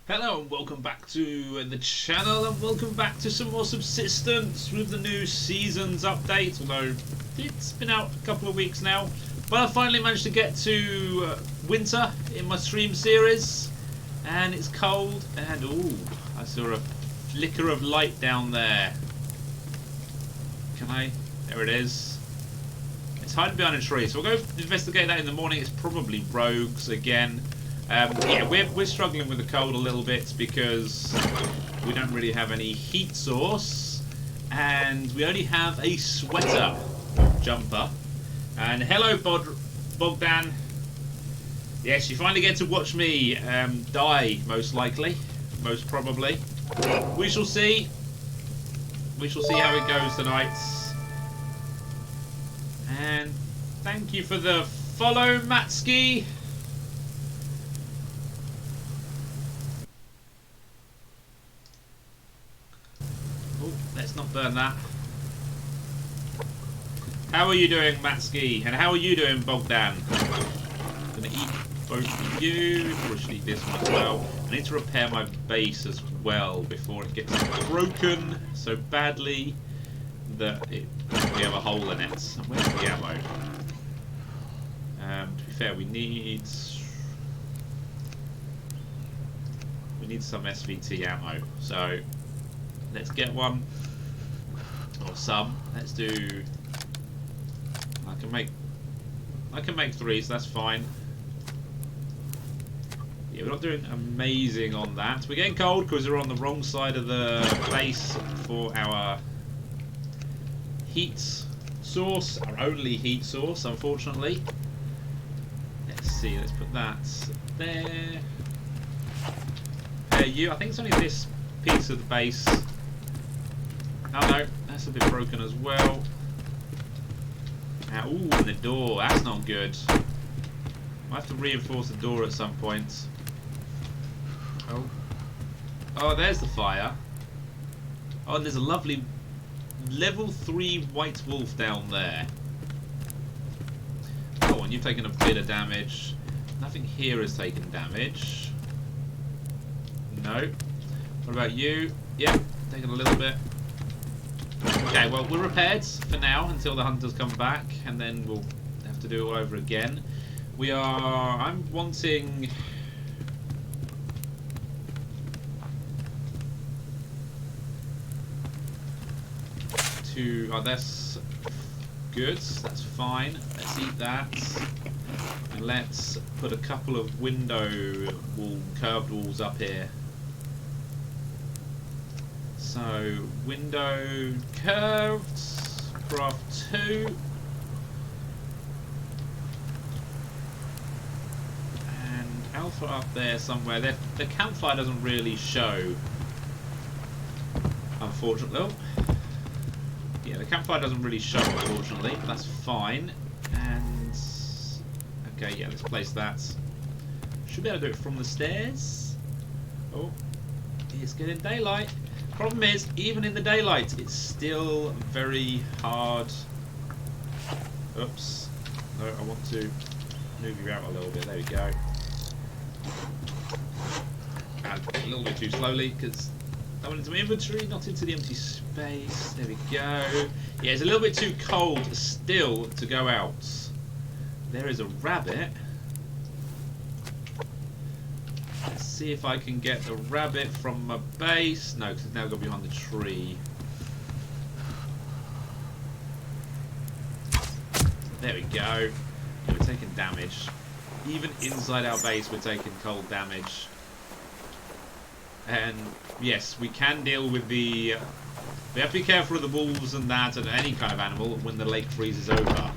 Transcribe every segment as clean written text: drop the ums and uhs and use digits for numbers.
Hello and welcome back to the channel, and welcome back to some more Subsistence with the new seasons update, although it's been out a couple of weeks now. But I finally managed to get to winter in my stream series, and it's cold, and ooh, I saw a flicker of light down there. Can I? There it is. It's hiding behind a tree, so we'll go investigate that in the morning. It's probably rogues again. Yeah, we're struggling with the cold a little bit because we don't really have any heat source, and we only have a sweater jumper. And hello, Bogdan. Yes, you finally get to watch me die, most likely, most probably. We shall see. We shall see how it goes tonight. And thank you for the follow, Matski. Let's not burn that. How are you doing, Matski? And how are you doing, Bogdan? I'm gonna eat both of you. Probably should eat this one as well. I need to repair my base as well before it gets broken so badly that we have a hole in it. And where's the ammo? To be fair, we need some SVT ammo. So let's get one. Or some. Let's do. I can make 3, so that's fine. Yeah, we're not doing amazing on that. We're getting cold because we're on the wrong side of the base for our heat source, our only heat source, unfortunately. Let's see. Let's put that there. I think it's only this piece of the base. Oh no, that's a bit broken as well. Ooh, and the door, that's not good. Might have to reinforce the door at some point. Oh, there's the fire. Oh, and there's a lovely level 3 white wolf down there. Oh, and you've taken a bit of damage. Nothing here has taken damage. No. What about you? Yep, taking a little bit. Okay, well, we're repaired for now until the hunters come back, and then we'll have to do it all over again. I'm wanting to, oh, that's good, that's fine. Let's eat that. And let's put a couple of curved walls up here. So, window curved, craft 2. And alpha up there somewhere. The campfire doesn't really show, unfortunately. Oh. Yeah, the campfire doesn't really show, unfortunately, but that's fine. And, okay, yeah, let's place that. Should be able to do it from the stairs. Oh, it's getting daylight. Problem is, even in the daylight, it's still very hard. Oops. No, I want to move you out a little bit. There we go. And a little bit too slowly because I went into my inventory, not into the empty space. There we go. Yeah, it's a little bit too cold still to go out. There is a rabbit. Let's see if I can get the rabbit from my base. No, because it's now got behind the tree. There we go. Yeah, we're taking damage. Even inside our base, we're taking cold damage. And yes, we can deal with the... We have to be careful of the wolves and that, and any kind of animal when the lake freezes over,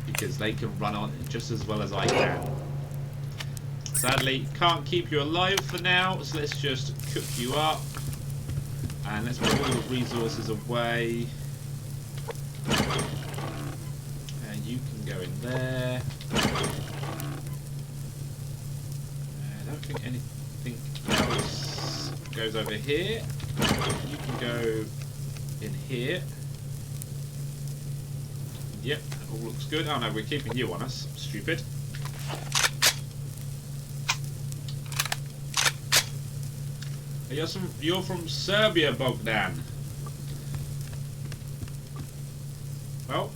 because they can run on just as well as I can. Sadly, can't keep you alive for now, so let's just cook you up. And let's put all the resources away. And you can go in there. I don't think anything else goes over here. You can go in here. Yep, that all looks good. Oh no, we're keeping you on us. Stupid. You're from Serbia, Bogdan. Well,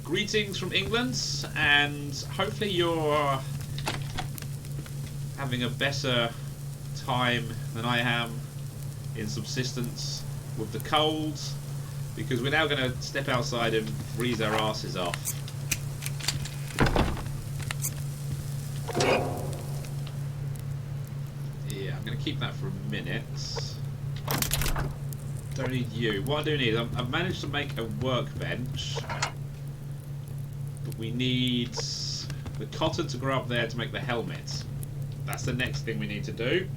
greetings from England, and hopefully you're having a better time than I am in Subsistence with the cold, because we're now going to step outside and freeze our asses off. Yeah, I'm going to keep that for a minute. Don't need you. What I do need, I've managed to make a workbench, but we need the cotton to grow up there to make the helmet. That's the next thing we need to do.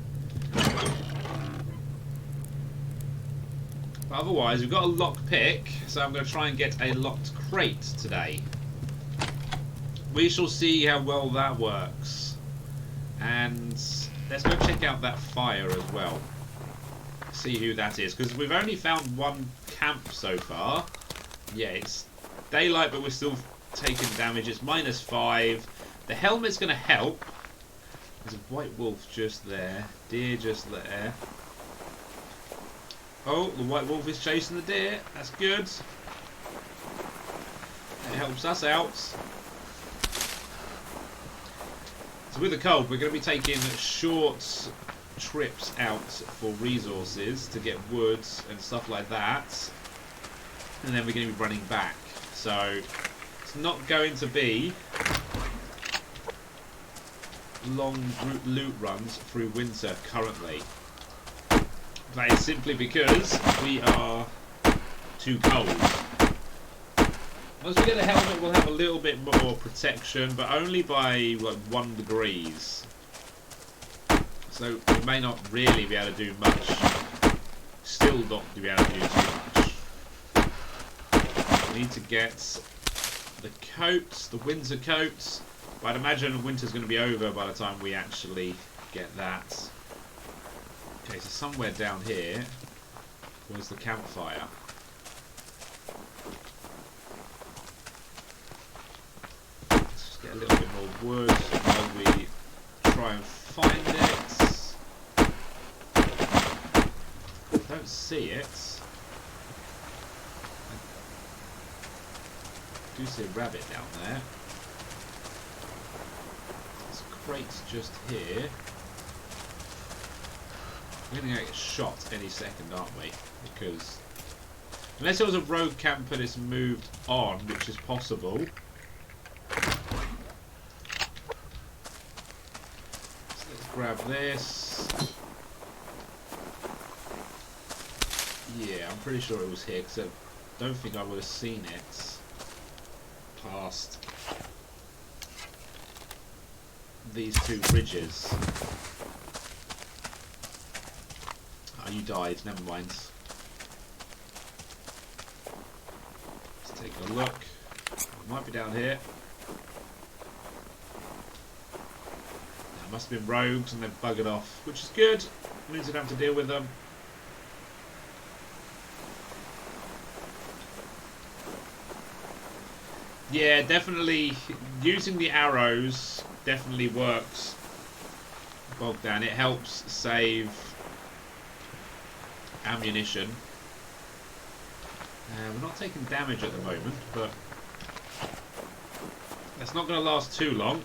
But otherwise, we've got a lock pick, so I'm going to try and get a locked crate today. We shall see how well that works. And let's go check out that fire as well. See who that is, because we've only found one camp so far. Yeah, it's daylight, but we're still taking damage. It's -5. The helmet's going to help. There's a white wolf just there. Deer just there. Oh, the white wolf is chasing the deer. That's good. It helps us out. So with the cold, we're going to be taking short trips out for resources to get wood and stuff like that. And then we're going to be running back. So it's not going to be long loot runs through winter currently. That is simply because we are too cold. Once we get a helmet, we'll have a little bit more protection, but only by like 1 degree. So we may not really be able to do much. Still not be able to do too much. We need to get the coats, the winter coats. But I'd imagine winter's going to be over by the time we actually get that. Okay, so somewhere down here was the campfire. Let's just get a little bit more wood while we try and find it. I don't see it. I do see a rabbit down there. This crate's just here. We're going to get shot any second, aren't we? Because unless there was a rogue camper that's moved on, which is possible. So let's grab this. Yeah, I'm pretty sure it was here, because I don't think I would have seen it past these two ridges. Oh, you died, never mind. Let's take a look. It might be down here. It must have been rogues and they've buggered off, which is good. Means we don't have to deal with them. Yeah, definitely using the arrows definitely works. Bogdan, it helps save ammunition. We're not taking damage at the moment, but that's not going to last too long.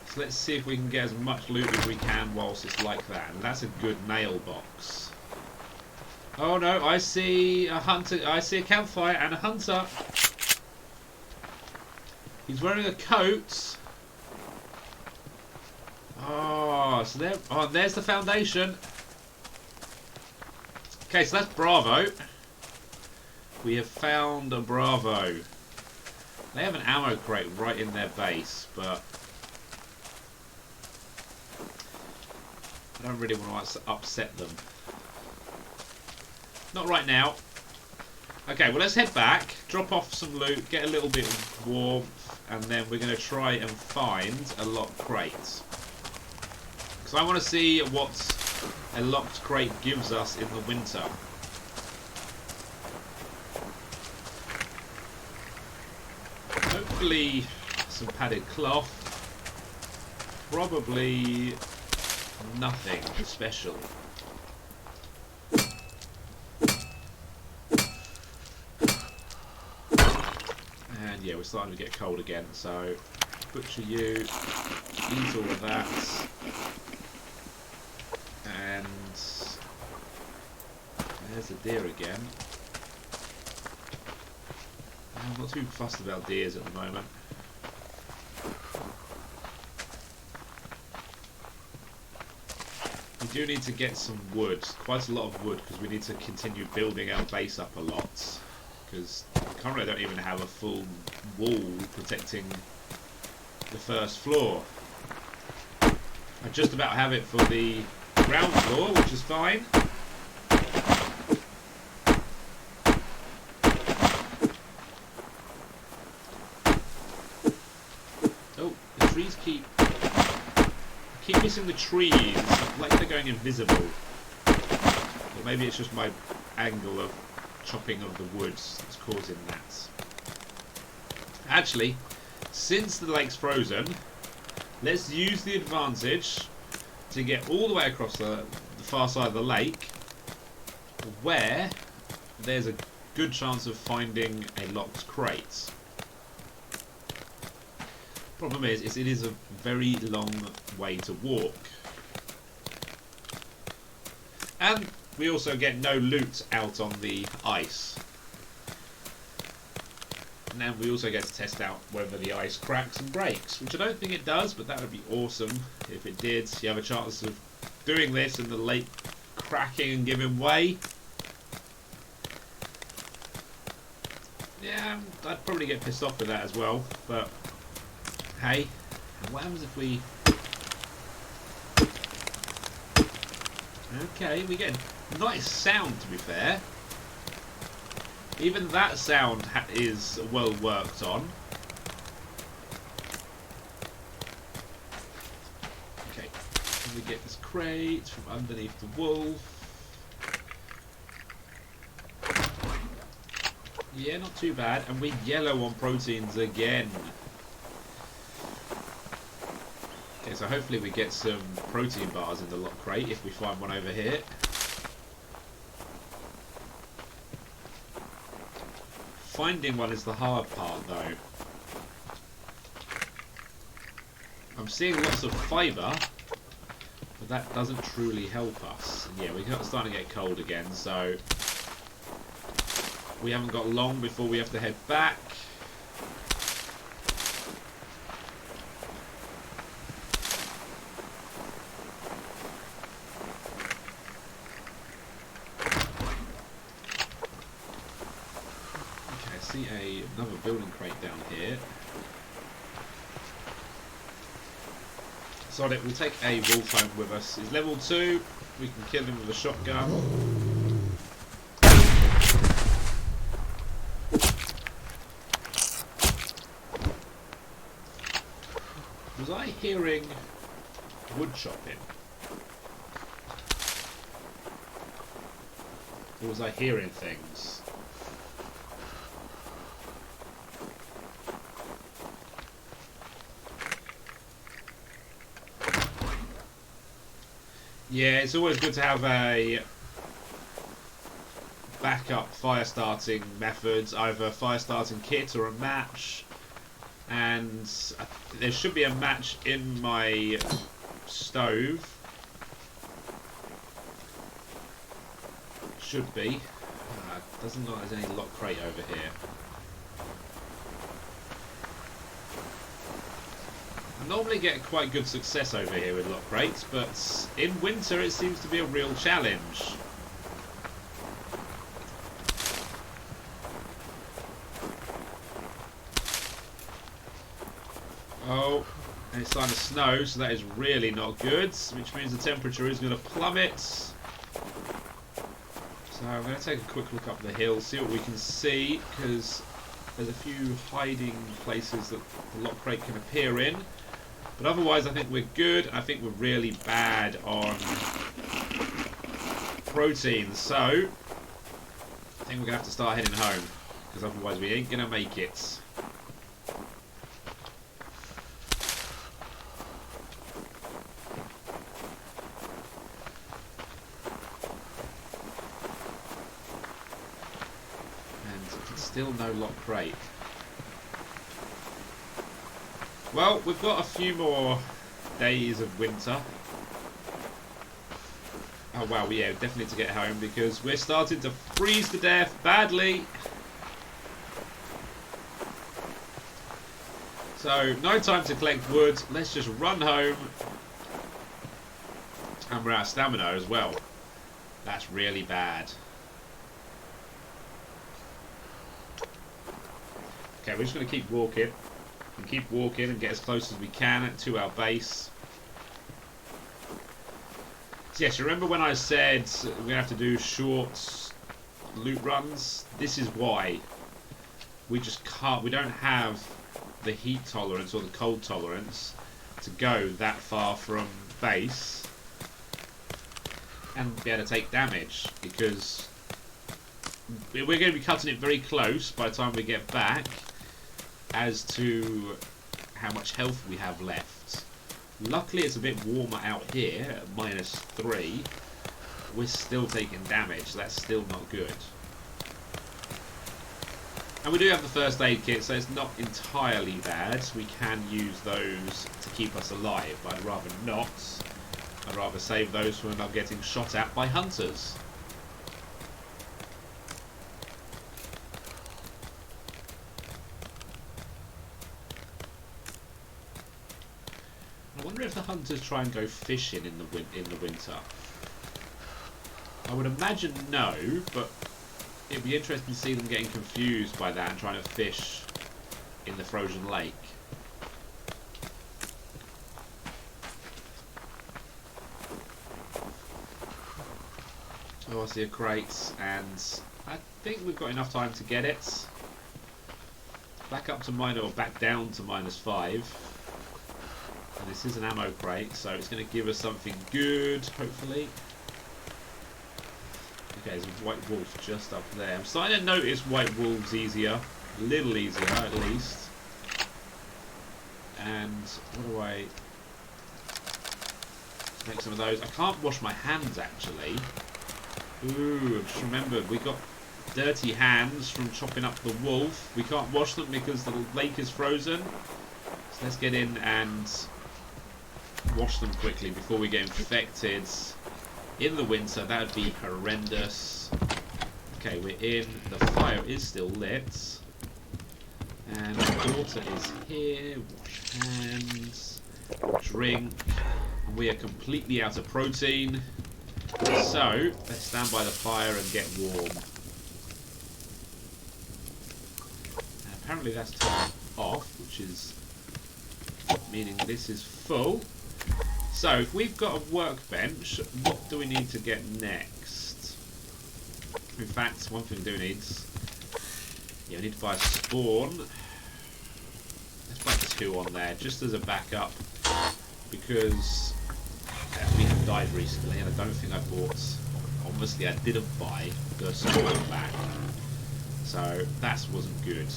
So let's see if we can get as much loot as we can whilst it's like that. And that's a good nail box. Oh no, I see a hunter. I see a campfire and a hunter. He's wearing a coat. Oh, so there. Oh, there's the foundation. Okay, so that's Bravo. We have found a Bravo. They have an ammo crate right in their base, but I don't really want to upset them. Not right now. Okay, well let's head back, drop off some loot, get a little bit of warmth, and then we're going to try and find a locked crate. Because I want to see what a locked crate gives us in the winter. Hopefully some padded cloth. Probably nothing special. And yeah, we're starting to get cold again, so butcher you, eat all of that, and there's the deer again. I'm not too fussed about deers at the moment. We do need to get some wood, quite a lot of wood, because we need to continue building our base up a lot. Because currently I don't even have a full wall protecting the first floor. I just about have it for the ground floor, which is fine. Oh, the trees keep missing the trees. It's like they're going invisible. Or maybe it's just my angle of chopping of the woods that's causing that. Actually, since the lake's frozen, let's use the advantage to get all the way across the far side of the lake, where there's a good chance of finding a locked crate. Problem is it is a very long way to walk. And we also get no loot out on the ice. And then we also get to test out whether the ice cracks and breaks, which I don't think it does, but that would be awesome if it did. You have a chance of doing this and the lake cracking and giving way. Yeah, I'd probably get pissed off with that as well, but hey, what happens if we... Okay, we get a nice sound, to be fair. Even that sound is well worked on. Okay, can we get this crate from underneath the wolf? Yeah, not too bad. And we're yellow on proteins again. Okay, so hopefully we get some protein bars in the lock crate if we find one over here. Finding one is the hard part, though. I'm seeing lots of fibre, but that doesn't truly help us. And yeah, we're starting to get cold again, so we haven't got long before we have to head back. Another building crate down here. So we'll take a wolf home with us. He's level 2. We can kill him with a shotgun. Was I hearing wood chopping? Or was I hearing things? Yeah, it's always good to have a backup fire starting methods, either a fire starting kit or a match. And there should be a match in my stove. Should be. Doesn't look like there's any lock crate over here. I normally get quite good success over here with lock crates, but in winter it seems to be a real challenge. Oh, and it's starting to snow, so that is really not good, which means the temperature is going to plummet. So I'm going to take a quick look up the hill, see what we can see, because there's a few hiding places that the lock crate can appear in. But otherwise, I think we're good. I think we're really bad on protein. So, I think we're going to have to start heading home. Because otherwise, we ain't going to make it. And still no lock crate. Well, we've got a few more days of winter. Oh wow, yeah, definitely to get home because we're starting to freeze to death badly. So, no time to collect wood. Let's just run home. And we're out of stamina as well. That's really bad. Okay, we're just going to keep walking. And keep walking and get as close as we can to our base. So yes, remember when I said we're going to have to do short loot runs? This is why. We just can't, we don't have the heat tolerance or the cold tolerance to go that far from base and be able to take damage, because we're going to be cutting it very close by the time we get back as to how much health we have left. Luckily it's a bit warmer out here at -3. We're still taking damage, so that's still not good. And we do have the first aid kit, so it's not entirely bad. We can use those to keep us alive, but I'd rather not. I'd rather save those for when I'm getting shot at by hunters. I wonder if the hunters try and go fishing in the winter. I would imagine no, but it'd be interesting to see them getting confused by that and trying to fish in the frozen lake. Oh, I see a crate, and I think we've got enough time to get it. Back up to back down to -5. And this is an ammo crate, so it's going to give us something good, hopefully. Okay, there's a white wolf just up there. I'm starting to notice white wolves easier. A little easier, at least. And what do I... make some of those. I can't wash my hands, actually. Ooh, I just remembered. We got dirty hands from chopping up the wolf. We can't wash them because the lake is frozen. So let's get in and wash them quickly before we get infected. In the winter, that would be horrendous. Okay, we're in. The fire is still lit. And the water is here. Wash hands. Drink. And we are completely out of protein. So, let's stand by the fire and get warm. And apparently that's turned off, which is meaning this is full. So, if we've got a workbench, what do we need to get next? In fact, one thing we do need is... yeah, we need to buy a spawn. Let's buy 2 on there, just as a backup. Because we have died recently, and I don't think I bought... obviously, I didn't buy the spawn back. So, that wasn't good.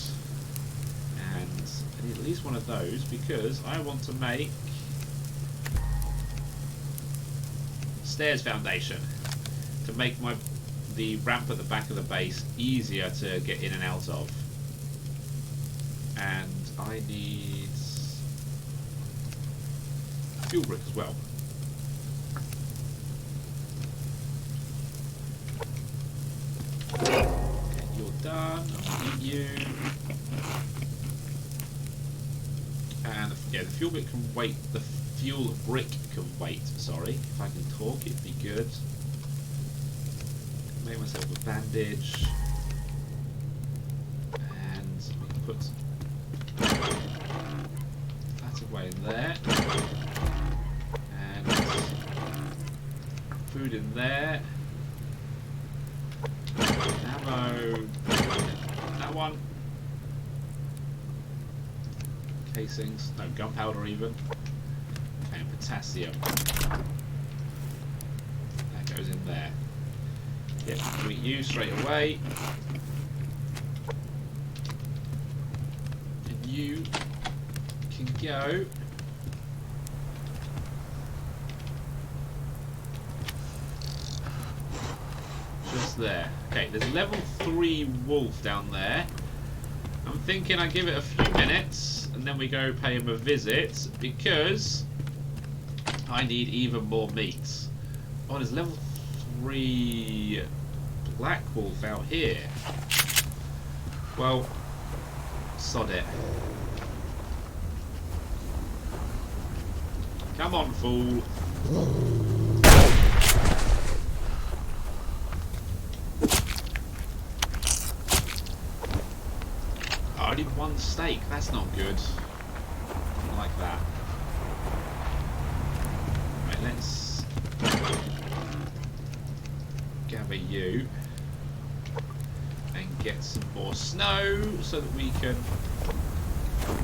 And I need at least one of those, because I want to make... stairs foundation to make the ramp at the back of the base easier to get in and out of. And I need fuel brick as well. Okay, you're done. I'll eat you. And yeah, the fuel brick can wait. The fuel brick can wait, sorry. If I can talk, it'd be good. Make myself a bandage. And we can put that away in there. And food in there. Ammo. That one. Casings. No, gunpowder even. And potassium. That goes in there. Yep, we use straight away. And you can go. Just there. Okay, there's a level 3 wolf down there. I'm thinking I give it a few minutes and then we go pay him a visit because I need even more meat. Oh, there's level 3 black wolf out here. Well, sod it. Come on, fool. Only one steak, that's not good. I don't like that. Right, let's gather you and get some more snow so that we can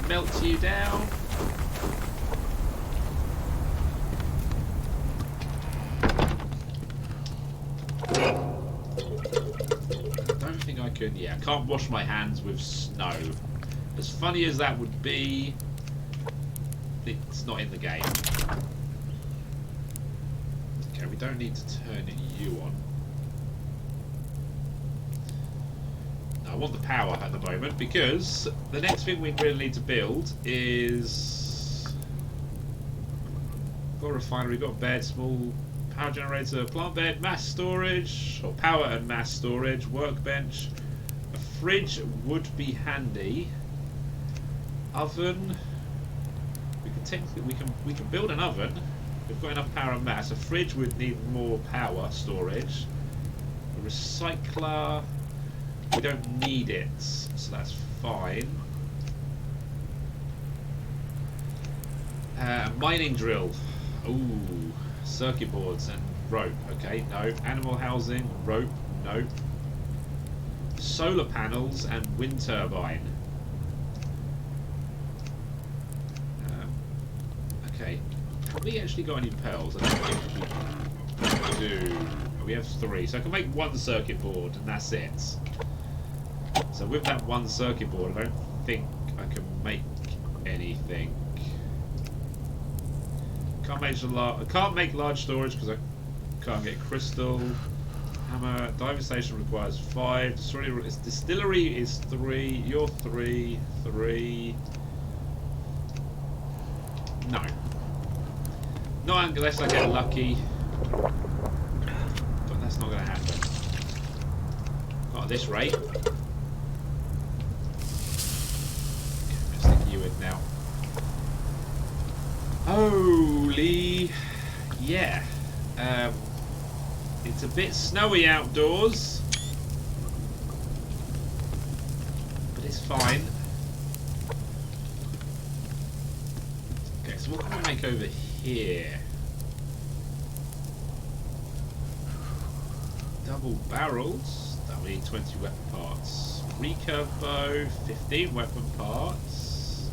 melt you down. Yeah, I can't wash my hands with snow. As funny as that would be, it's not in the game. Okay, we don't need to turn you on. No, I want the power at the moment because the next thing we really need to build is... Got a refinery, got a bed, small power generator, plant bed, mass storage, or power and mass storage, workbench. Fridge would be handy. Oven. We can technically we can build an oven. We've got enough power and mass. A fridge would need more power storage. A recycler. We don't need it, so that's fine. Mining drill. Ooh, circuit boards and rope. Okay, no. Animal housing, rope, no. Solar panels and wind turbine. Okay, have we actually got any pearls? I don't think we do. We have 3, so I can make 1 circuit board and that's it. So with that 1 circuit board, I don't think I can make anything. I can't make large storage because I can't get crystal. Hammer. Diving station requires 5. Distillery is 3. You're 3. 3. No. Not unless I get lucky. But that's not going to happen. Not at this rate. Okay, I'm going to stick you in now. Holy. Yeah. It's a bit snowy outdoors, but it's fine. Okay, so what can we make over here? Double barrels. That we need 20 weapon parts. Recurve bow, 15 weapon parts.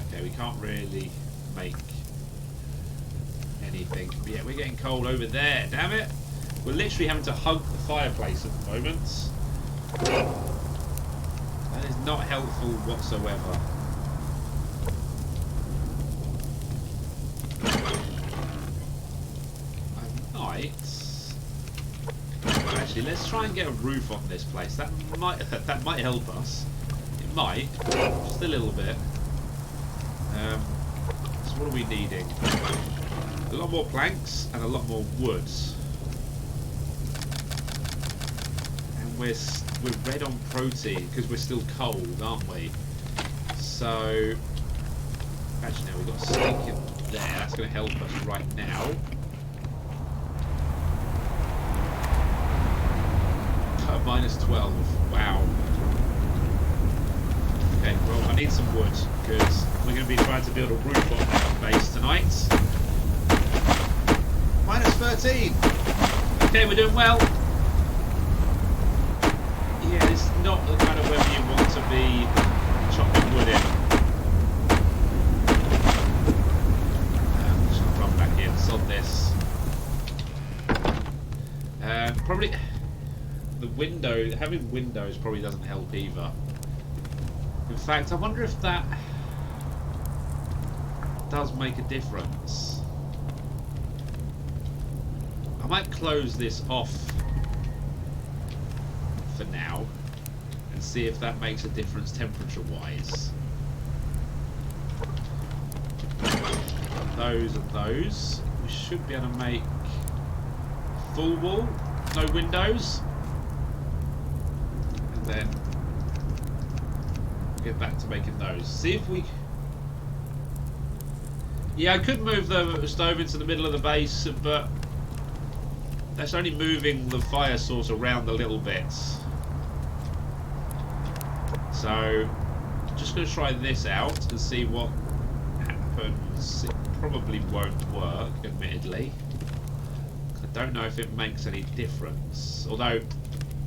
Okay, we can't really make anything. Yeah, we're getting cold over there. Damn it! We're literally having to hug the fireplace at the moment. That is not helpful whatsoever. I might. Actually, let's try and get a roof on this place. That might help us. It might, just a little bit. So what are we needing? A lot more planks and a lot more wood. And we're red on protein because we're still cold, aren't we? So actually, now we've got a steak in there. That's going to help us right now. Minus 12. Wow. Okay, well, I need some wood because we're going to be trying to build a roof on that base tonight. Minus 13. Okay, we're doing well. Yeah, it's not the kind of weather you want to be chopping wood in. Just gonna run back in, sod this. Probably the window, having windows probably doesn't help either. In fact, I wonder if that does make a difference. I might close this off for now and see if that makes a difference temperature-wise. Those and those. We should be able to make full wall, no windows. And then get back to making those. See if we... Yeah, I could move the stove into the middle of the base, but that's only moving the fire source around a little bit. So, just going to try this out and see what happens. It probably won't work, admittedly. I don't know if it makes any difference. Although,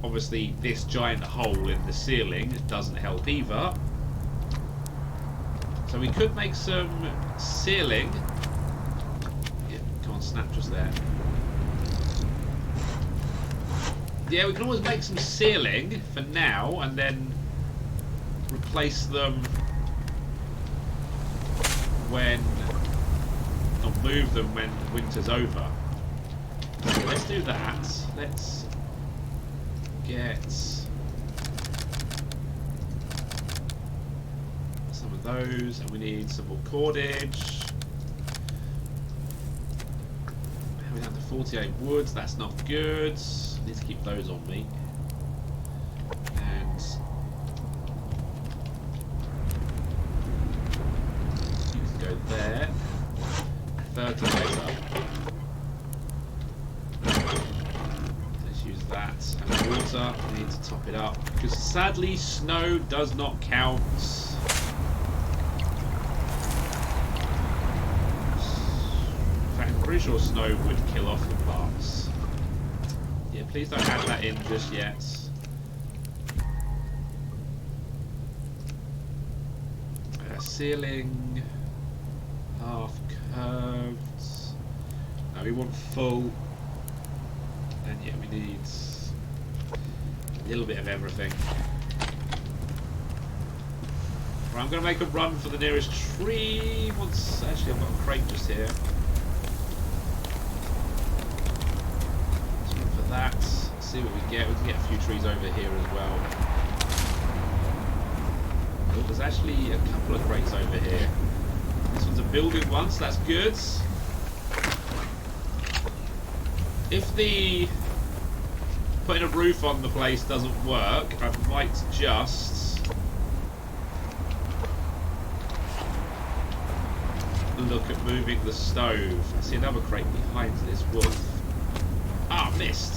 obviously, this giant hole in the ceiling doesn't help either. So we could make some ceiling. Yeah, come on, snap just there. Yeah, we can always make some ceiling for now and then replace them when, or move them when winter's over. So let's do that. Let's get some of those, and we need some more cordage. We're down to 48 woods, that's not good. Need to keep those on me. And you can go there. 30 later. Let's use that. And water, we need to top it up. Because sadly, snow does not count. I'm pretty sure snow would kill off the plants. Yeah, please don't add that in just yet. Ceiling, half curved. No, we want full. And yeah, we need a little bit of everything. Right, I'm going to make a run for the nearest tree. Once, actually, I've got a crate just here. That. See what we get. We can get a few trees over here as well. Oh, there's actually a couple of crates over here. This one's a building one, so that's good. If the putting a roof on the place doesn't work, I might just look at moving the stove. I see another crate behind this wolf. Ah, missed.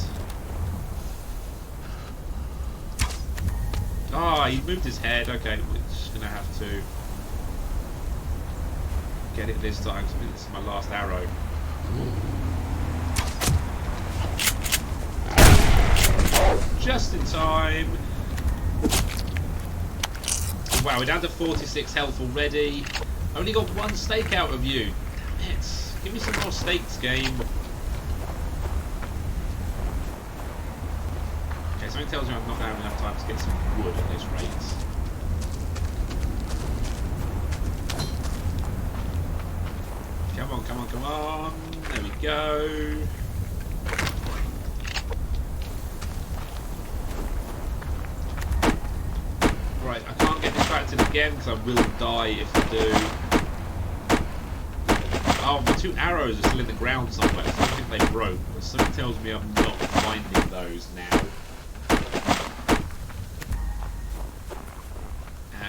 Ah, he moved his head. Okay, we're just gonna have to get it this time. I think this is my last arrow. Just in time. Wow, we're down to 46 health already. Only got one steak out of you. Damn it. Give me some more steaks, game. Something tells me I'm not going to have enough time to get some wood at this rate. Come on, come on, come on. There we go. Right, I can't get distracted again because I will die if I do. Oh, my two arrows are still in the ground somewhere. So I think they broke. But something tells me I'm not finding those now.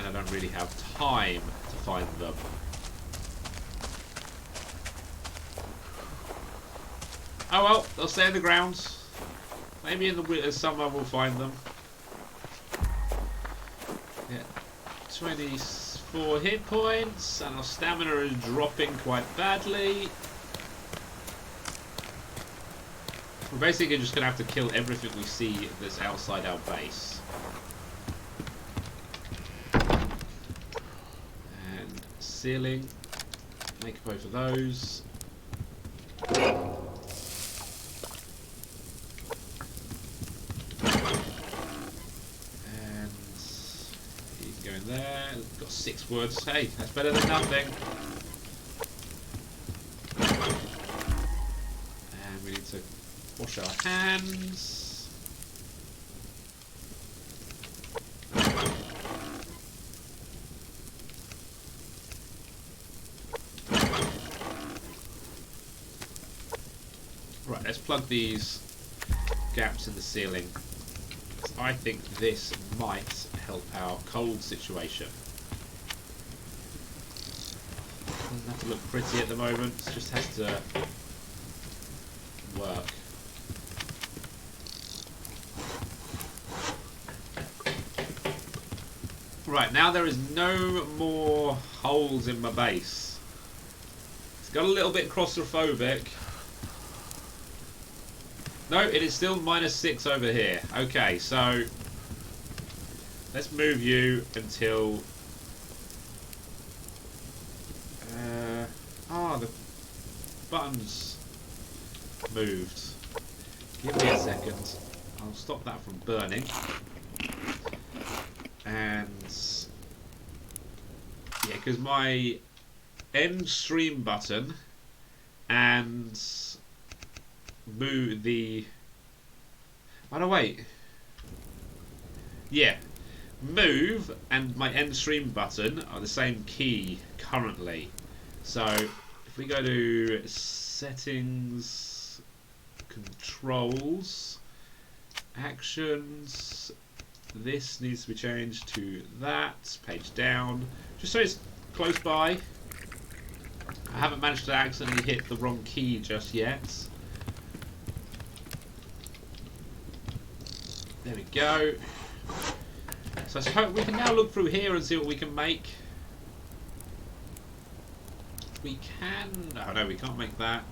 I don't really have time to find them. Oh well, they'll stay in the ground. Maybe in the summer we'll find them. Yeah, 24 hit points, and our stamina is dropping quite badly. We're basically just going to have to kill everything we see that's outside our base. Ceiling, make both of those. And he's going there. Got 6 woods. Hey, that's better than nothing. And we need to wash our hands. plug these gaps in the ceiling. I think this might help our cold situation. Doesn't have to look pretty at the moment, it just has to work. Right, now there is no more holes in my base. It's got a little bit claustrophobic. No, it is still -6 over here. Okay, so let's move you until... the button's moved. Give me a second. I'll stop that from burning. And yeah, because my end stream button and move the... Oh no, wait. Yeah, move and my end stream button are the same key currently. So if we go to settings, controls, actions, this needs to be changed to that, page down, just so it's close by. I haven't managed to accidentally hit the wrong key just yet. There we go. So I suppose we can now look through here and see what we can make. We can... Oh no, we can't make that.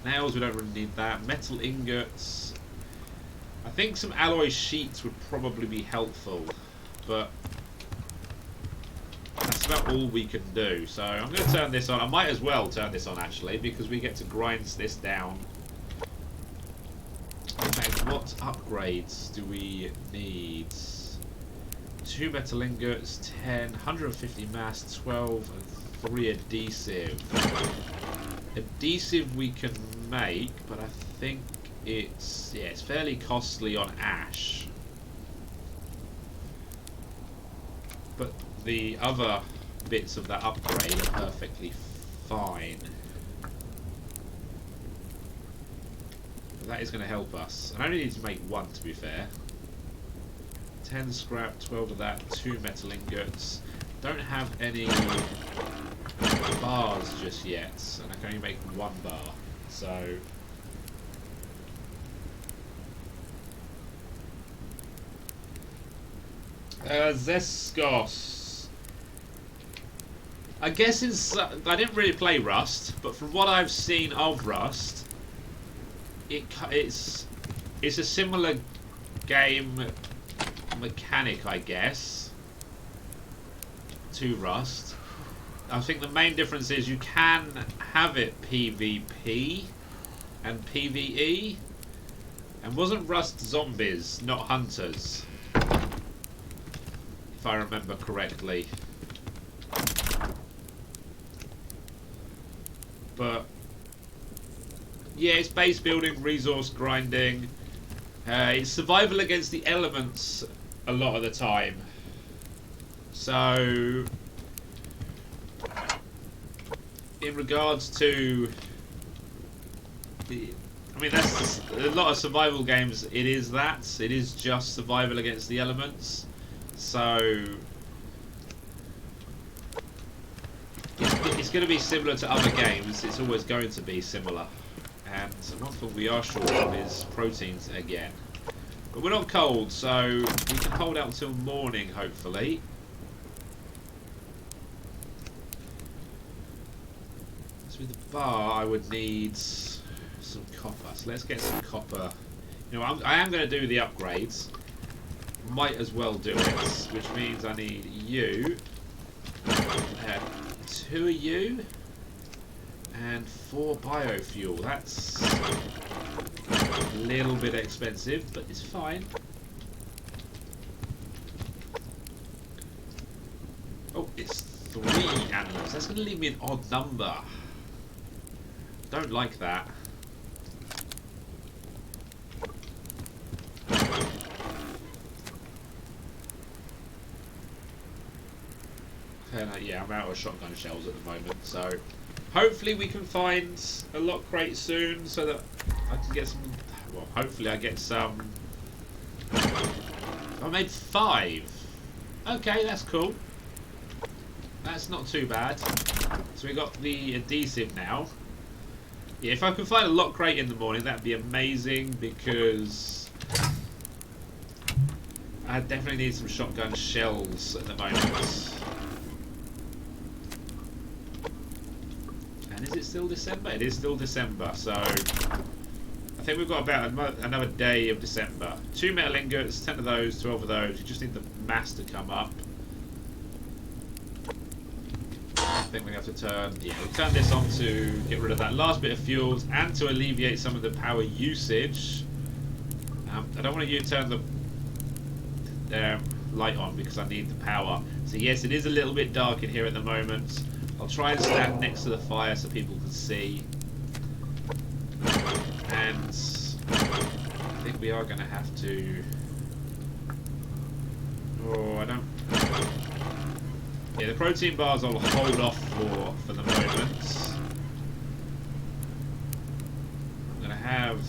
Nails, we don't really need that. Metal ingots. I think some alloy sheets would probably be helpful, but that's about all we can do. So I'm going to turn this on. I might as well turn this on actually, because we get to grind this down. Okay, what upgrades do we need? 2 metal ingots, 10, 150 mass, 12, and 3 adhesive. Adhesive we can make, but I think it's fairly costly on ash. But the other bits of that upgrade are perfectly fine. But that is going to help us. I only need to make 1 to be fair. 10 scrap, 12 of that, 2 metal ingots. Don't have any bars just yet, and I can only make 1 bar. So Zeskos. I guess I didn't really play Rust, but from what I've seen of Rust, it's a similar game mechanic, I guess, to Rust. I think the main difference is you can have it PvP and PvE. And wasn't Rust zombies, not hunters? If I remember correctly. But yeah, it's base building, resource grinding. It's survival against the elements a lot of the time. So in regards to I mean, that's a lot of survival games. It is just survival against the elements. So it's going to be similar to other games. It's always going to be similar. And one thing we are short of is proteins again. But we're not cold, so we can hold out until morning, hopefully. So with the bar, I would need some copper. So let's get some copper. You know, I am going to do the upgrades. Might as well do it, which means I need you, 2 of you, and 4 biofuel. That's a little bit expensive, but it's fine. Oh, it's 3 animals. That's going to leave me an odd number. Don't like that. Yeah, I'm out of shotgun shells at the moment, so hopefully we can find a lock crate soon so that I can get some. Well, hopefully I get some. I made 5. Okay, that's cool. That's not too bad. So we got the adhesive now. Yeah, if I can find a lock crate in the morning, that'd be amazing because I definitely need some shotgun shells at the moment. And is it still December? It is still December, so I think we've got about another day of December. 2 metal ingots, 10 of those, 12 of those. You just need the mass to come up. I think we have to turn, yeah, we'll turn this on to get rid of that last bit of fuels and to alleviate some of the power usage. I don't want to turn the light on because I need the power. So yes, it is a little bit dark in here at the moment. I'll try and stand next to the fire so people can see. And I think we are going to have to... Oh, I don't... Yeah, the protein bars I'll hold off for the moment. I'm going to have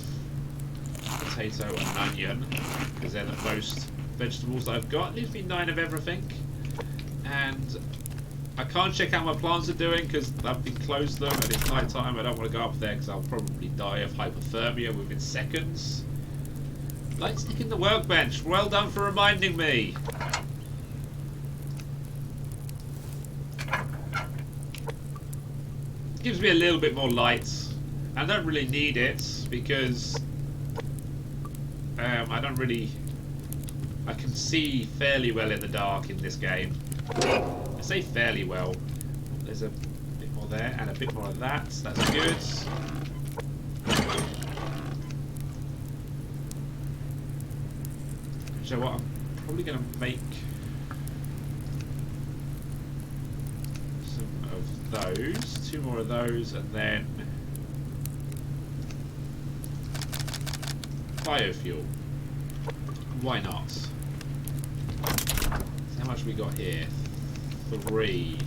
potato and onion because they're the most vegetables that I've got. Leaves me 9 of everything. And I can't check how my plants are doing because I've been closed them and it's night time. I don't want to go up there because I'll probably die of hypothermia within seconds. Light stick in the workbench. Well done for reminding me. Gives me a little bit more light. I don't really need it because I don't really... I can see fairly well in the dark in this game. I say fairly well. There's a bit more there and a bit more of that. That's good. So what? I'm probably going to make some of those. 2 more of those and then biofuel. Why not? So how much we got here? 3.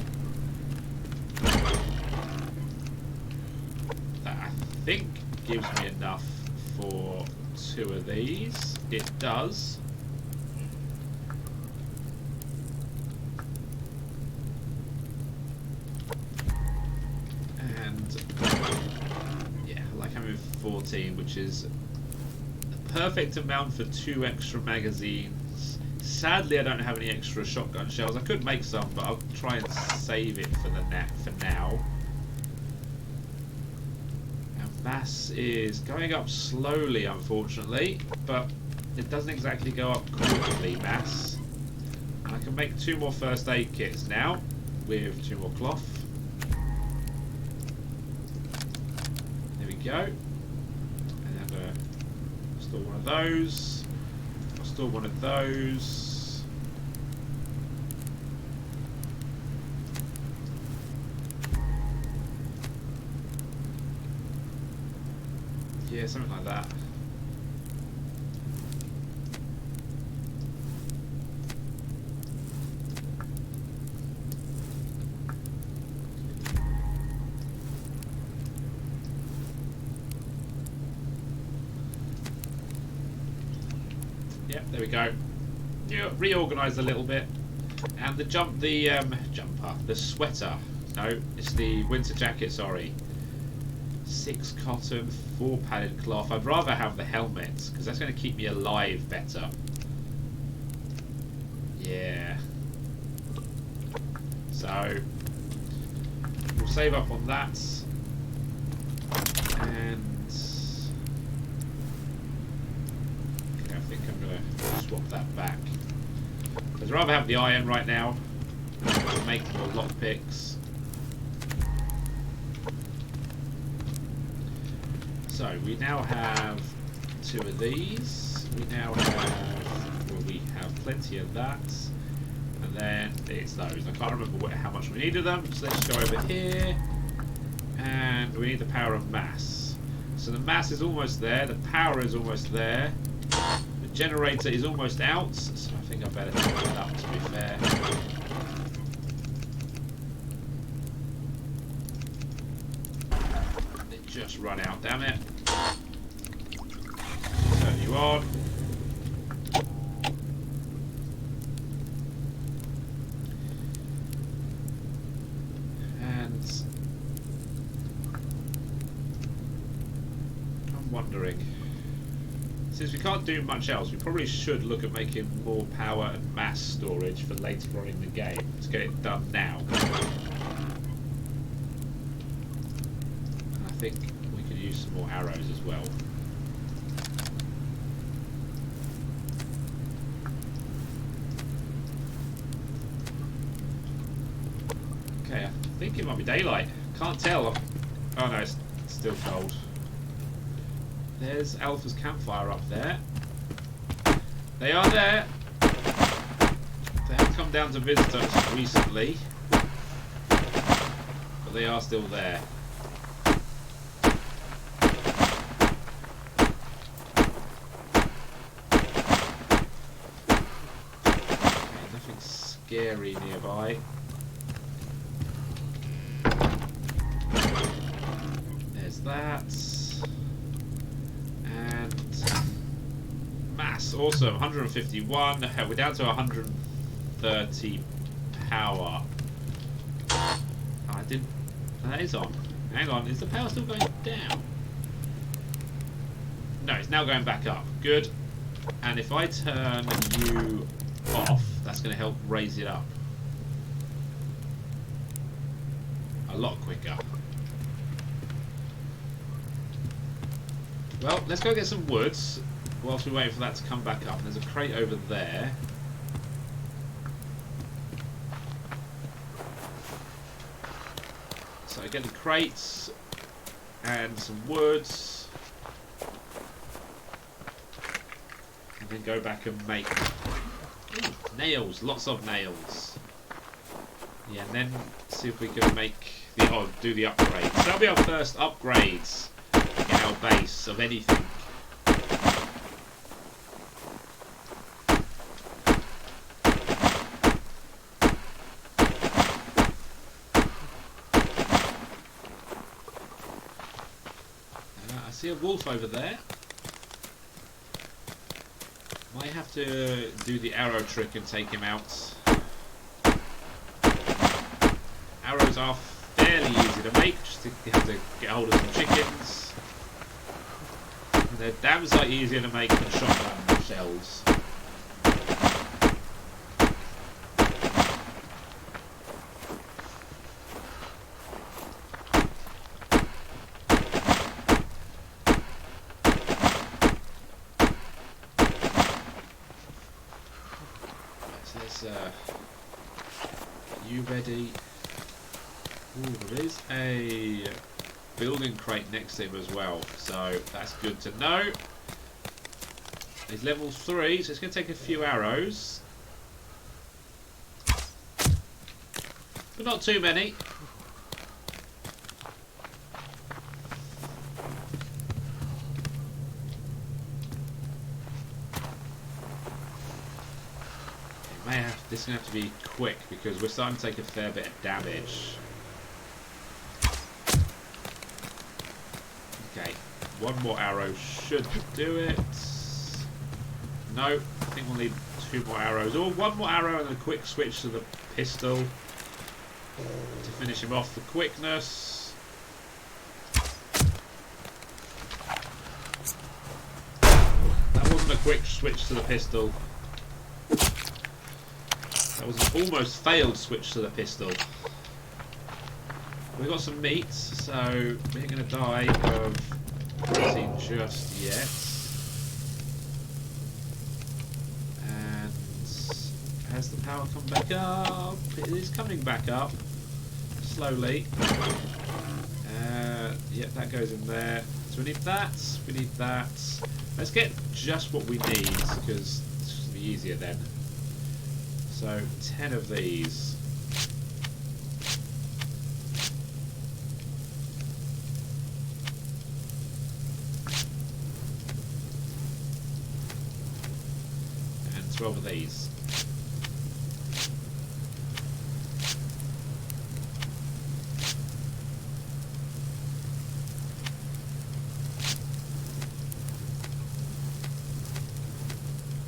That I think gives me enough for 2 of these. It does. And yeah, like I'm with 14, which is the perfect amount for 2 extra magazines. Sadly, I don't have any extra shotgun shells. I could make some, but I'll try and save it for now. And mass is going up slowly, unfortunately, but it doesn't exactly go up quickly, mass. And I can make 2 more first aid kits now with 2 more cloth. There we go. And store one of those. I'll store one of those. Yeah, something like that. Yep, there we go. Reorganised a little bit, and the the sweater. No, it's the winter jacket. Sorry. 6 cotton, 4 padded cloth. I'd rather have the helmet because that's going to keep me alive better. Yeah. So we'll save up on that, and okay, I think I'm going to swap that back. I'd rather have the iron right now to make more lockpicks. So we now have 2 of these. We now have, well, we have plenty of that, and then it's those. I can't remember how much we need of them. So let's go over here, and we need the power of mass. So the mass is almost there. The power is almost there. The generator is almost out. So I think I better top that up. To be fair. Just run out, damn it. you on. And I'm wondering, since we can't do much else, we probably should look at making more power and mass storage for later on in the game. Let's get it done now. And I think we could use some more arrows as well. Okay, I think it might be daylight. Can't tell. Oh no, it's still cold. There's Alpha's campfire up there. They are there. They have come down to visit us recently, but they are still there. Okay, nothing scary nearby. That and mass, awesome. 151. We're down to 130 power. Oh, I didn't. That is on. Hang on, is the power still going down? No, it's now going back up. Good. And if I turn you off, that's going to help raise it up a lot quicker. Well, let's go get some woods whilst we wait for that to come back up. There's a crate over there. So get the crates and some woods, and then go back and make nails. Lots of nails. Yeah, and then see if we can make the do the upgrades. That'll be our first upgrades in our base of anything. I see a wolf over there. Might have to do the arrow trick and take him out. Arrows are fairly easy to make, just you have to get hold of some chickens. And they're damn sight easier to make than shotgun shells. You ready? Ooh, there is a building crate next to him as well, so that's good to know. He's level 3, so it's going to take a few arrows, but not too many. This is going to have to be quick because we're starting to take a fair bit of damage. Okay, one more arrow should do it. No, I think we'll need 2 more arrows. Or 1 more arrow and a quick switch to the pistol to finish him off for quickness. That wasn't a quick switch to the pistol. That was an almost failed switch to the pistol. We've got some meat, so we're going to die of protein just yet. And has the power come back up? It is coming back up slowly. Yep, that goes in there. So we need that. We need that. Let's get just what we need because it's going to be easier then. So 10 of these. And 12 of these.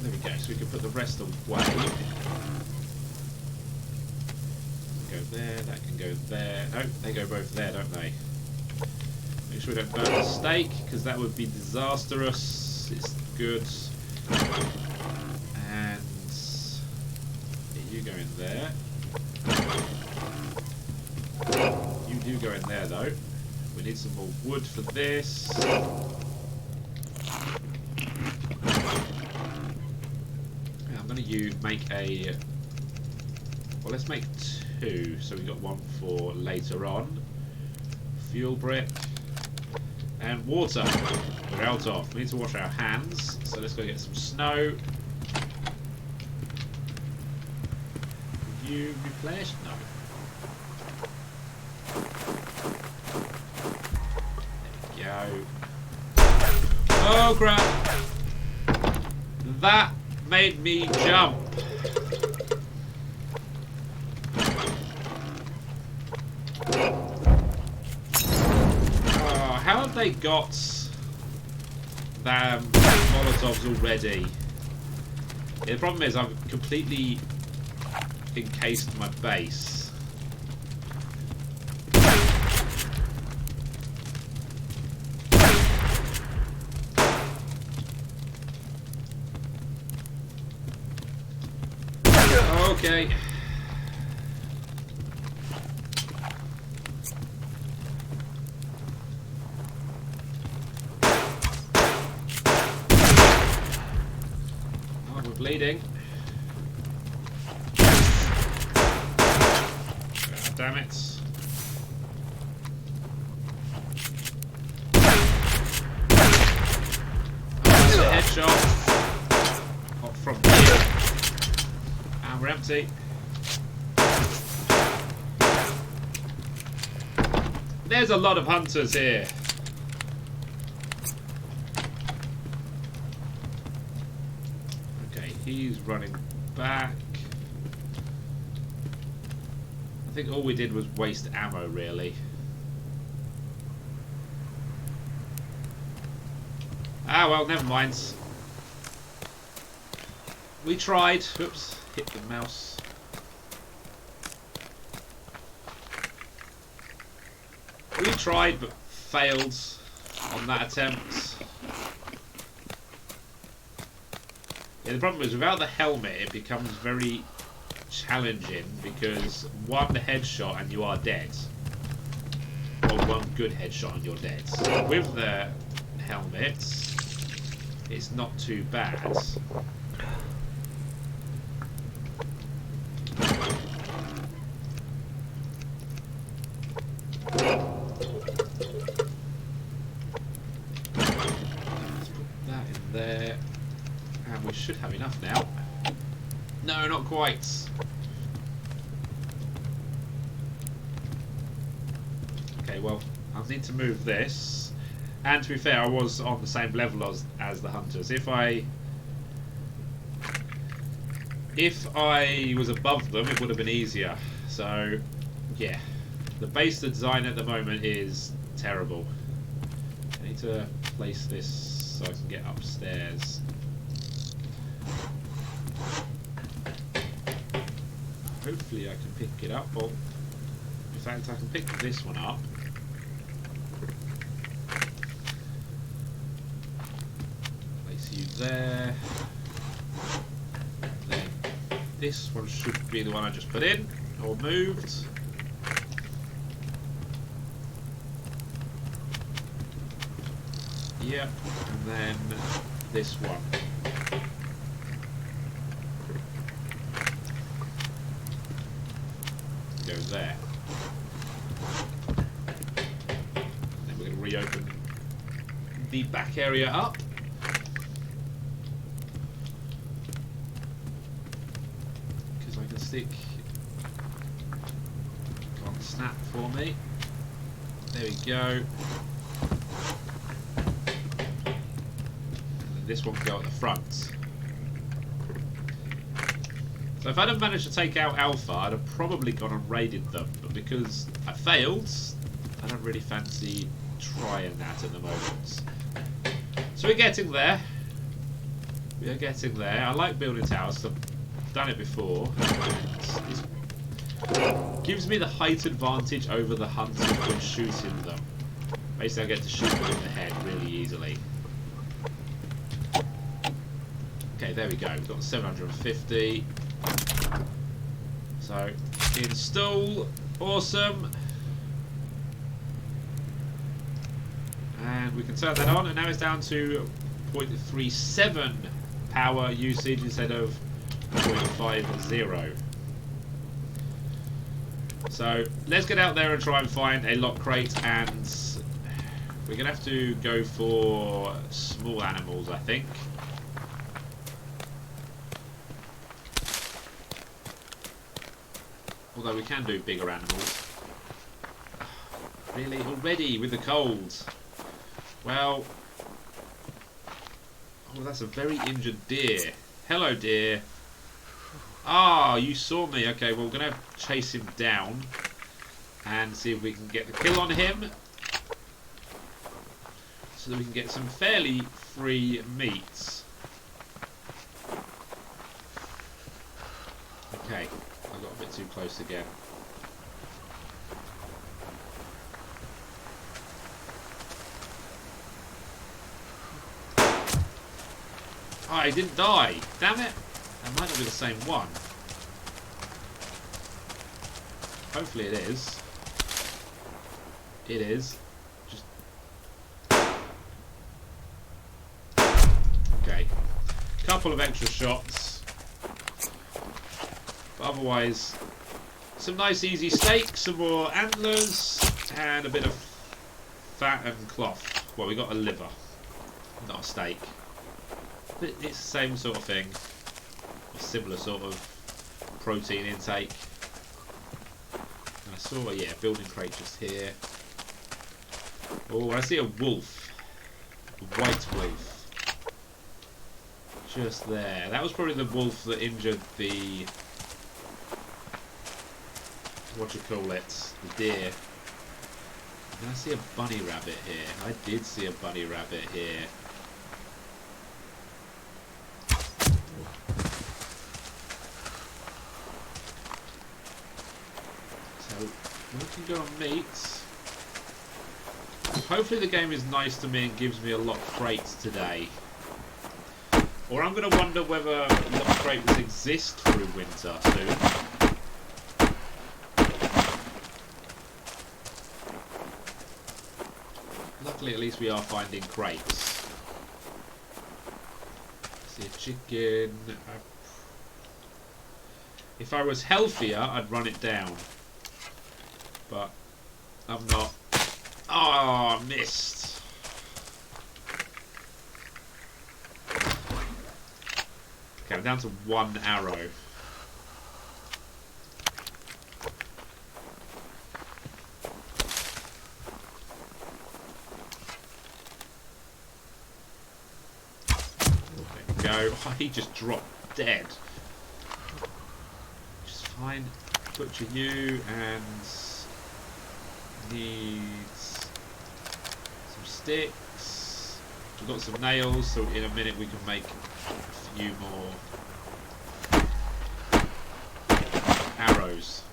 There we go, so we can put the rest away. Go there, that can go there. Oh, they go both there, don't they? Make sure we don't burn the steak, because that would be disastrous. It's good. And you go in there. You do go in there, though. We need some more wood for this. I'm going to make a... Well, let's make 2, so we got one for later on. Fuel brick. And water. We're out of. We need to wash our hands, so let's go get some snow. You replace? No. There we go. Oh crap! That made me jump. Oh, how have they got them Molotovs already? Yeah, the problem is I've completely encased my base. Okay. Oh, we're bleeding. Oh, damn it. Oh, that's a headshot. Not from here. And we're empty. There's a lot of hunters here. Okay, he's running back. I think all we did was waste ammo, really. Ah, well, never mind. We tried. Oops, hit the mouse. We tried, but failed on that attempt. Yeah, the problem is, without the helmet, it becomes very challenging, because one headshot and you are dead. Or one good headshot and you're dead. So with the helmet, it's not too bad. There, and we should have enough now. No, not quite. Okay, well, I'll need to move this. And to be fair, I was on the same level as the hunters. If I was above them, it would have been easier. So, yeah, the base design at the moment is terrible. I need to place this so I can get upstairs. Hopefully I can pick it up. Or in fact, I can pick this one up. Place you there. Then this one should be the one I just put in or moved. Yep, and then this one. Go there. Then we're going to reopen the back area up. Because I can stick... Can't snap for me. There we go. This one can go at the front. So if I'd have managed to take out Alpha, I'd have probably gone and raided them. But because I failed, I don't really fancy trying that at the moment. So we're getting there. We are getting there. I like building towers. I've done it before. It gives me the height advantage over the hunters when shooting them. Basically, I get to shoot them in the head really easily. Okay, there we go. We've got 750. So, install. Awesome. And we can turn that on, and now it's down to 0.37 power usage instead of 0.50. So let's get out there and try and find a lock crate, and we're going to have to go for small animals, I think. Although we can do bigger animals. Really? Already with the cold? Well... Oh, that's a very injured deer. Hello, deer. Ah, you saw me. Okay, well, we're going to chase him down and see if we can get the kill on him so that we can get some fairly free meats. Okay, I got a bit too close again. Oh, he didn't die. Damn it. That might not be the same one. Hopefully it is. It is. Just... Okay. Couple of extra shots. But otherwise, some nice easy steak, some more antlers, and a bit of fat and cloth. Well, we got a liver, not a steak. But it's the same sort of thing. Similar sort of protein intake. And I saw a building crate just here. Oh, I see a wolf. A white wolf. Just there. That was probably the wolf that injured the... what you call it? The deer. And I see a bunny rabbit here. I did see a bunny rabbit here. We can go on meats. Hopefully the game is nice to me and gives me a lock crates today. Or I'm going to wonder whether lock crates exist through winter soon. Luckily at least we are finding crates. See a chicken. If I was healthier I'd run it down. But I'm not. Oh, missed. Okay, I'm down to one arrow. There we go. Oh, he just dropped dead. Just fine. Butcher you and. Needs some sticks. We've got some nails, so in a minute we can make a few more arrows.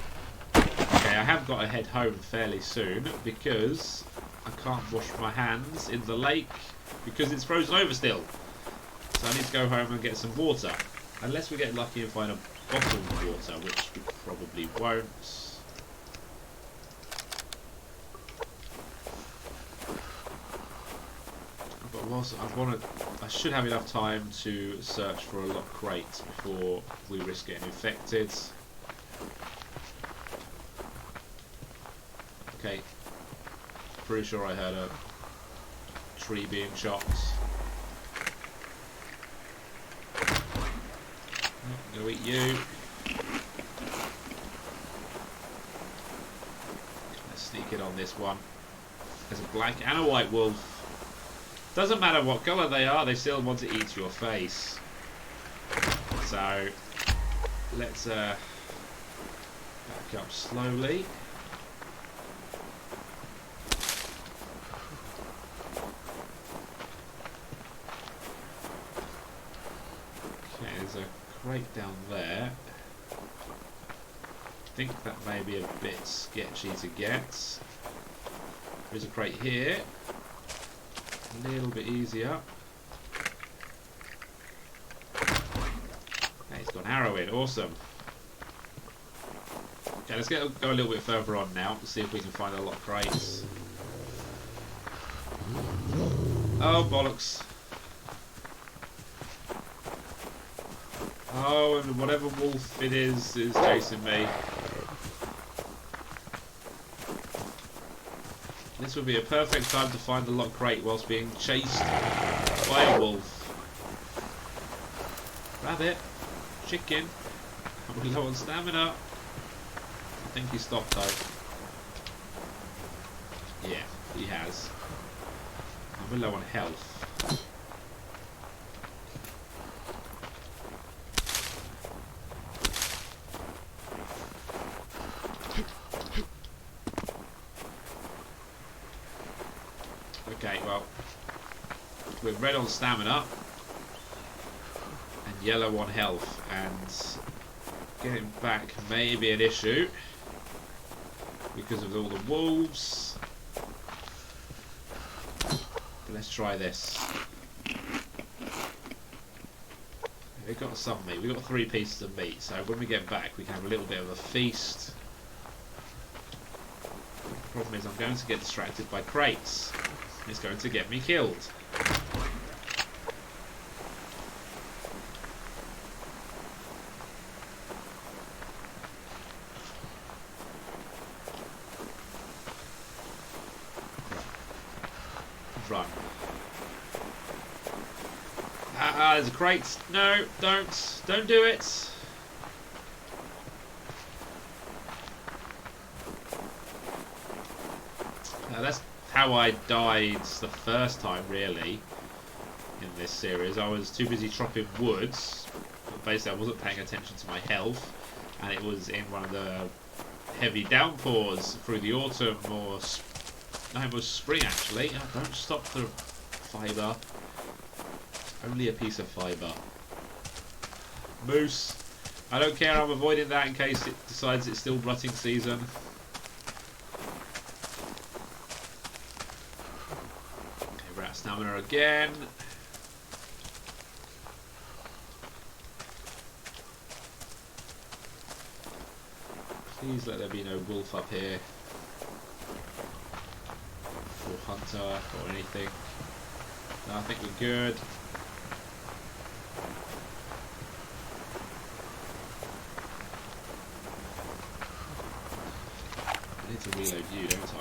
Okay, I have got to head home fairly soon because I can't wash my hands in the lake because it's frozen over still. So I need to go home and get some water. Unless we get lucky and find a bottled water, which we probably won't. But whilst I should have enough time to search for a lock crate before we risk getting infected. Okay, pretty sure I heard a tree being shot. I'm going to eat you. Let's sneak in on this one. There's a black and a white wolf. Doesn't matter what colour they are, they still want to eat your face. So, let's back up slowly. there's a crate down there. I think that may be a bit sketchy to get. There's a crate here. A little bit easier. Okay, it's got an arrow in. Awesome. Okay, let's go a little bit further on now to see if we can find a lot of crates. Oh, bollocks. Oh, and whatever wolf it is chasing me. This would be a perfect time to find the lock crate whilst being chased by a wolf. Rabbit, chicken, I'm low on stamina. I think he stopped though. Yeah, he has. I'm low on health. Okay, well, we're red on stamina and yellow on health, and getting back may be an issue because of all the wolves. But let's try this. We've got some meat. We've got 3 pieces of meat, so when we get back we can have a little bit of a feast. The problem is I'm going to get distracted by crates. It's going to get me killed. Run. There's a crate. No, don't do it. That's how I died the first time, really, in this series. I was too busy chopping woods. Basically, I wasn't paying attention to my health, and it was in one of the heavy downpours through the autumn, or no, it was spring actually. Oh, don't stop the fibre. Only a piece of fibre. Moose. I don't care. I'm avoiding that in case it decides it's still rutting season. Stamina again. Please let there be no wolf up here, or hunter, or anything. No, I think we're good. I need to reload you, don't I?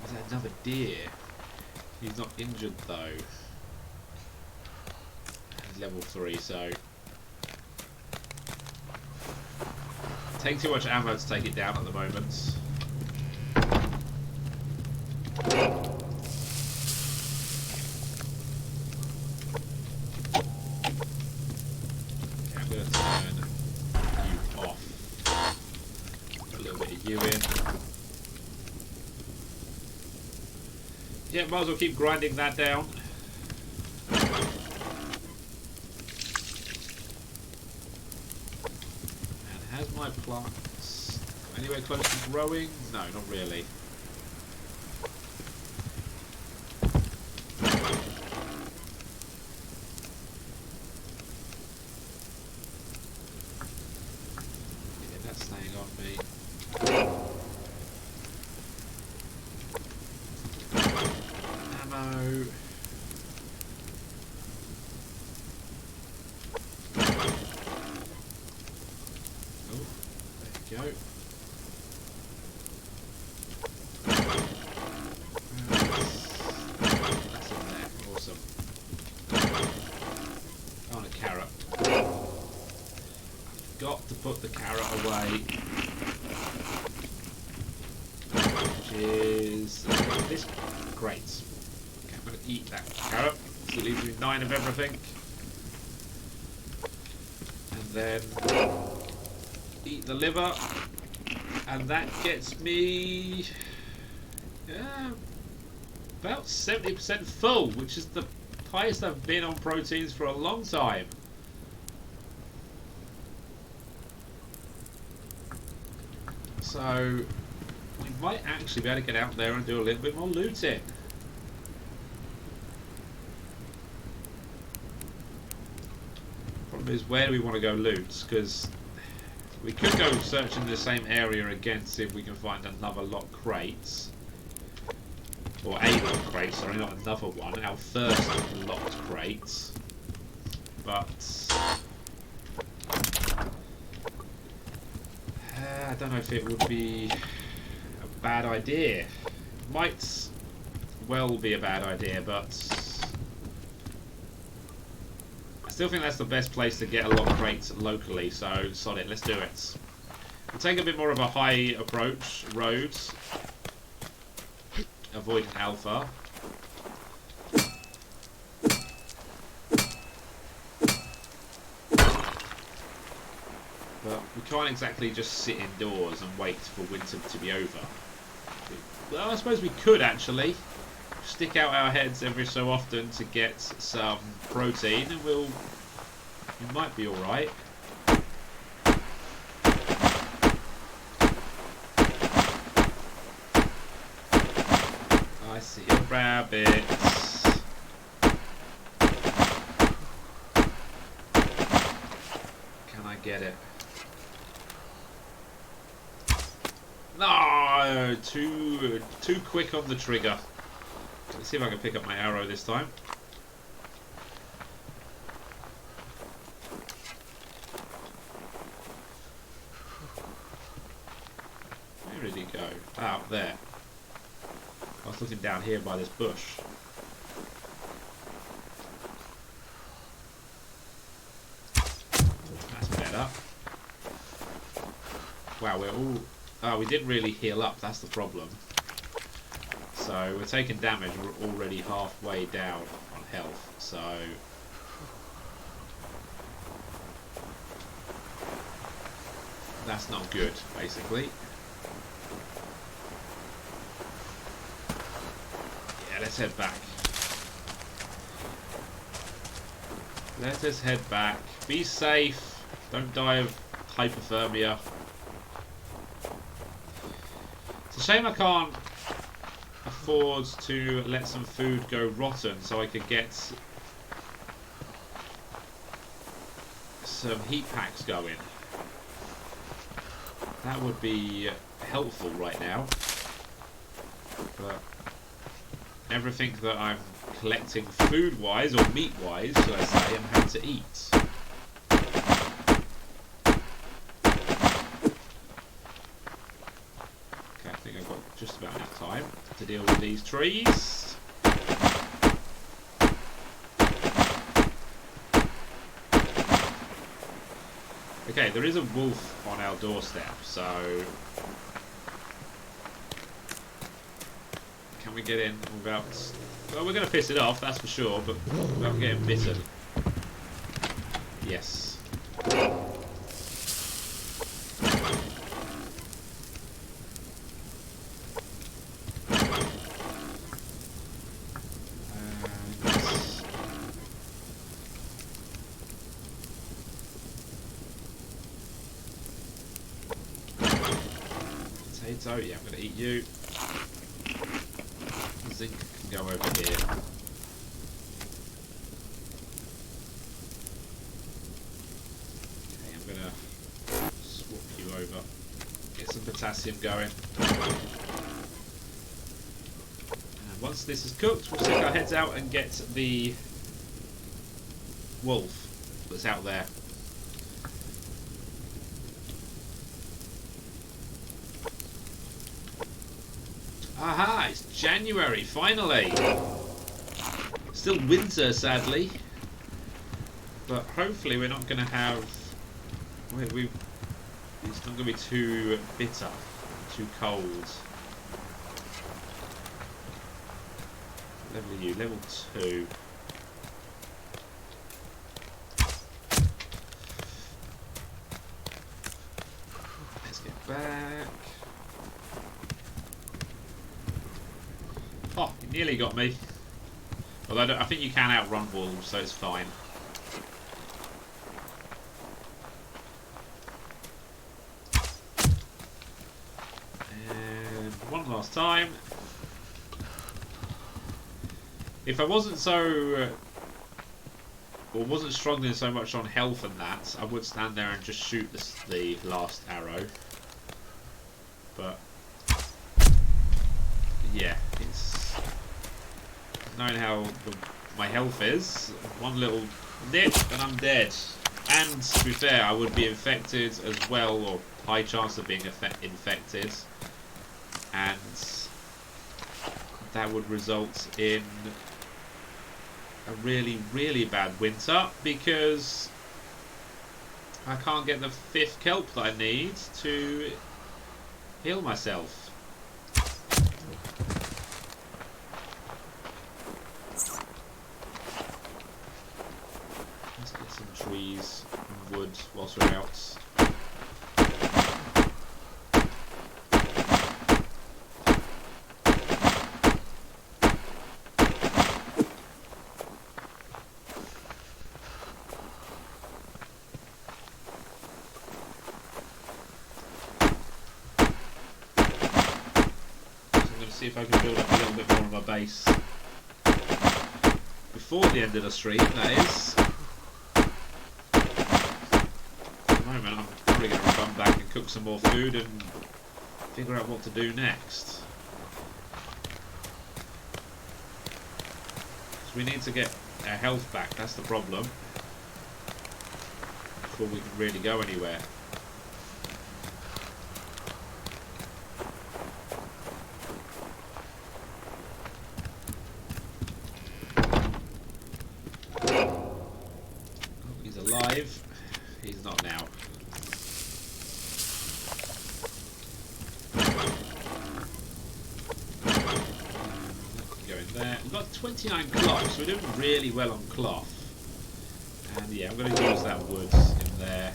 Is that another deer? He's not injured though. He's level 3, so take too much ammo to take it down at the moment. Okay, I'm going to turn you off. Put a little bit of you in. Yeah, might as well keep grinding that down. And has my plants anywhere close to growing? No, not really. Yeah, that's staying on me. Ammo. Oh, there you go. That's in there. Awesome. Oh, and a carrot. I've got to put the carrot away. Which is this. Great. Okay, I'm going to eat that carrot. So it leaves me 9 of everything. And then eat the liver. And that gets me about 70% full, which is the Highest I've been on proteins for a long time. So we might actually be able to get out there and do a little bit more looting. Problem is, where do we want to go loot? Because we could go searching the same area again, see if we can find another lock crates. Or a locked crate, sorry, not another one. Our first locked crate. But I don't know if it would be a bad idea. Might well be a bad idea, but I still think that's the best place to get a locked crate locally. So sod it, let's do it. We'll take a bit more of a high approach roads. Avoid alpha. But we can't exactly just sit indoors and wait for winter to be over. Well, I suppose we could actually stick out our heads every so often to get some protein, and we might be alright. I see a rabbit. Can I get it? No, too quick on the trigger. Let's see if I can pick up my arrow this time. Where did he go? Ah, up there. I was looking down here by this bush. That's better. Wow, we're all... Oh, we didn't really heal up, that's the problem. So, we're taking damage, we're already halfway down on health, so... That's not good, basically. Let's head back. Let us head back. Be safe. Don't die of hypothermia. It's a shame I can't afford to let some food go rotten so I could get some heat packs going. That would be helpful right now. But everything that I'm collecting food-wise, or meat-wise, should I say, I'm having to eat. Okay, I think I've got just about enough time to deal with these trees. Okay, there is a wolf on our doorstep, so... Can we get in without... Well, we're going to piss it off, that's for sure, but without getting bitten. Yes. Potato, yeah, I'm going to eat you. Zinc can go over here. Okay, I'm gonna swap you over. Get some potassium going. And once this is cooked, we'll stick our heads out and get the wolf that's out there. Aha, it's January, finally! Still winter, sadly. But hopefully we're not going to have... It's not going to be too bitter, too cold. Level you, level 2. Let's get back. Oh, he nearly got me. Although I think you can outrun wolves, so it's fine. And one last time. If I wasn't so... or wasn't struggling so much on health and that, I would stand there and just shoot the last arrow. But... yeah, it's... knowing how my health is, one little nip and I'm dead. And to be fair, I would be infected as well, or high chance of being infected. And that would result in a really, really bad winter, because I can't get the 5th kelp that I need to heal myself. Let's get some trees and wood whilst we're out. See if I can build up a little bit more of my base before the end of the stream, that is. At the moment I'm probably going to run back and cook some more food and figure out what to do next. So we need to get our health back, that's the problem, before we can really go anywhere. Alive. He's not now. Go in there. We've got 29 cloth, so we're doing really well on cloth. And yeah, I'm going to use that wood in there.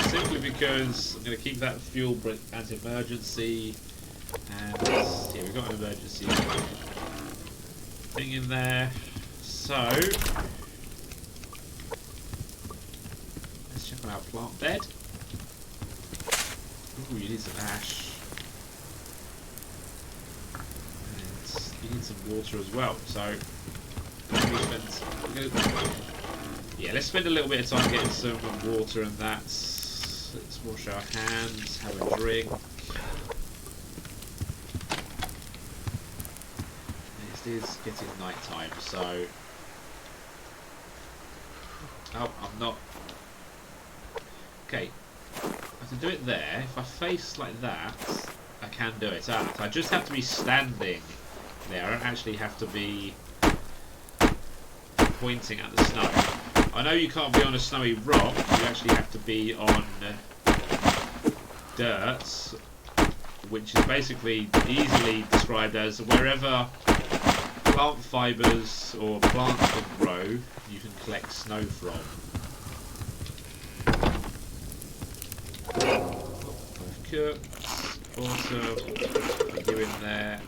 Simply because I'm going to keep that fuel brick as emergency. And yeah, we've got an emergency thing in there. So... on our plant bed. Ooh, you need some ash. And you need some water as well. So, let's spend a little bit of time getting some water and that. Let's wash our hands, have a drink. It is getting night time, so... oh, I'm not... okay, I can do it there. If I face like that, I can do it. I just have to be standing there. I don't actually have to be pointing at the snow. I know you can't be on a snowy rock. You actually have to be on dirt, which is basically easily described as wherever plant fibres or plants can grow, you can collect snow from. I've cooked. Awesome. Put you in there.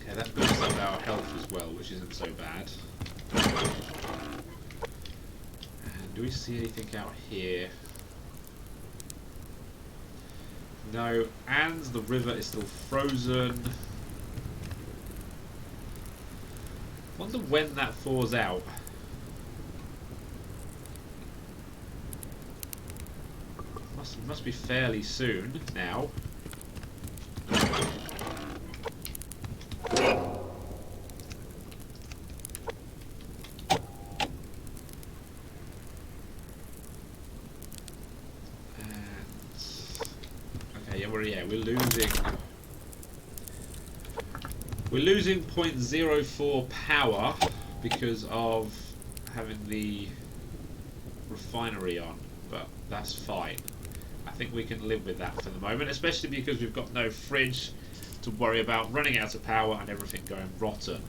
Okay, that boosts up our health as well, which isn't so bad. And do we see anything out here? No, and the river is still frozen. Wonder when that thaws out. Must be fairly soon now. We're losing 0.04 power because of having the refinery on, but that's fine. I think we can live with that for the moment, especially because we've got no fridge to worry about running out of power and everything going rotten.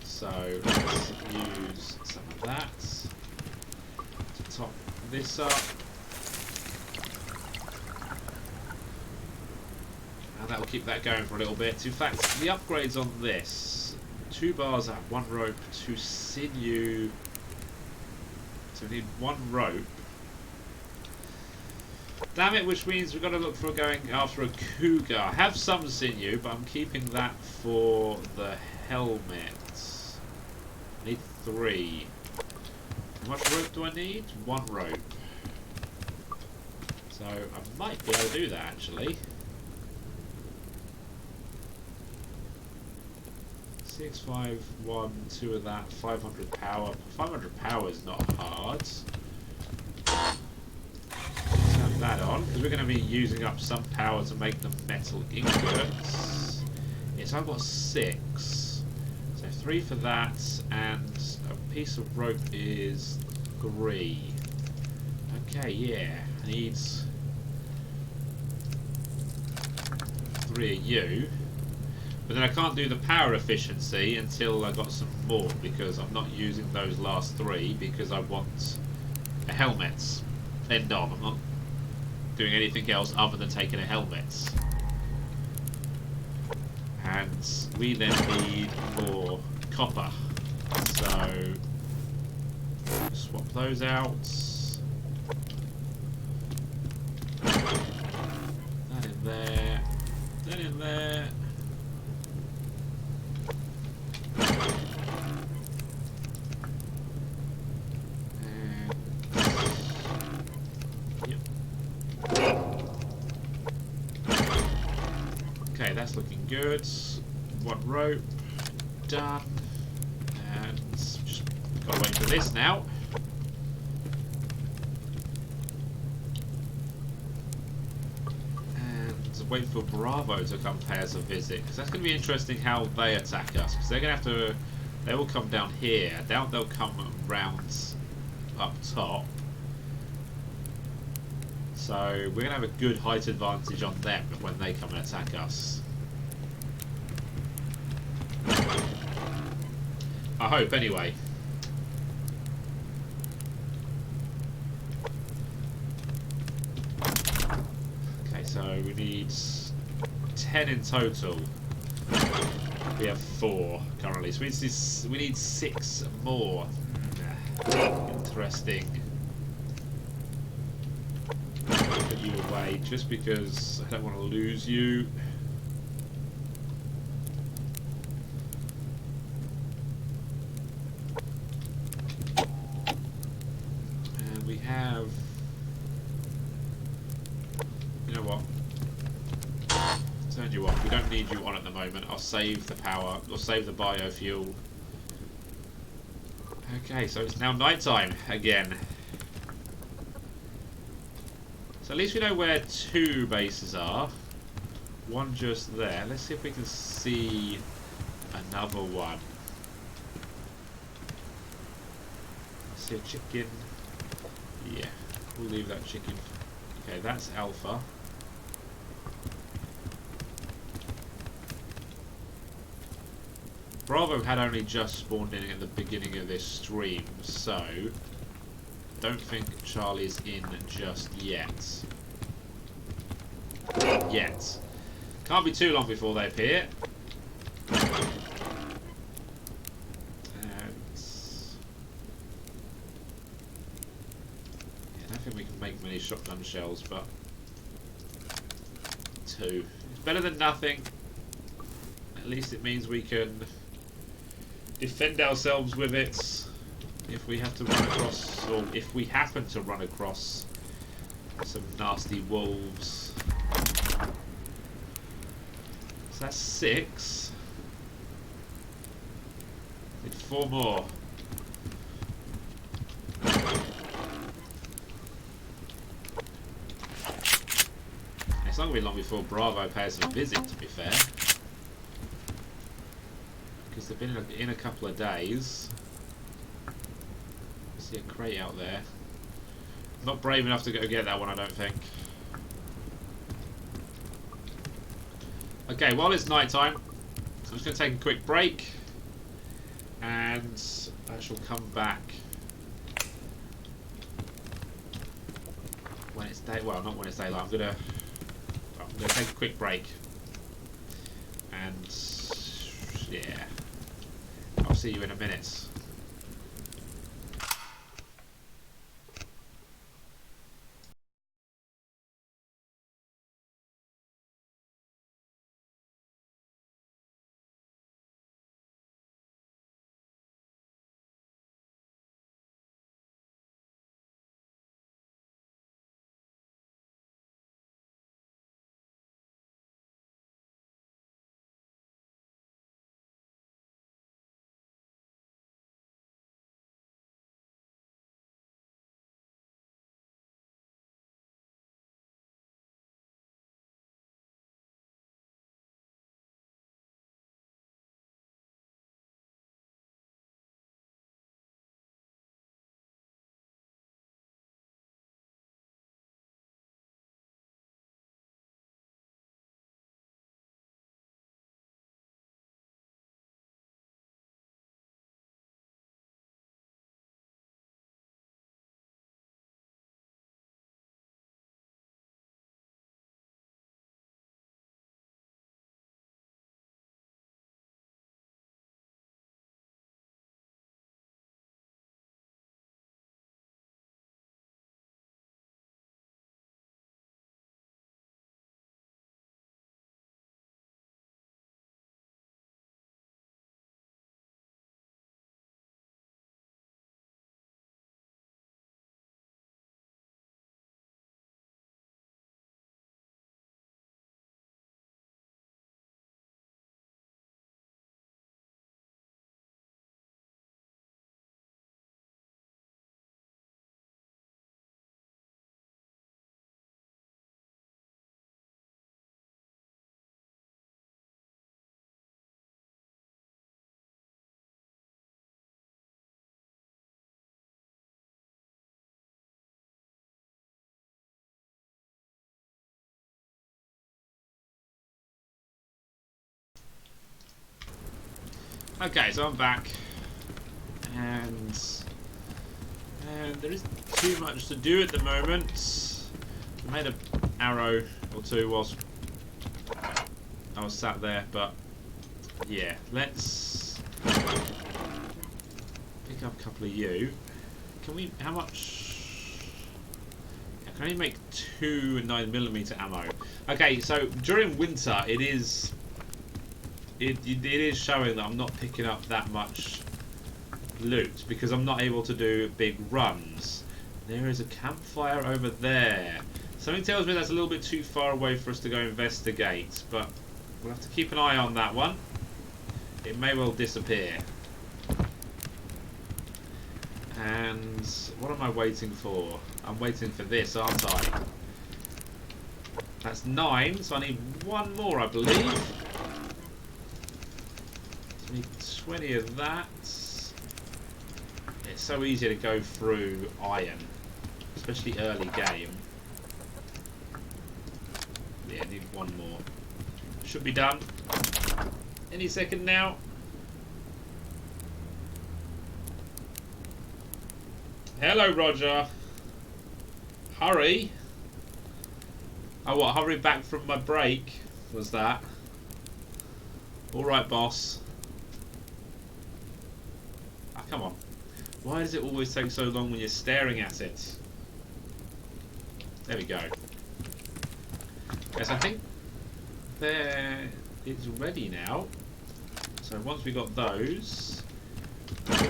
So let's use some of that to top this up. that'll keep that going for a little bit. In fact, the upgrades on this: 2 bars out, 1 rope, 2 sinew. So we need 1 rope. Damn it, which means we've got to look for going after a cougar. I have some sinew, but I'm keeping that for the helmet. I need 3. How much rope do I need? 1 rope. So I might be able to do that actually. 6, 5, 1, 2 of that, 500 power. 500 power is not hard. Turn that on, because we're going to be using up some power to make the metal ingots. Yes, I've got 6. So 3 for that, and a piece of rope is 3. Okay, yeah. Needs 3 of you. But then I can't do the power efficiency until I got some more, because I'm not using those last 3 because I want a helmet. End on. I'm not doing anything else other than taking a helmet. And we then need more copper. So swap those out. That in there. That in there. Okay, that's looking good. 1 rope, done. And just gotta wait for this now. And wait for Bravo to come pay us a visit, because that's going to be interesting how they attack us. Because they're going to have to, they will come down here. I doubt they'll come round up top. So we're going to have a good height advantage on them when they come and attack us. I hope, anyway. Okay, so we need 10 in total. We have 4 currently, so we need 6 more. Interesting. Put you away just because I don't want to lose you. And we have, you know what? Turn you off. We don't need you on at the moment. I'll save the power. I'll save the biofuel. Okay, so it's now nighttime again. So at least we know where 2 bases are. 1 just there. Let's see if we can see another one. See a chicken. Yeah, we'll leave that chicken. Okay, that's Alpha. Bravo had only just spawned in at the beginning of this stream, so don't think Charlie's in just yet. Can't be too long before they appear. And yeah, I don't think we can make many shotgun shells, but 2. It's better than nothing. At least it means we can defend ourselves with it if we have to run across, or if we happen to run across some nasty wolves. So that's 6. Need 4 more. It's not going to be long before Bravo pays a visit, to be fair. Because they've been in a couple of days. I see a crate out there. I'm not brave enough to go get that one, I don't think. Okay, while it's night time, I'm just going to take a quick break. And I shall come back when it's day. Well, not when it's daylight. I'm gonna take a quick break. And yeah, I'll see you in a minute. Okay, so I'm back, and there isn't too much to do at the moment. I made an arrow or two whilst I was sat there, but yeah, let's pick up a couple of you. Can we? How much? I can only make 2 9mm ammo. Okay, so during winter, it is showing that I'm not picking up that much loot because I'm not able to do big runs. There is a campfire over there. Something tells me that's a little bit too far away for us to go investigate, but we'll have to keep an eye on that one. It may well disappear. And what am I waiting for? I'm waiting for this, aren't I? That's 9, so I need 1 more, I believe. I need 20 of that. It's so easy to go through iron, especially early game. Yeah, I need 1 more. Should be done any second now. Hello, Roger. Hurry. Oh, what? Hurry back from my break, was that? Alright, boss. Ah, come on. Why does it always take so long when you're staring at it? There we go. Yes, I think it's ready now. So once we got those,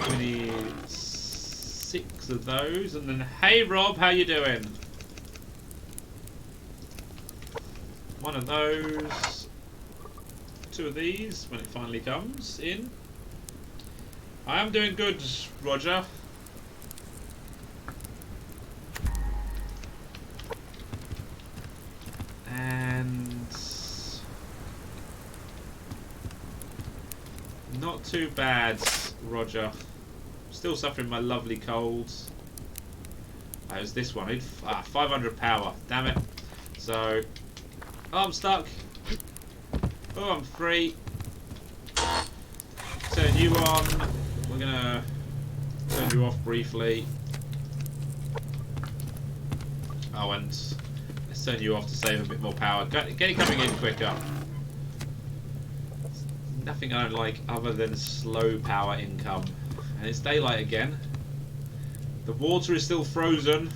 we need 6 of those, and then hey Rob, how you doing? 1 of those, 2 of these when it finally comes in. I am doing good, Roger. And not too bad, Roger. Still suffering my lovely colds. It was this one. I need 500 power. Damn it. So, oh, I'm stuck. Oh, I'm free. Turn you on. We're gonna turn you off briefly. Oh, and let's turn you off to save a bit more power. Get it coming in quicker. nothing I don't like other than slow power income. And it's daylight again. The water is still frozen.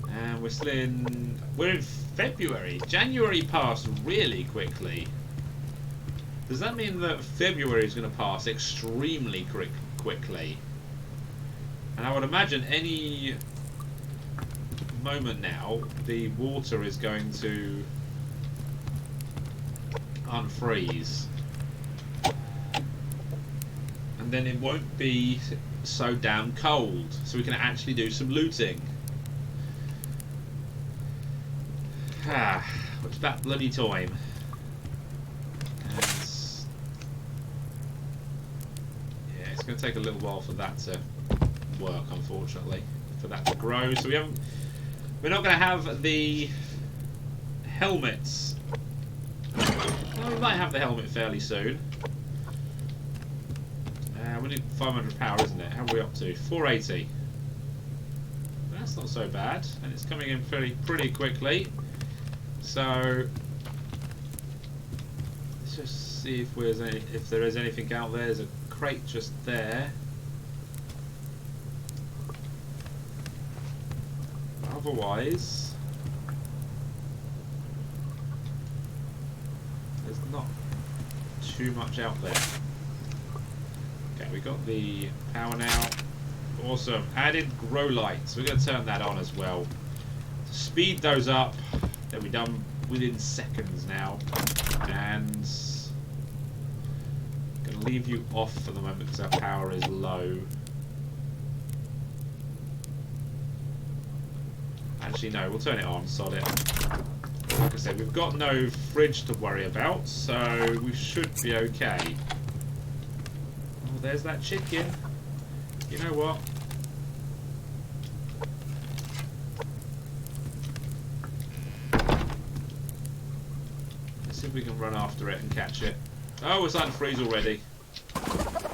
And we're still in... We're in February. January passed really quickly. Does that mean that February is going to pass extremely quickly? And I would imagine any moment now, the water is going to unfreeze. And then it won't be so damn cold, so we can actually do some looting. What's that bloody time? And yeah, it's going to take a little while for that to work, unfortunately, for that to grow. So we're not going to have the helmets. Well, we might have the helmet fairly soon. We need 500 power, isn't it? How are we up to? 480. That's not so bad, and it's coming in pretty quickly. So let's just see if there is anything out there. There's a crate just there. Otherwise, there's not too much out there. Okay, we got the power now. Awesome. Added grow lights. We're going to turn that on as well. To speed those up. They'll be done within seconds now. And I'm going to leave you off for the moment because our power is low. Actually, no, we'll turn it on, sod it. Like I said, we've got no fridge to worry about, so we should be okay. Oh, there's that chicken. You know what? Let's see if we can run after it and catch it. Oh, we're starting to freeze already.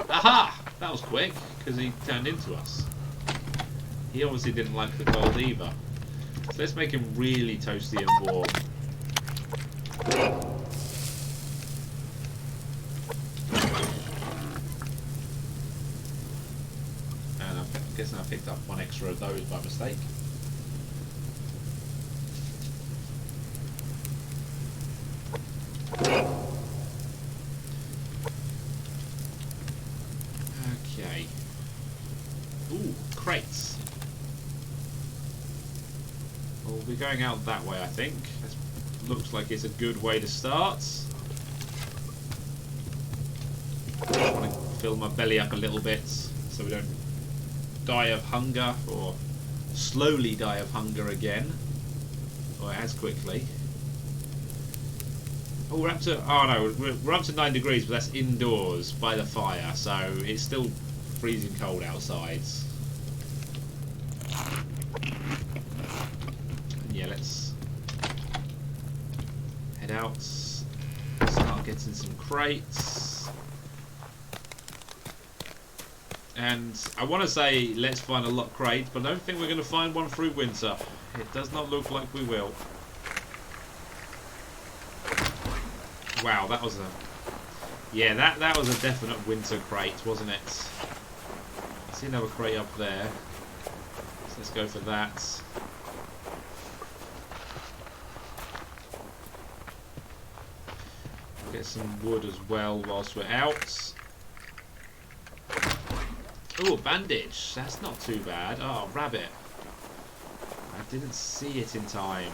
Aha! That was quick, because he turned into us. He obviously didn't like the cold either. So let's make him really toasty and warm. And I'm guessing I picked up one extra of those by mistake. Okay. Ooh, crates. We'll be going out that way, I think. That looks like it's a good way to start. I want to fill my belly up a little bit so we don't die of hunger, or slowly die of hunger again, or as quickly. Oh, we're up to, oh no, we're up to 9 degrees, but that's indoors by the fire, so it's still freezing cold outside. Yeah, let's head out, start getting some crates. And I want to say let's find a lot of crates, but I don't think we're going to find one through winter. It does not look like we will. Wow, that was a... Yeah, that was a definite winter crate, wasn't it? I see another crate up there. So let's go for that. Get some wood as well whilst we're out. Oh, a bandage. That's not too bad. Oh, rabbit. I didn't see it in time.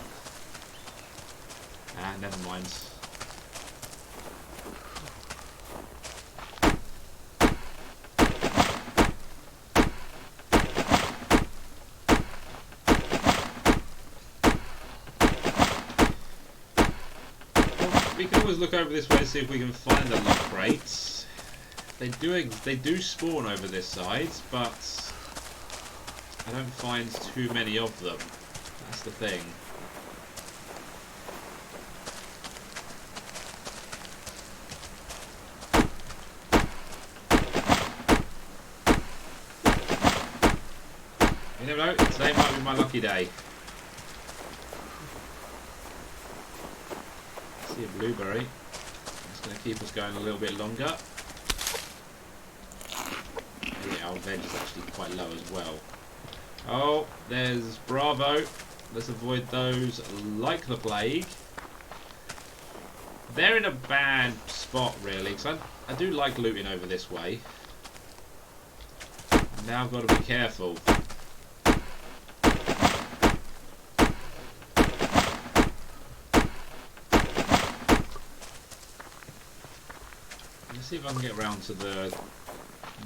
Ah, never mind. We can always look over this way to see if we can find the lock crates. They do spawn over this side, but I don't find too many of them. That's the thing. You never know, today might be my lucky day. See a blueberry. Let's It's going to keep us going a little bit longer. Yeah, our veg is actually quite low as well. Oh, there's Bravo. Let's avoid those like the plague. They're in a bad spot, really, because I do like looting over this way. Now I've got to be careful. Let's see if I can get around to the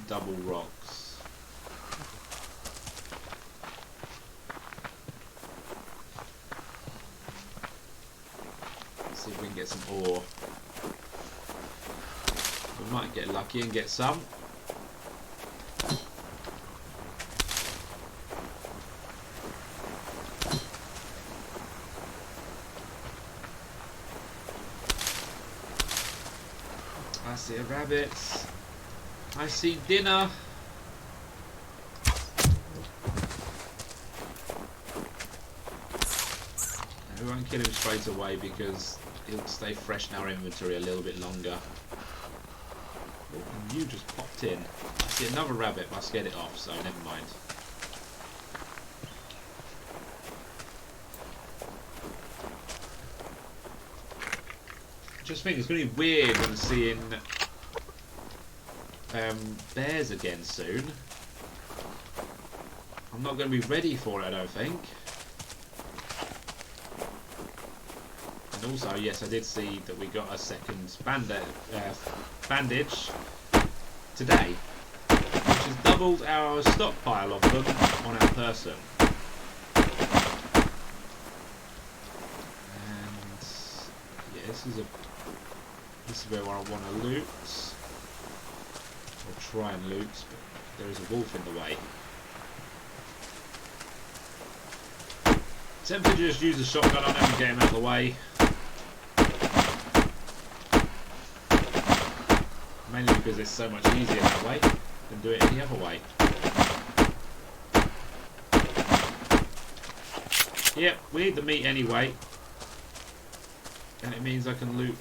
double rocks. Let's see if we can get some ore. We might get lucky and get some. I see a rabbit. I see dinner. We won't kill him straight away because he'll stay fresh in our inventory a little bit longer. Oh, and you just popped in. I see another rabbit, but I scared it off, so never mind. Just think it's going to be weird when seeing bears again soon. I'm not going to be ready for it, I don't think. And also, yes, I did see that we got a second bandage today, which has doubled our stockpile of them on our person. And yeah, this is where I want to loot, or try and loot, but there is a wolf in the way. Tempted to just use a shotgun on him and get him out of the way. Mainly because it's so much easier that way than do it any other way. Yep, we need the meat anyway. And it means I can loot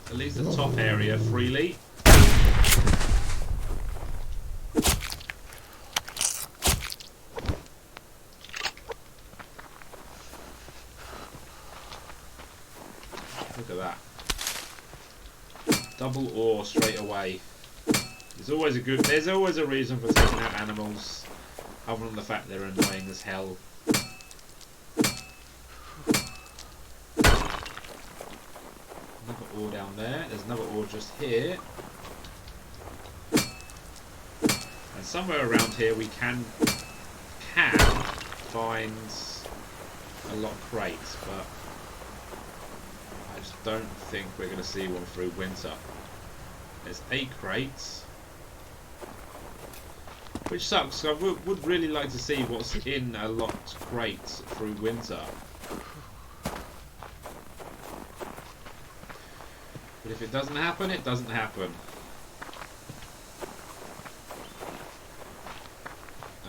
at least the top area freely. Look at that. Double ore straight away. There's always a reason for taking out animals, other than the fact they're annoying as hell. Another ore down there. There's another ore just here. And somewhere around here we can find a lot of crates, but I just don't think we're going to see one through winter. There's 8 crates, which sucks. I would really like to see what's in a locked crate through winter. But if it doesn't happen, it doesn't happen.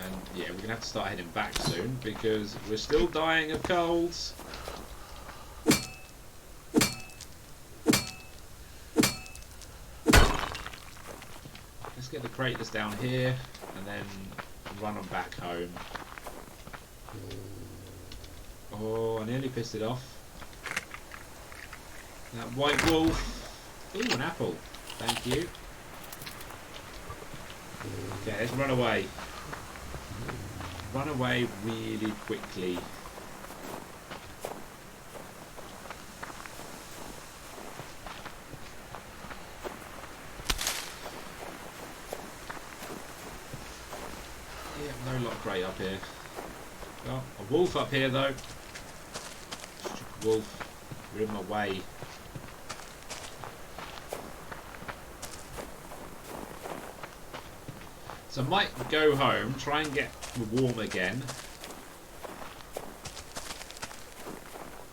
And yeah, we're going to have to start heading back soon because we're still dying of colds. Let's get the crate that's down here and then run them back home. Oh, I nearly pissed it off. That white wolf. Ooh, an apple. Thank you. Okay, let's run away. Run away really quickly. Yeah, no lot great up here. Got a wolf up here though. Stupid wolf. You're in my way. So I might go home, try and get warm again,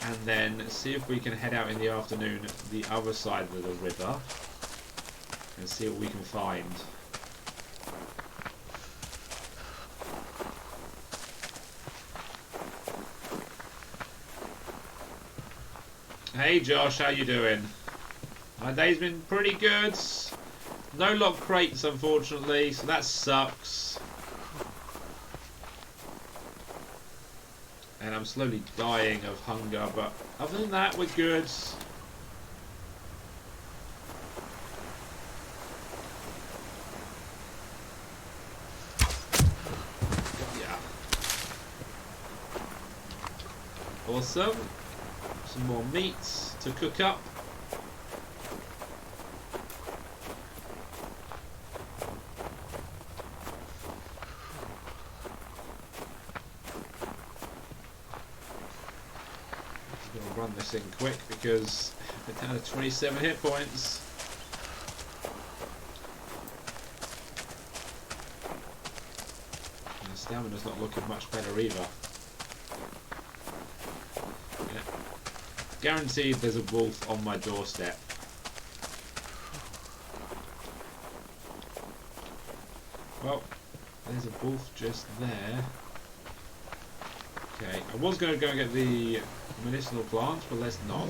and then see if we can head out in the afternoon the other side of the river and see what we can find. Hey Josh, how you doing? My day's been pretty good. No lock crates, unfortunately, so that sucks. And I'm slowly dying of hunger, but other than that, we're good. Yeah. Awesome. Some more meats to cook up. Run this in quick because we're down to 27 hit points. And the stamina's not looking much better either. Yeah. Guaranteed there's a wolf on my doorstep. Well, there's a wolf just there. Okay, I was going to go and get the medicinal plants, but let's not.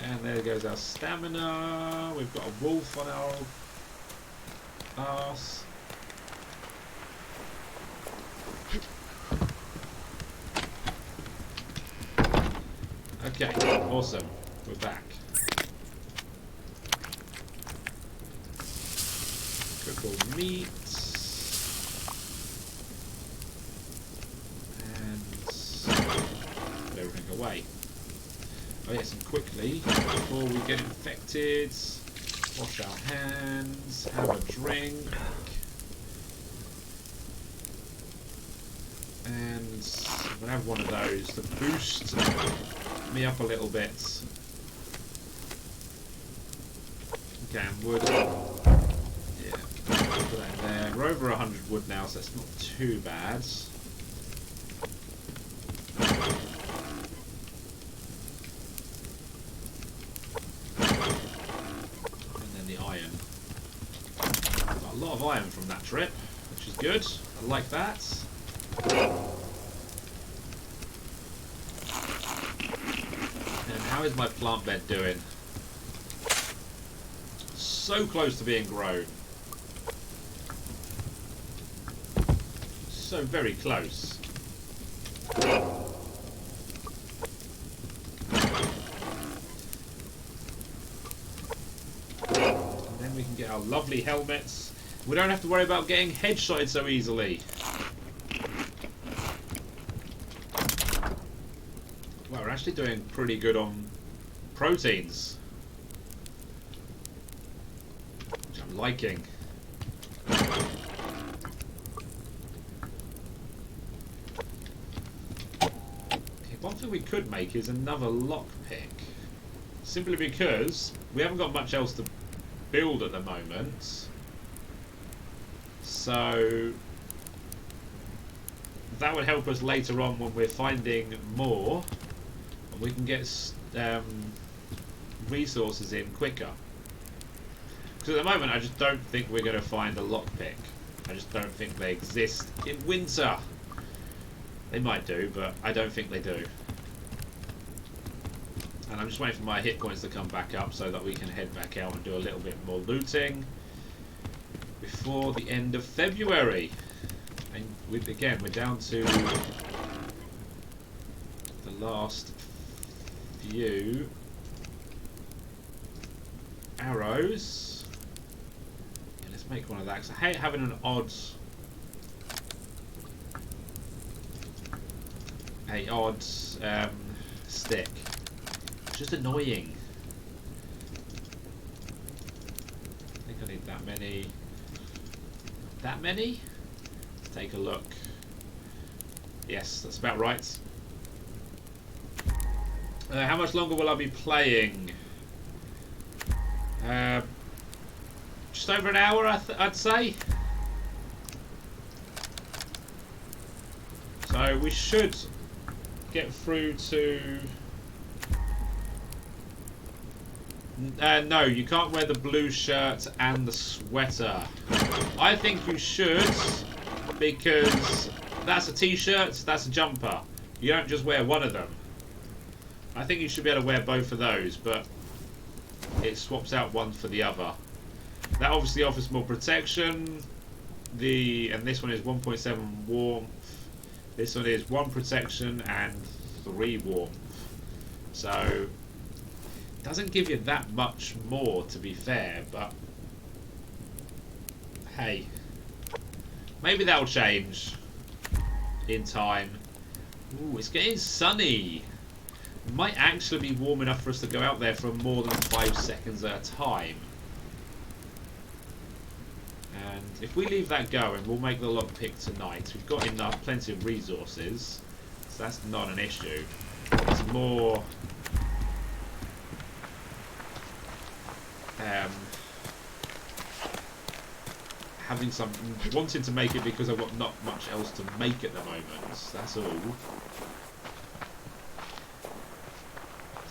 And there goes our stamina. We've got a wolf on our arse. Okay, awesome. We're back. Cook meat and put everything away. Oh yes, and quickly before we get infected, wash our hands, have a drink, and I'm gonna have one of those to boost me up a little bit. Okay, and wood. Put that in there. We're over 100 wood now, so that's not too bad. And then the iron. Got a lot of iron from that trip, which is good. I like that. And how is my plant bed doing? So close to being grown. So very close. And then we can get our lovely helmets. We don't have to worry about getting headshotted so easily. Well, we're actually doing pretty good on proteins, which I'm liking. One thing we could make is another lockpick, simply because we haven't got much else to build at the moment, so that would help us later on when we're finding more and we can get resources in quicker, because at the moment I just don't think we're going to find a lockpick. I just don't think they exist in winter. They might do, but I don't think they do. And I'm just waiting for my hit points to come back up so that we can head back out and do a little bit more looting before the end of February. And again, we're down to the last few arrows. Yeah, let's make one of that, because I hate having an odd stick. It's just annoying. I think I need that many. That many? Let's take a look. Yes, that's about right. How much longer will I be playing? Just over an hour, I'd say. So we should get through to... no, you can't wear the blue shirt and the sweater. I think you should, because That's a t-shirt, that's a jumper. You don't just wear one of them. I think you should be able to wear both of those, but it swaps out one for the other. That obviously offers more protection. And this one is 1.7 warmth. This one is 1 protection and 3 warmth. So doesn't give you that much more, to be fair, but hey, maybe that'll change in time. Ooh, it's getting sunny. It might actually be warm enough for us to go out there for more than 5 seconds at a time. And if we leave that going, we'll make the lockpick tonight. We've got enough, plenty of resources, so that's not an issue. It's more wanting to make it because I've got not much else to make at the moment. That's all.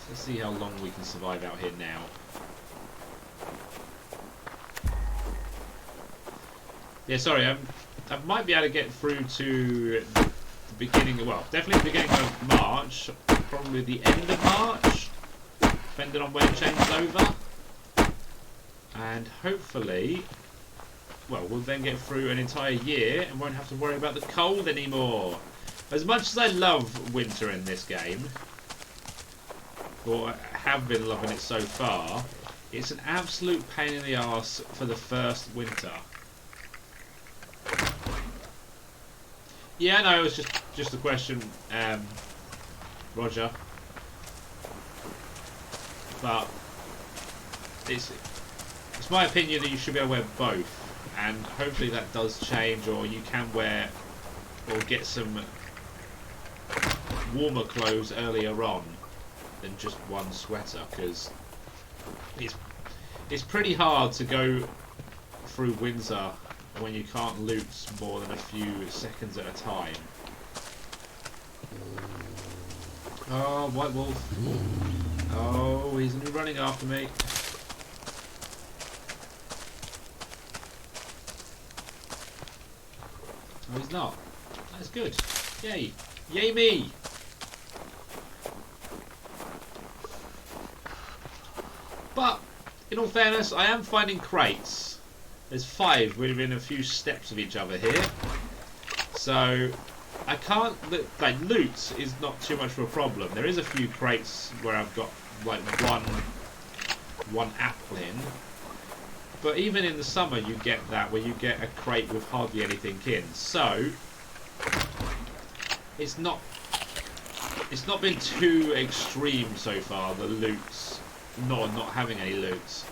Let's see how long we can survive out here now. Yeah, sorry, I might be able to get through to the beginning, well, definitely the beginning of March, probably the end of March, depending on when it changes over. And hopefully, well, we'll then get through an entire year and won't have to worry about the cold anymore. As much as I love winter in this game, or have been loving it so far, it's an absolute pain in the arse for the first winter. Yeah, no, it was just a question, Roger. But it's my opinion that you should be able to wear both, and hopefully that does change, or you can wear or get some warmer clothes earlier on than just one sweater, because it's pretty hard to go through winter when you can't loot more than a few seconds at a time. Oh, white wolf. Oh, he's running after me. Oh, he's not. That's good. Yay. Yay me! But, in all fairness, I am finding crates. There's 5 within a few steps of each other here. So, I can't... like, loot is not too much of a problem. There is a few crates where I've got, like, one apple in. But even in the summer you get that, where you get a crate with hardly anything in. So, it's not been too extreme so far, the loots, not having any loots.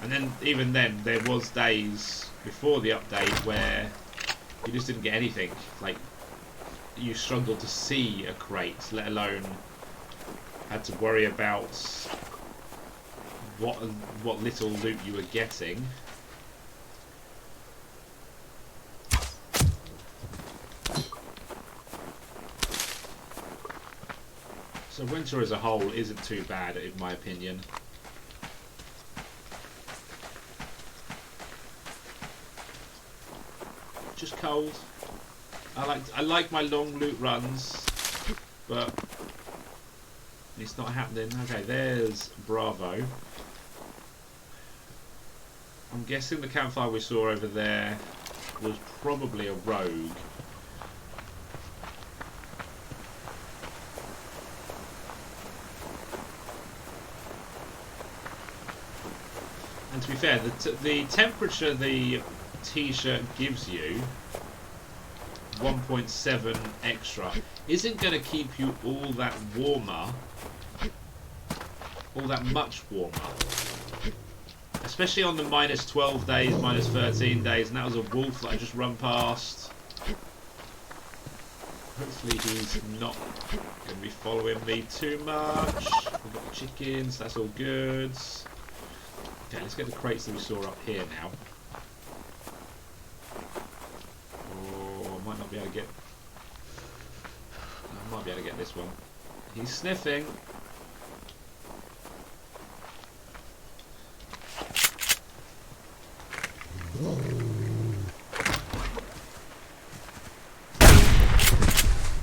And then, even then, there was days before the update where you just didn't get anything. Like, you struggled to see a crate, let alone had to worry about what little loot you were getting. So winter as a whole isn't too bad, in my opinion. Just cold. I like my long loot runs, but it's not happening. Okay, there's Bravo. I'm guessing the campfire we saw over there was probably a rogue. And to be fair, the temperature the t-shirt gives you, 1.7 extra, isn't going to keep you all that much warmer. Especially on the -12 days, -13 days, and that was a wolf that I just run past. Hopefully he's not going to be following me too much. We've got chickens, that's all good. Okay, let's get the crates that we saw up here now. Oh, I might not be able to get... I might be able to get this one. He's sniffing.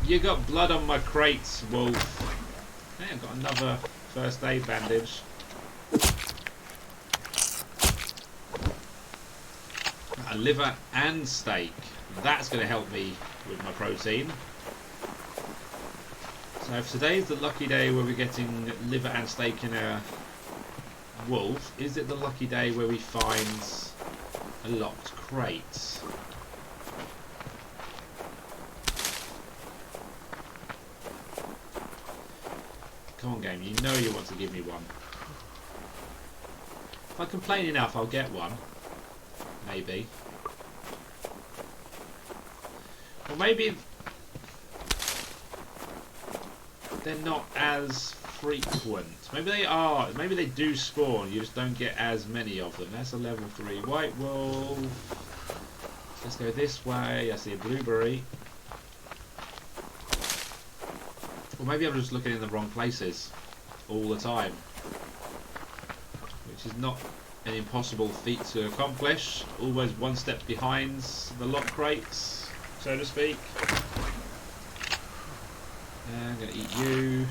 You got blood on my crates, wolf. Hey, I've got another first aid bandage. A liver and steak. That's going to help me with my protein. So if today's the lucky day where we're getting liver and steak in a wolf, is it the lucky day where we find a locked crate? Come on, game, you know you want to give me one. If I complain enough, I'll get one. Maybe. Or maybe they're not as frequent. Maybe they are. Maybe they do spawn. You just don't get as many of them. That's a level 3 white wolf. Let's go this way. I see a blueberry. Or maybe I'm just looking in the wrong places all the time, which is not an impossible feat to accomplish. Always one step behind the lock crates, so to speak. And I'm going to eat you.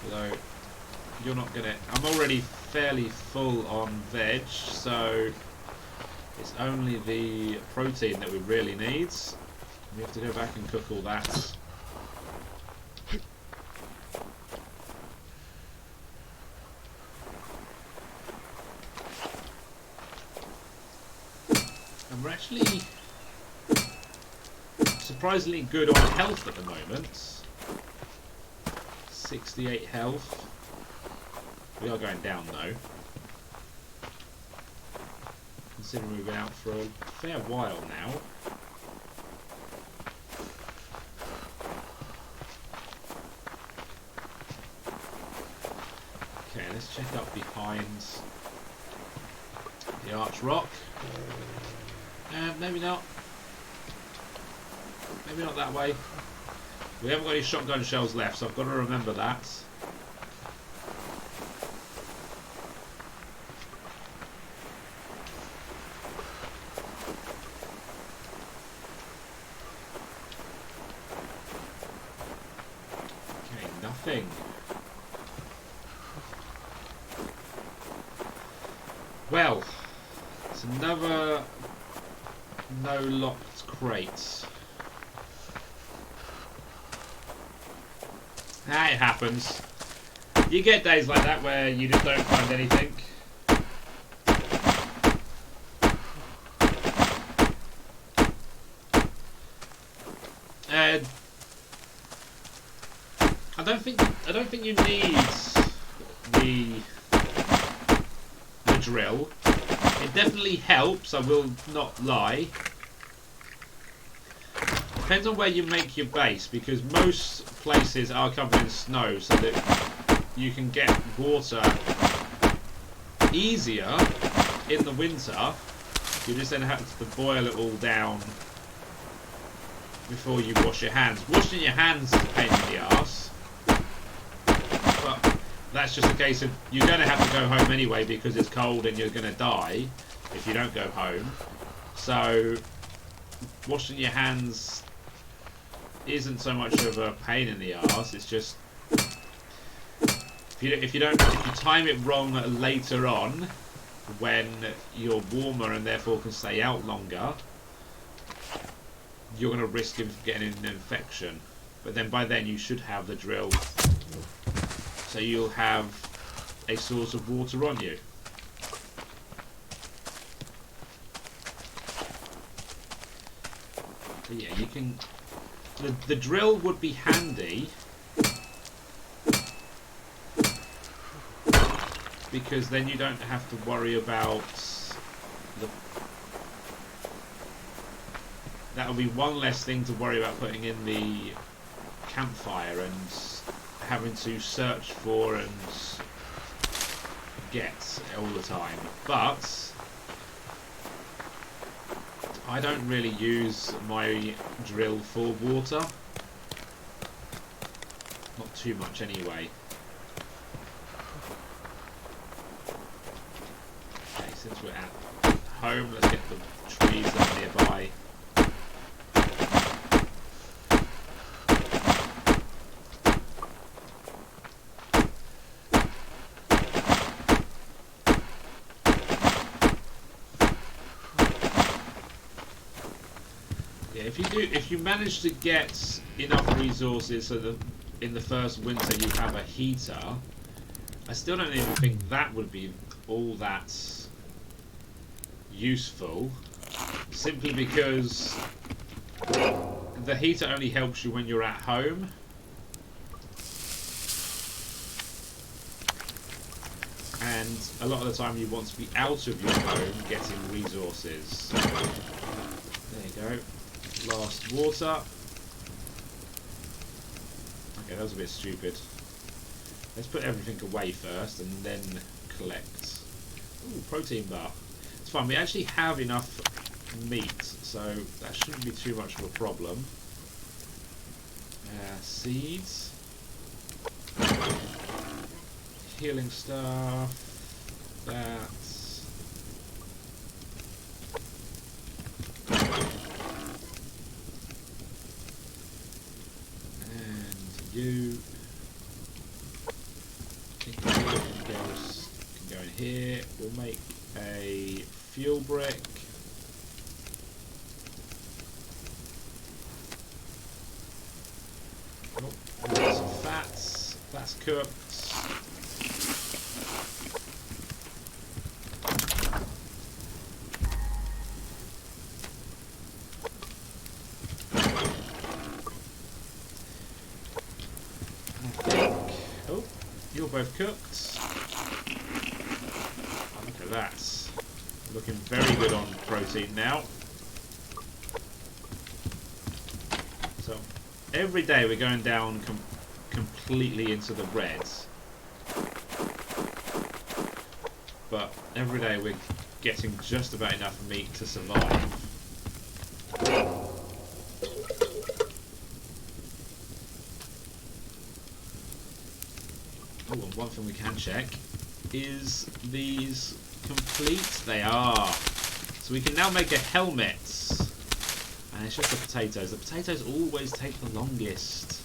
Although you're not going to... I'm already fairly full on veg, so it's only the protein that we really need. We have to go back and cook all that. And we're actually surprisingly good on health at the moment. 68 health. We are going down though, considering we've been out for a fair while now. Okay, let's check up behind the arch rock. Maybe not. Maybe not that way. We haven't got any shotgun shells left, so I've got to remember that. Okay, nothing. Well, it's another no locked crate. Ah, it happens. You get days like that where you just don't find anything. I don't think you need the drill. It definitely helps, I will not lie. Depends on where you make your base, because most places are covered in snow, so that you can get water easier in the winter. You just then have to boil it all down before you wash your hands. Washing your hands is a pain in the arse, but that's just a case of you're going to have to go home anyway because it's cold and you're going to die if you don't go home. So washing your hands isn't so much of a pain in the arse. It's just if you time it wrong later on when you're warmer and therefore can stay out longer, you're going to risk getting an infection. But then by then you should have the drill, so you'll have a source of water on you. But yeah, you can. The drill would be handy because then you don't have to worry about that will be one less thing to worry about putting in the campfire and having to search for and get all the time. But I don't really use my drill for water. Not too much anyway. Okay, since we're at home, let's get the trees that are nearby. Yeah, if you manage to get enough resources so that in the first winter you have a heater, I still don't even think that would be all that useful, simply because the heater only helps you when you're at home. And a lot of the time you want to be out of your home getting resources. There you go. Last water. Okay, that was a bit stupid. Let's put everything away first and then collect. Ooh, protein bar. It's fine, we actually have enough meat, so that shouldn't be too much of a problem. Seeds. Healing stuff. That. You anything else can go in here. We'll make a fuel brick. Oh, some fats. That's cooked. You're both cooked. Oh, look at that. Looking very good on protein now. So, every day we're going down completely into the reds. But every day we're getting just about enough meat to survive. Oh, and one thing we can check is these complete. They are. So we can now make a helmet. And it's just the potatoes. The potatoes always take the longest.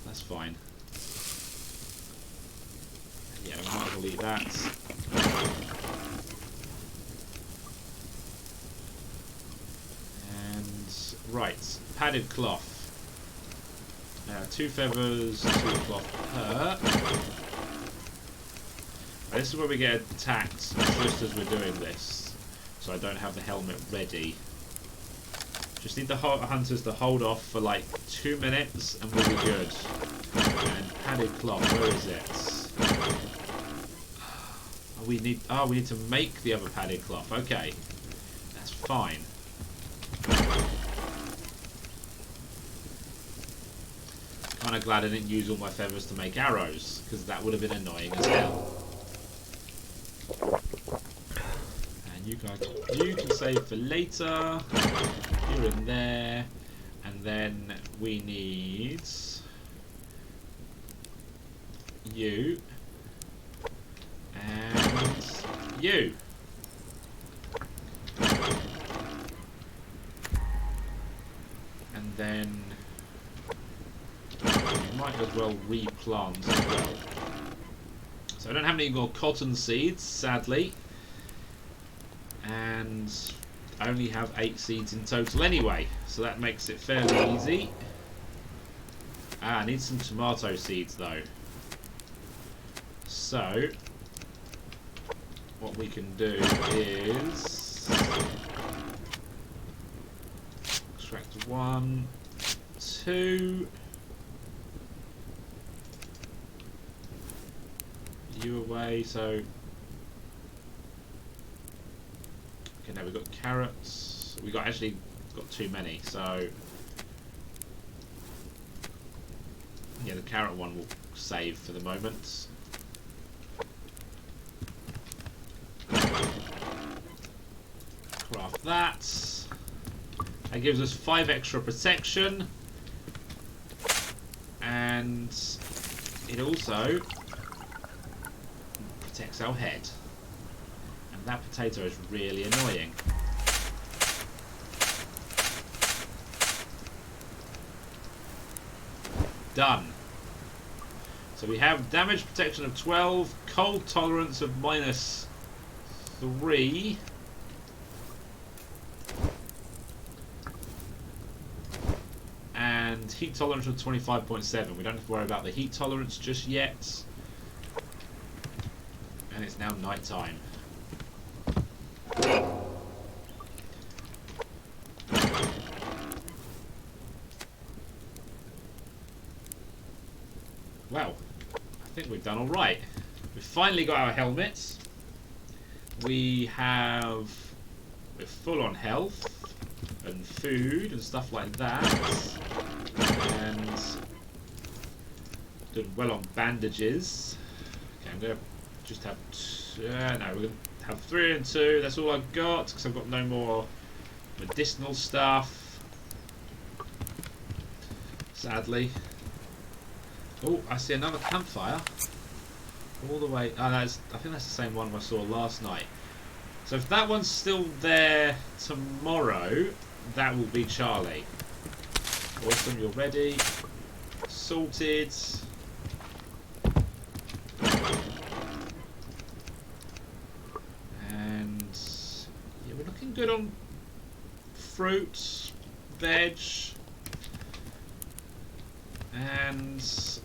That's fine. Yeah, we might as well eat that. And, right, padded cloth. 2 feathers, 2 cloth per. This is where we get attacked just as we're doing this. So I don't have the helmet ready. Just need the hunters to hold off for like 2 minutes and we'll be good. And padded cloth, where is it? Oh, we need to make the other padded cloth. Okay. That's fine. Kind of glad I didn't use all my feathers to make arrows, because that would have been annoying as hell. And you can save for later. You're in there, and then we need you and you. And then might as well replant as well. So I don't have any more cotton seeds, sadly. And I only have 8 seeds in total anyway, so that makes it fairly easy. I need some tomato seeds though. So what we can do is extract 1, 2. You away, so okay, now we've got carrots. We got actually got too many, so yeah, the carrot one will save for the moment. Craft that. That gives us 5 extra protection, and it also protects our head. And that potato is really annoying. Done. So we have damage protection of 12, cold tolerance of -3. and heat tolerance of 25.7. We don't have to worry about the heat tolerance just yet. And it's now night time. Well, I think we've done all right. We've finally got our helmets. We're full on health and food and stuff like that, and doing well on bandages. Okay, I'm gonna just have no, we're gonna have 3 and 2. That's all I've got because I've got no more medicinal stuff, sadly. Oh, I see another campfire all the way. Oh, I think that's the same one I saw last night. So if that one's still there tomorrow, that will be Charlie. Awesome, you're ready. Sorted. And yeah, we're looking good on fruits, veg, and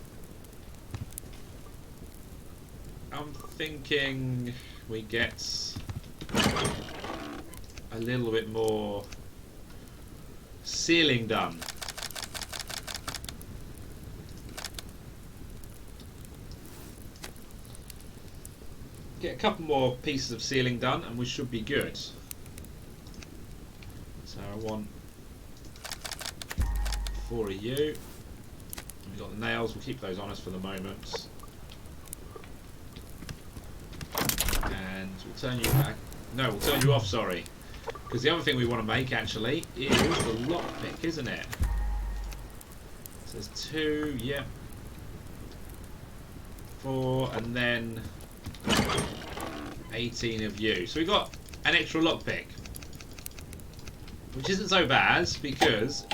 I'm thinking we get a little bit more sealing done. Get a couple more pieces of sealing done and we should be good. So I want 4 of you. We've got the nails, we'll keep those on us for the moment. And we'll turn you back. No, we'll turn you off, sorry. Because the other thing we want to make, actually, is the lockpick, isn't it? So there's 2, yep. 4, and then 18 of you. So we've got an extra lockpick. Which isn't so bad, because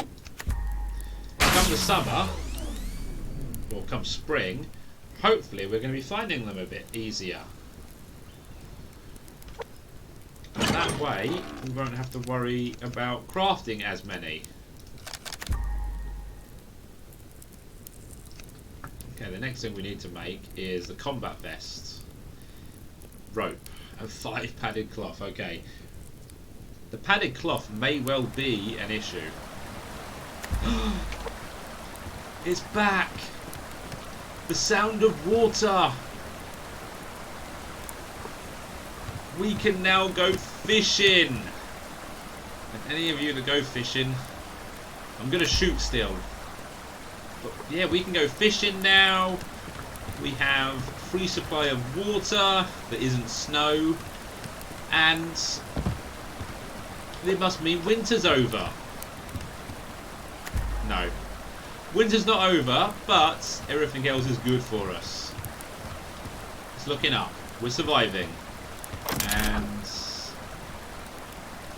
come the summer, or come spring, hopefully we're going to be finding them a bit easier. And that way, we won't have to worry about crafting as many. Okay, the next thing we need to make is the combat vest. Rope. And 5 padded cloth. Okay. The padded cloth may well be an issue. It's back! The sound of water! We can now go fishing! And any of you that go fishing, I'm gonna shoot still. But yeah, we can go fishing now. We have free supply of water that isn't snow. And it must mean winter's over. No. Winter's not over, but everything else is good for us. It's looking up. We're surviving. And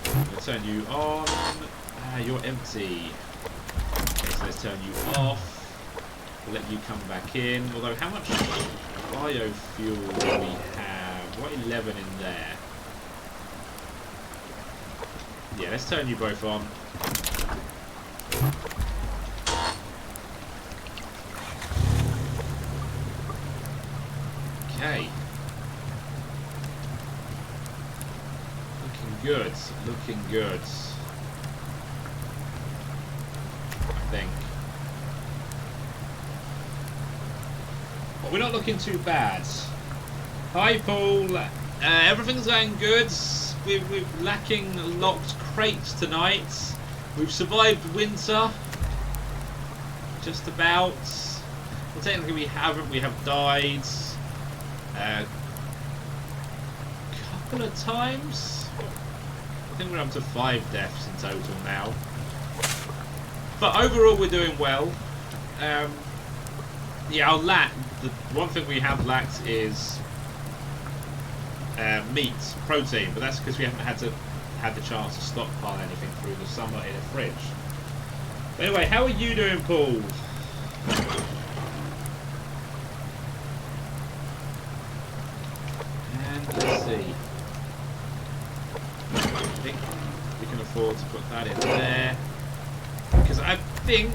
I'm going to turn you on. Ah, you're empty. Okay, so let's turn you off. We'll let you come back in. Although, how much biofuel do we have? What 11 in there? Yeah, let's turn you both on. Okay. Looking good. Looking good. I think. But we're not looking too bad. Hi, Paul. Everything's going good. We're lacking locked crates tonight. We've survived winter. Just about. Well, technically we haven't. We have died a couple of times. I think we're up to 5 deaths in total now. But overall we're doing well. Yeah, our lack. The one thing we have lacked is meat, protein, but that's because we haven't had the chance to stockpile anything through the summer in a fridge. But anyway, how are you doing, Paul? And let's see. I think we can afford to put that in there because I think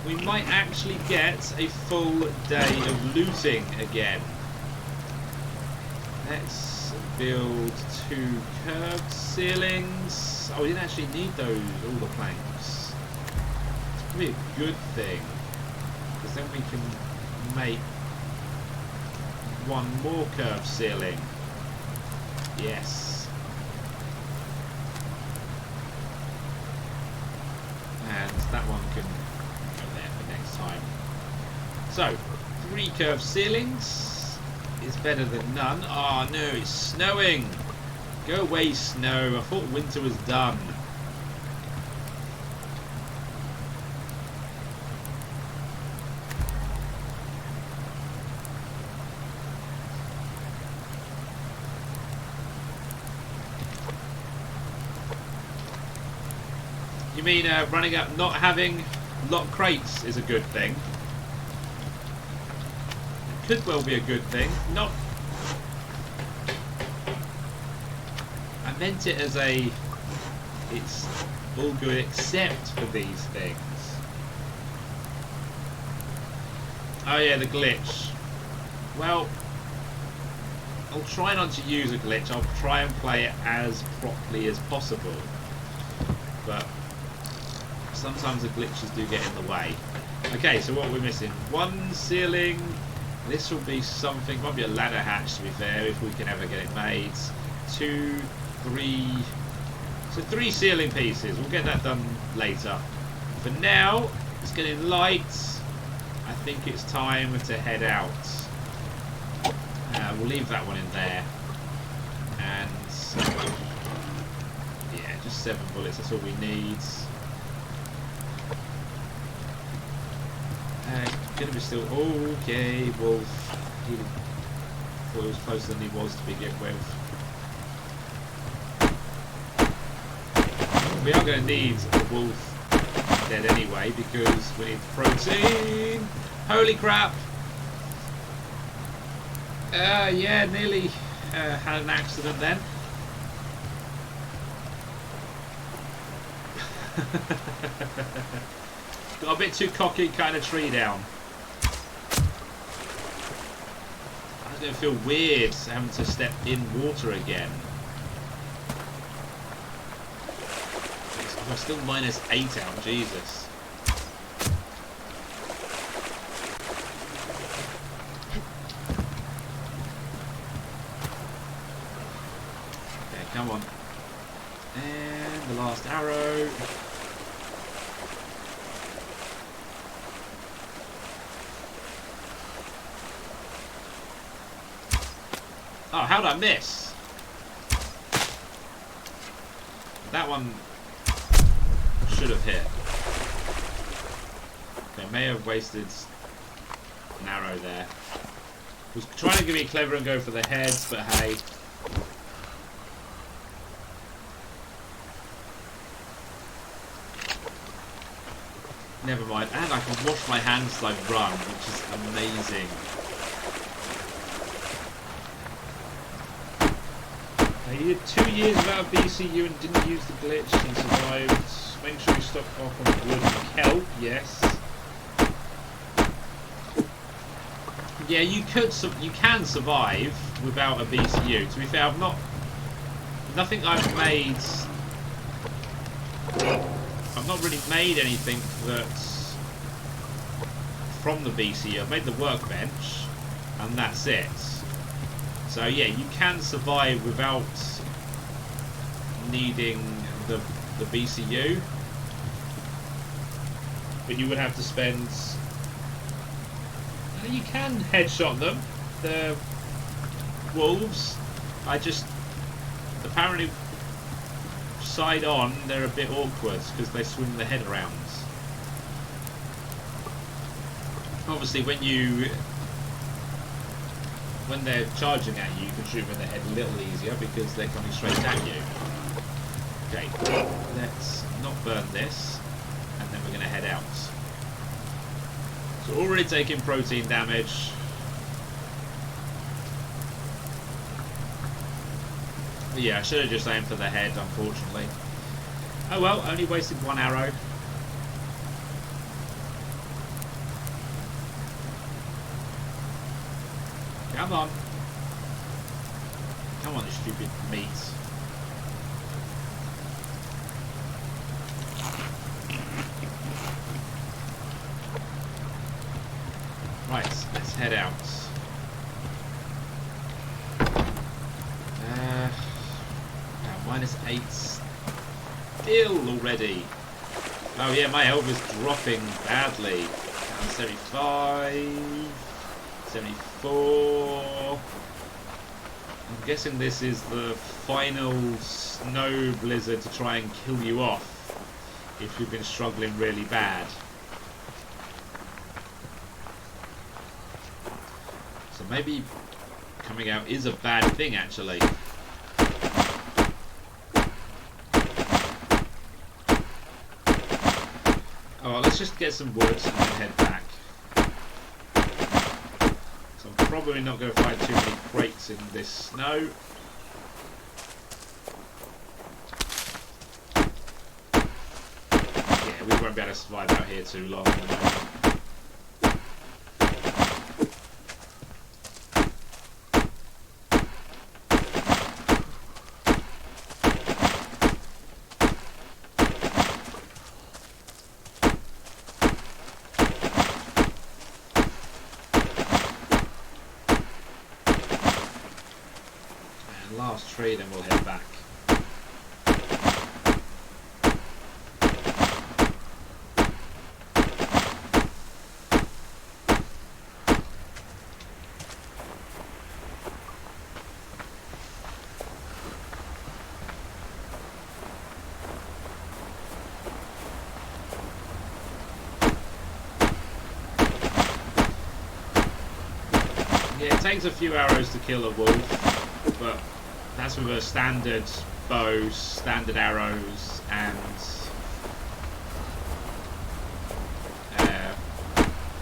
we might actually get a full day of looting again. Let's build 2 curved ceilings. Oh, we didn't actually need those, all the planks. It's probably a good thing, because then we can make 1 more curved ceiling. Yes. And that one can go there for next time. So, 3 curved ceilings is better than none. Oh no, it's snowing! Go away, snow. I thought winter was done. You mean running up, not having lock crates is a good thing? It could well be a good thing. Not. I meant it as a. It's all good except for these things. Oh yeah, the glitch. Well, I'll try not to use a glitch. I'll try and play it as properly as possible. But sometimes the glitches do get in the way. Okay, so what we're missing? 1 ceiling. This will be something. Might be a ladder hatch, to be fair, if we can ever get it made. 2, 3. So 3 ceiling pieces. We'll get that done later. For now, it's getting light. I think it's time to head out. We'll leave that one in there. And yeah, just 7 bullets. That's all we need. Gonna be still okay. Wolf. He thought he was closer than he was to begin with. We are going to need the wolf dead anyway because we need protein. Holy crap! Yeah, nearly had an accident then. Got a bit too cocky, kind of tree down. I was going to feel weird having to step in water again. I'm still -8 out, Jesus. Okay, come on. And the last arrow. Oh, how'd I miss? That one should have hit. Okay, may have wasted an arrow there. Was trying to be clever and go for the heads, but hey. Never mind. And I can wash my hands as I run, which is amazing. You did 2 years without BCU and didn't use the glitch and survived. Make sure you stock off on wood and kelp, yes. Yeah, you can survive without a BCU. To be fair, nothing I've made. I've not really made anything that's from the BCU. I've made the workbench, and that's it. So yeah, you can survive without needing the BCU, but you would have to spend. You can headshot them, the wolves. I just apparently side on they're a bit awkward because they swing the head around. Obviously, when they're charging at you, you can shoot them in the head a little easier because they're coming straight at you. Okay, let's not burn this, and then we're going to head out. So already taking protein damage. But yeah, I should have just aimed for the head, unfortunately. Oh well, only wasted 1 arrow. Come on. Come on, you stupid meat. Right, let's head out. -8 still already. Oh yeah, my health is dropping badly. Down 75, 74. I'm guessing this is the final snow blizzard to try and kill you off if you've been struggling really bad. So maybe coming out is a bad thing actually. Oh, let's just get some wood and then head back. So I'm probably not going to find too many crates in this snow. Yeah, we won't be able to survive out here too long at the moment. Last tree, then we'll head back. Yeah, it takes a few arrows to kill a wolf, but that's with a standard bow, standard arrows, and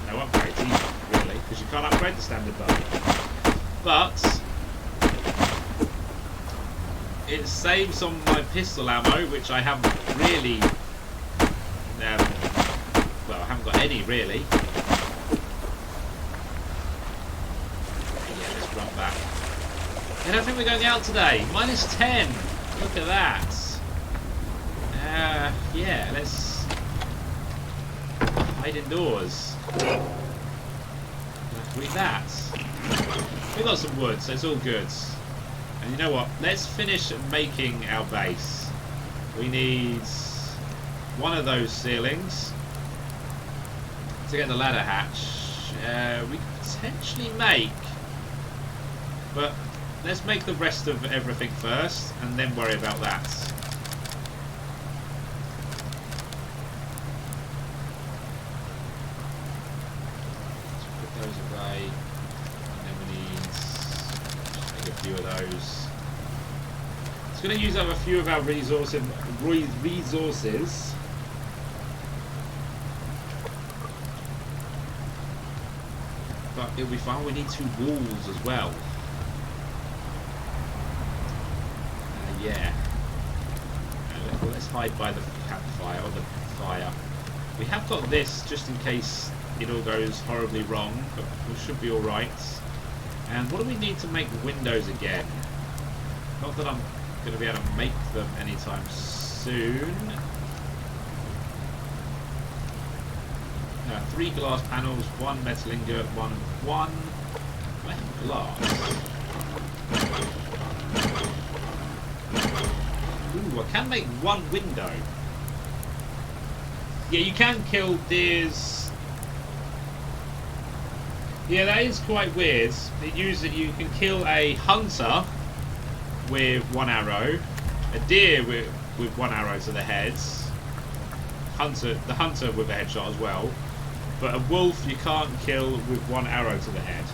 no upgrades either, really, because you can't upgrade the standard bow. But it saves on my pistol ammo, which I haven't really, well, I haven't got any really. Yeah, let's run back. I don't think we're going out today. -10. Look at that. Yeah, let's hide indoors. Read that. We got some wood, so it's all good. And you know what? Let's finish making our base. We need one of those ceilings to get the ladder hatch. We could potentially make, but let's make the rest of everything first, and then worry about that. Let's put those away, and then we need just make a few of those. It's going to use up a few of our resources. But it'll be fine. We need 2 walls as well. Yeah. Let's hide by the campfire, or the fire. We have got this just in case it all goes horribly wrong, but we should be alright. And what do we need to make windows again? Not that I'm going to be able to make them anytime soon. 3 glass panels, 1 metal ingot, 1 glass. Ooh, I can make 1 window. Yeah, you can kill deers. Yeah, that is quite weird. You can kill a hunter with 1 arrow, a deer with 1 arrow to the head, the hunter with a headshot as well, but a wolf you can't kill with 1 arrow to the head.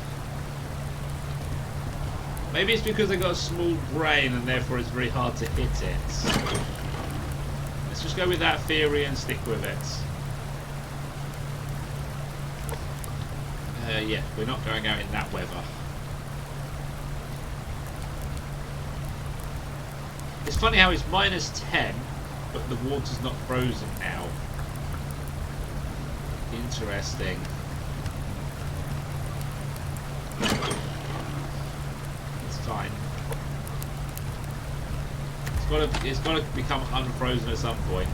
Maybe it's because they've got a small brain and therefore it's very hard to hit it. Let's just go with that theory and stick with it. Yeah, we're not going out in that weather. It's funny how it's -10, but the water's not frozen now. Interesting. fine. It's got to become unfrozen at some point.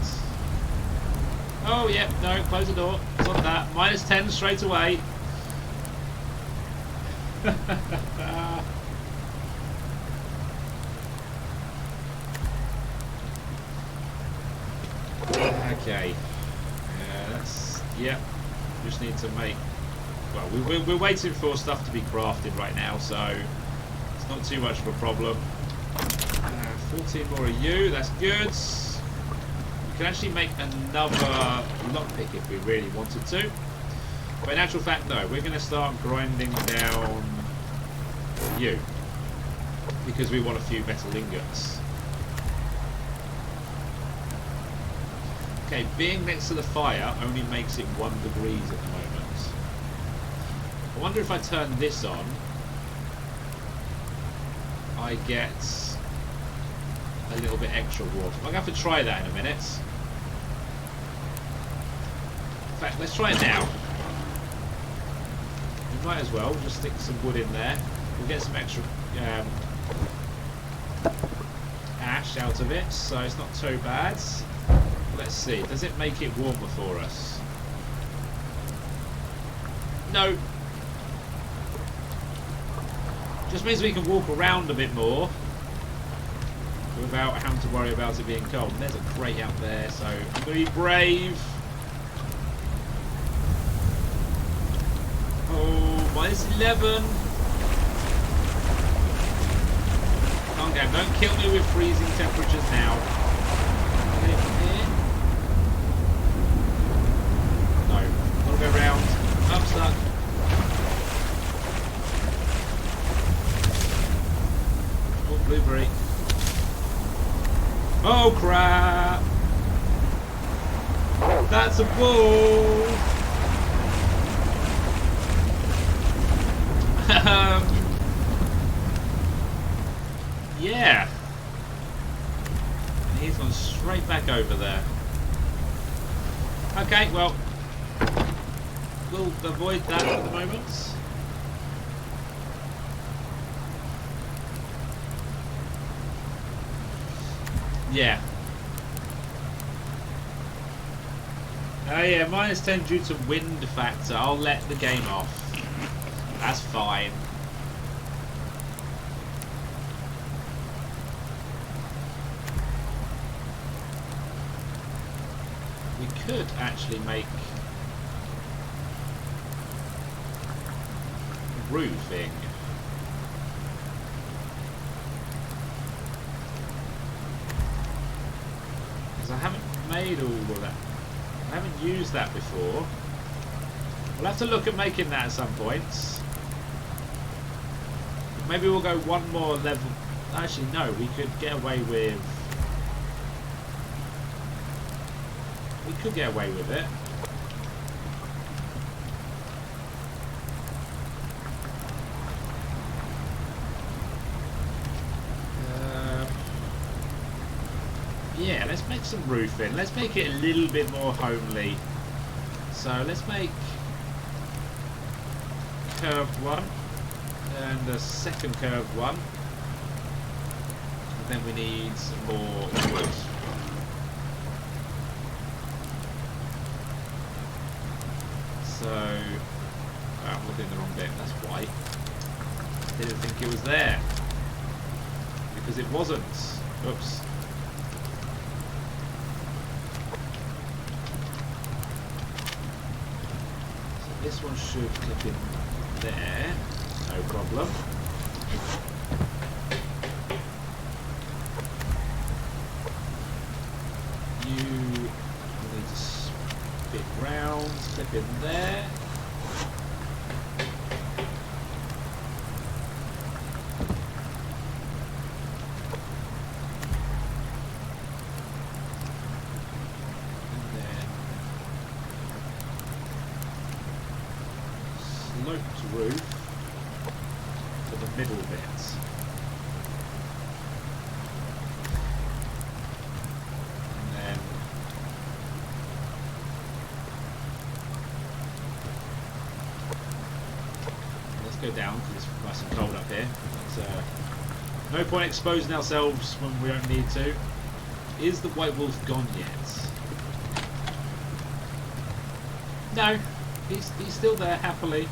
Oh, yeah, no, close the door. It's on that. -10 straight away. Okay. Yeah. Just need to make... Well, we're waiting for stuff to be crafted right now, so it's not too much of a problem. 14 more of you, that's good. We can actually make another lockpick if we really wanted to. But in actual fact, no, we're going to start grinding down you. Because we want a few metal ingots. Okay, being next to the fire only makes it 1 degree at the moment. I wonder if I turn this on, I get a little bit extra warmth. I'm going to have to try that in a minute. In fact, let's try it now. We might as well just stick some wood in there. We'll get some extra ash out of it, so it's not too bad. Let's see, does it make it warmer for us? No. Just means we can walk around a bit more without having to worry about it being cold. And there's a crate out there, so I'm going to be brave. Oh, -11. Calm down, don't kill me with freezing temperatures now. Go round. I'm stuck. Oh, blueberry. Oh, crap. That's a bull. Yeah. And he's gone straight back over there. Okay, well. We'll avoid that at the moment. Yeah. Oh yeah, -10 due to wind factor. I'll let the game off. That's fine. We could actually make roofing. Because I haven't made all of that. I haven't used that before. We'll have to look at making that at some points. Maybe we'll go one more level. Actually, no, we could get away with... We could get away with it. Yeah, let's make some roofing. Let's make it a little bit more homely. So let's make curved one and a second curved one. And then we need some more wood. So, oh, I'm looking at the wrong bit. That's white. Didn't think it was there because it wasn't. Oops. This one should clip in there, no problem. You need to spin round, clip in there. Roof for the middle bit. And then let's go down because it's nice and cold up here. Let's No point exposing ourselves when we don't need to. Is the white wolf gone yet? No, he's still there happily.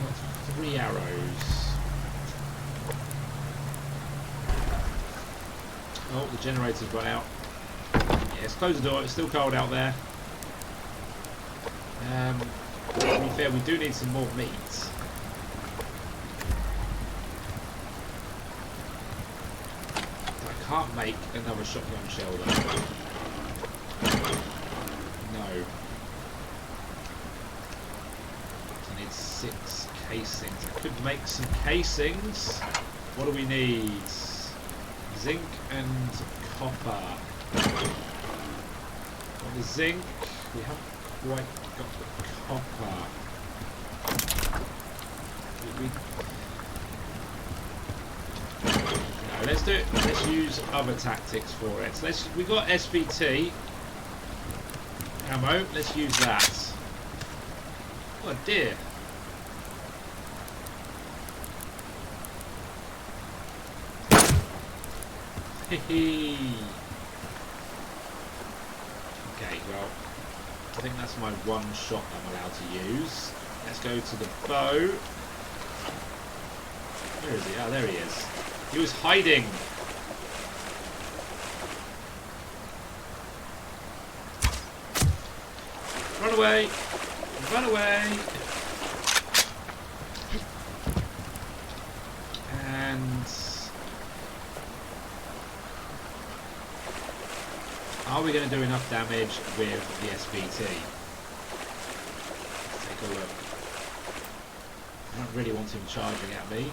Got 3 arrows. Oh, the generator's run out. Yes, close the door. It's still cold out there. To be fair, we do need some more meat. I can't make another shotgun shell though. No. I need 6 casings. I could make some casings. What do we need? Zinc and copper. Got the zinc. We haven't quite got the copper. No, let's do it. Let's use other tactics for it. So we got SVT ammo. Let's use that. Oh dear. Hehe. Okay, well, I think that's my one shot I'm allowed to use. Let's go to the bow. Where is he? Oh, there he is. He was hiding. Run away! Run away! And are we going to do enough damage with the SVT? Let's take a look. I don't really want him charging at me.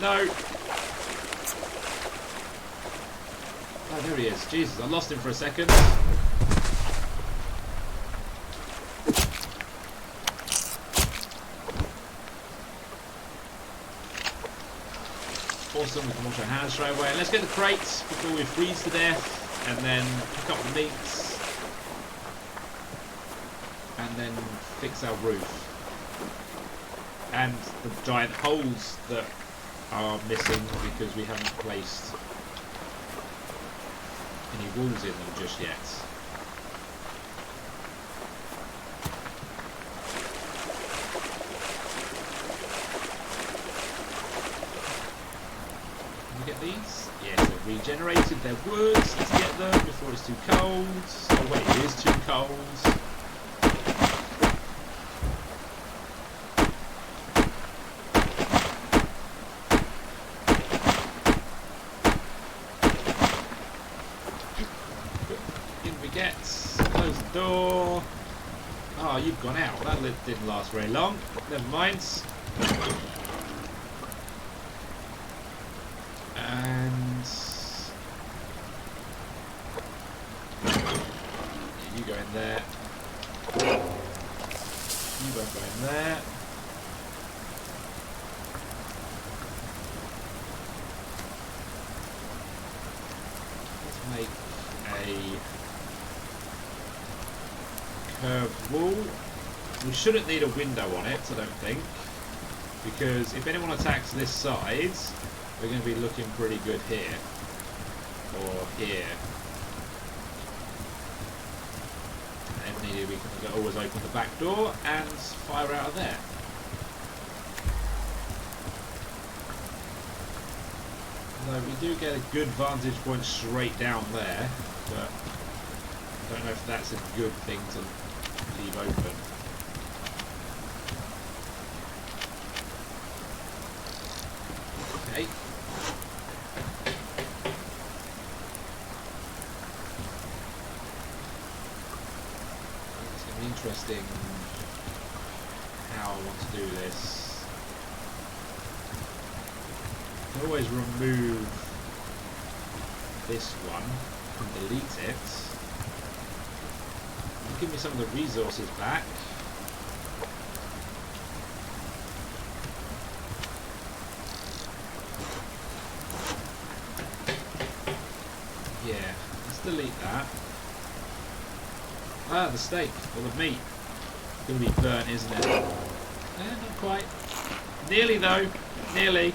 No! Oh, there he is. Jesus, I lost him for a second. Awesome, we can wash our hands straight away. Let's get the crates before we freeze to death, and then pick up the meats, and then fix our roof. And the giant holes that are missing because we haven't placed any walls in them just yet. Can we get these? Yes, they've regenerated their wood. Let's get them before it's too cold. Oh wait, it is too cold. Close the door. Oh, you've gone out. That didn't last very long. Never mind. And you go in there. You both go in there. Let's make a curved wall. We shouldn't need a window on it, I don't think, because if anyone attacks this side, we're going to be looking pretty good here or here. And if needed, we can always open the back door and fire out of there. Although we do get a good vantage point straight down there, but I don't know if that's a good thing to leave open. Okay. It's going to be interesting how I want to do this. I can always remove this one and delete it. Give me some of the resources back. Yeah, let's delete that. Ah, the steak, or the meat. It's going to be burnt, isn't it? Not quite. Nearly though. Nearly.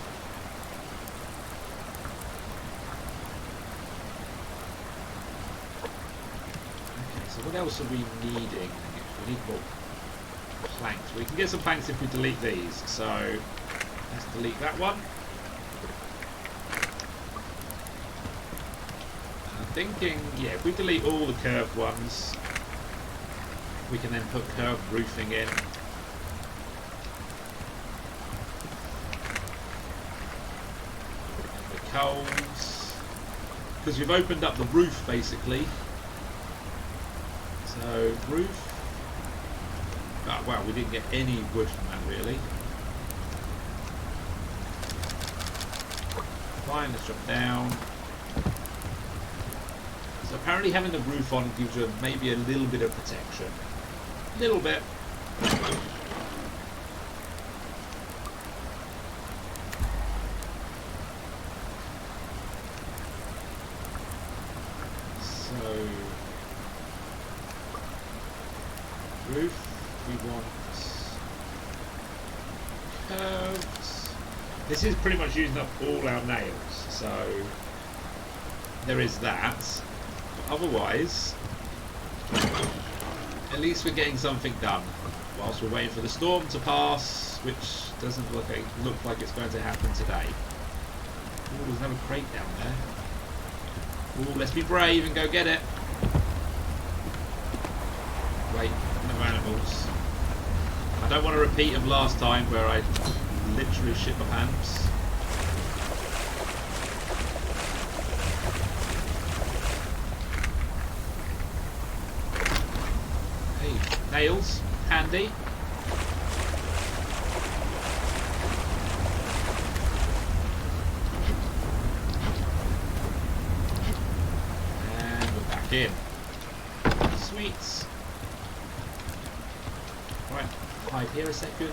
Okay, so what else are we needing? We need more planks. We can get some planks if we delete these. So let's delete that one. I'm thinking, yeah, if we delete all the curved ones, we can then put curved roofing in. And the coals, because we've opened up the roof basically. So roof. Oh, wow, we didn't get any wood from that really. Fine, let's drop down. So apparently having the roof on gives you maybe a little bit of protection. A little bit. So roof. We want curved. This is pretty much using up all our nails, so there is that. But otherwise, at least we're getting something done whilst we're waiting for the storm to pass, which doesn't look like it's going to happen today. Oh, there's another crate down there. Oh, let's be brave and go get it. Wait, no animals. I don't want a repeat of last time where I literally shit my pants. Hey, nails, handy. And we're back in. Sweets. Right. Hide here a second.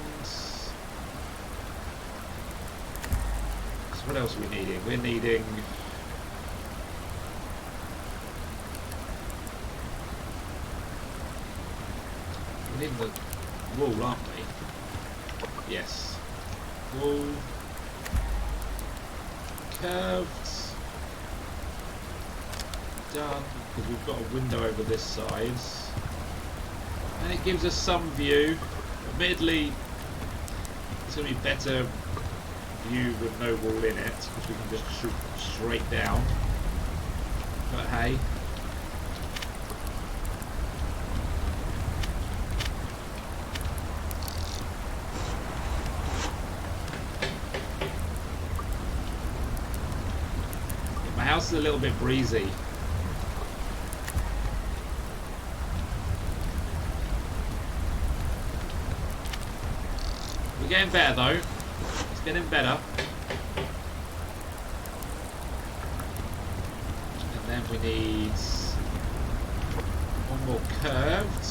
So what else are we needing? We're needing the wool, aren't we? Yes. Wool. Curved. Done. Because we've got a window over this side. And it gives us some view. Admittedly, it's going to be better view with no wall in it, because we can just shoot straight down. But hey. My house is a little bit breezy. We're getting better though. It's getting better. And then we need one more curved.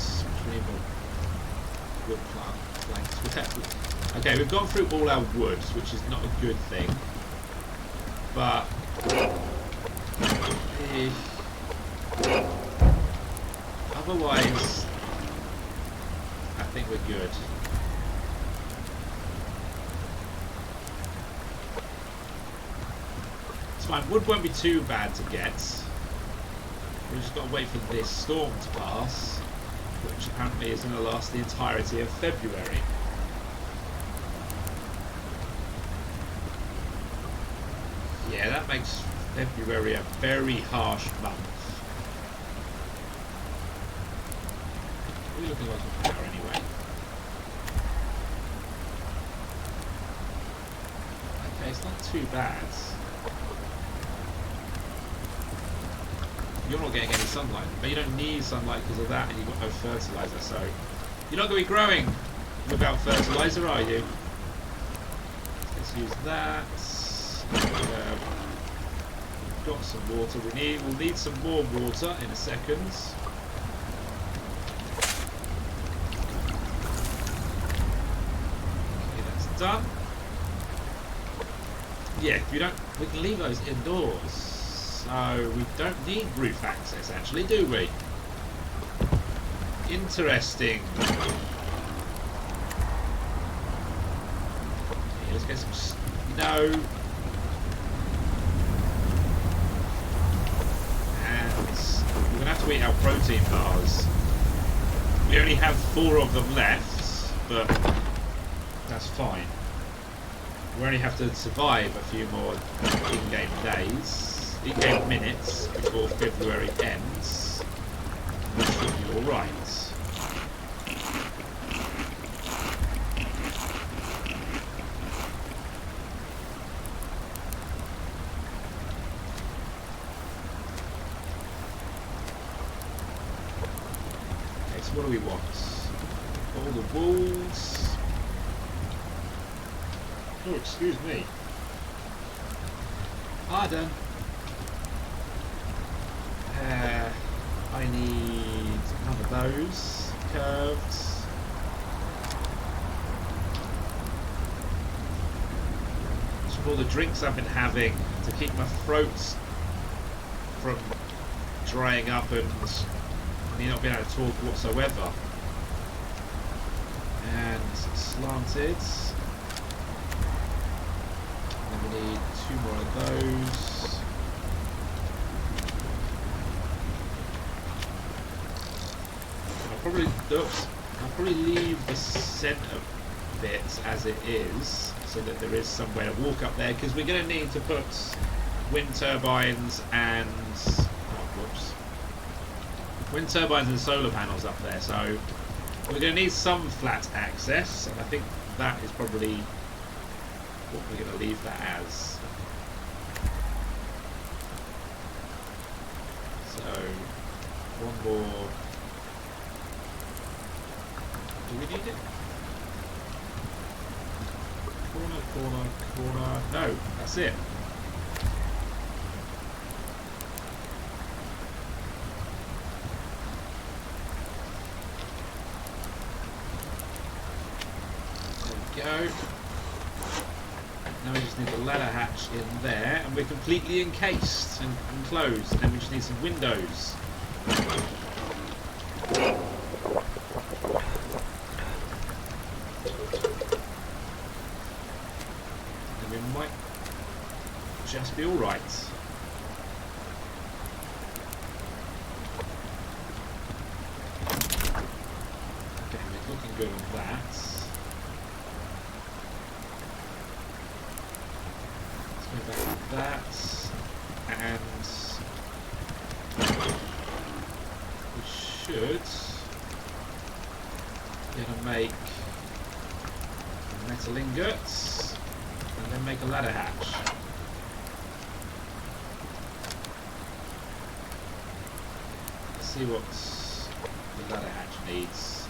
We need more wood planks. Okay, we've gone through all our wood, which is not a good thing. But otherwise, I think we're good. Fine, wood won't be too bad to get. We've just got to wait for this storm to pass, which apparently is going to last the entirety of February. Yeah, that makes February a very harsh month. We're looking like a power anyway. Okay, it's not too bad. You're not getting any sunlight, but you don't need sunlight because of that, and you've got no fertilizer, so you're not going to be growing without fertilizer, are you? Let's use that. We've got some water. We'll need some more water in a second. Okay, that's done. Yeah, we can leave those indoors. So we don't need roof access actually, do we? Interesting. Okay, let's get some snow. And we're going to have to eat our protein bars. We only have 4 of them left, but that's fine. We only have to survive a few more in-game days, in-game minutes before February ends. We should be alright. Okay, so what do we want? All the walls. Oh, excuse me. Pardon. I need none of those curved. So all the drinks I've been having to keep my throat from drying up and me not being able to talk whatsoever. And slanted. And we need 2 more of those. I'll probably leave the centre bit as it is, so that there is somewhere to walk up there, because we're going to need to put wind turbines and wind turbines and solar panels up there. So we're going to need some flat access, and I think that is probably what we're going to leave that as. So 1 more. Do we need it? Corner, corner, corner. No, that's it. There we go. Now we just need the ladder hatch in there, and we're completely encased and enclosed, and we just need some windows. Just be alright. Okay, we're looking good on that. Let's go back to that. And we should be able to make metal ingots and then make a ladder hatch. See what the ladder hatch needs.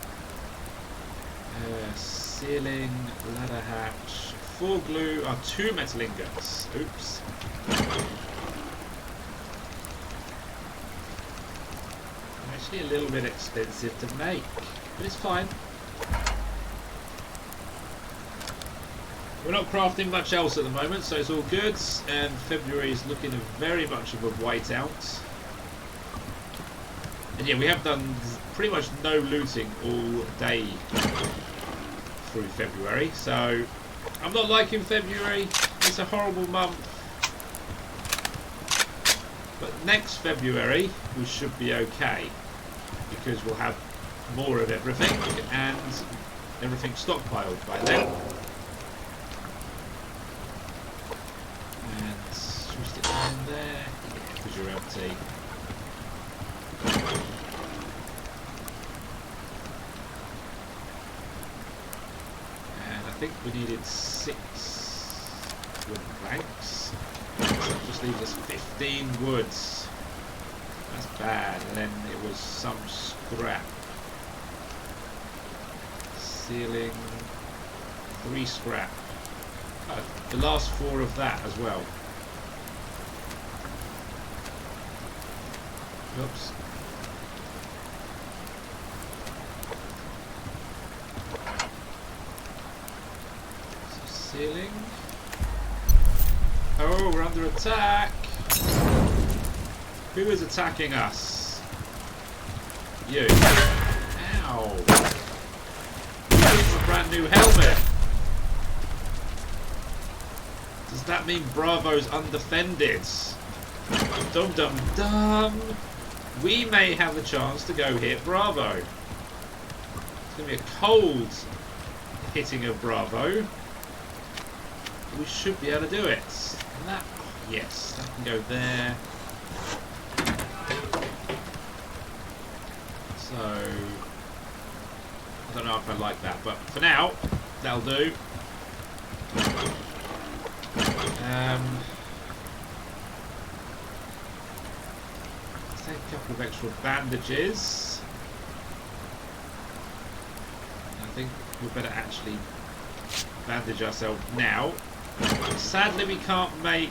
Ceiling, ladder hatch, 4 glue, 2 metal ingots. Oops. Actually a little bit expensive to make, but it's fine. We're not crafting much else at the moment, so it's all good, and February is looking very much of a whiteout. And yeah, we have done pretty much no looting all day through February, so I'm not liking February. It's a horrible month. But next February we should be okay, because we'll have more of everything and everything stockpiled by then. And should we stick that in there? Yeah, because you're empty. I think we needed 6 wooden planks, so that just leaves us 15 woods. That's bad. And then it was some scrap. Ceiling, 3 scrap. The last 4 of that as well. Oops. Ceiling. Oh, we're under attack. Who is attacking us? You. Wow! It's a brand new helmet. Does that mean Bravo's undefended? Dum dum dum! We may have the chance to go hit Bravo. It's going to be a cold hitting of Bravo. We should be able to do it. And that, yes, that can go there. So, I don't know if I like that, but for now, that'll do. Let's take a couple of extra bandages. I think we better actually bandage ourselves now. Sadly, we can't make...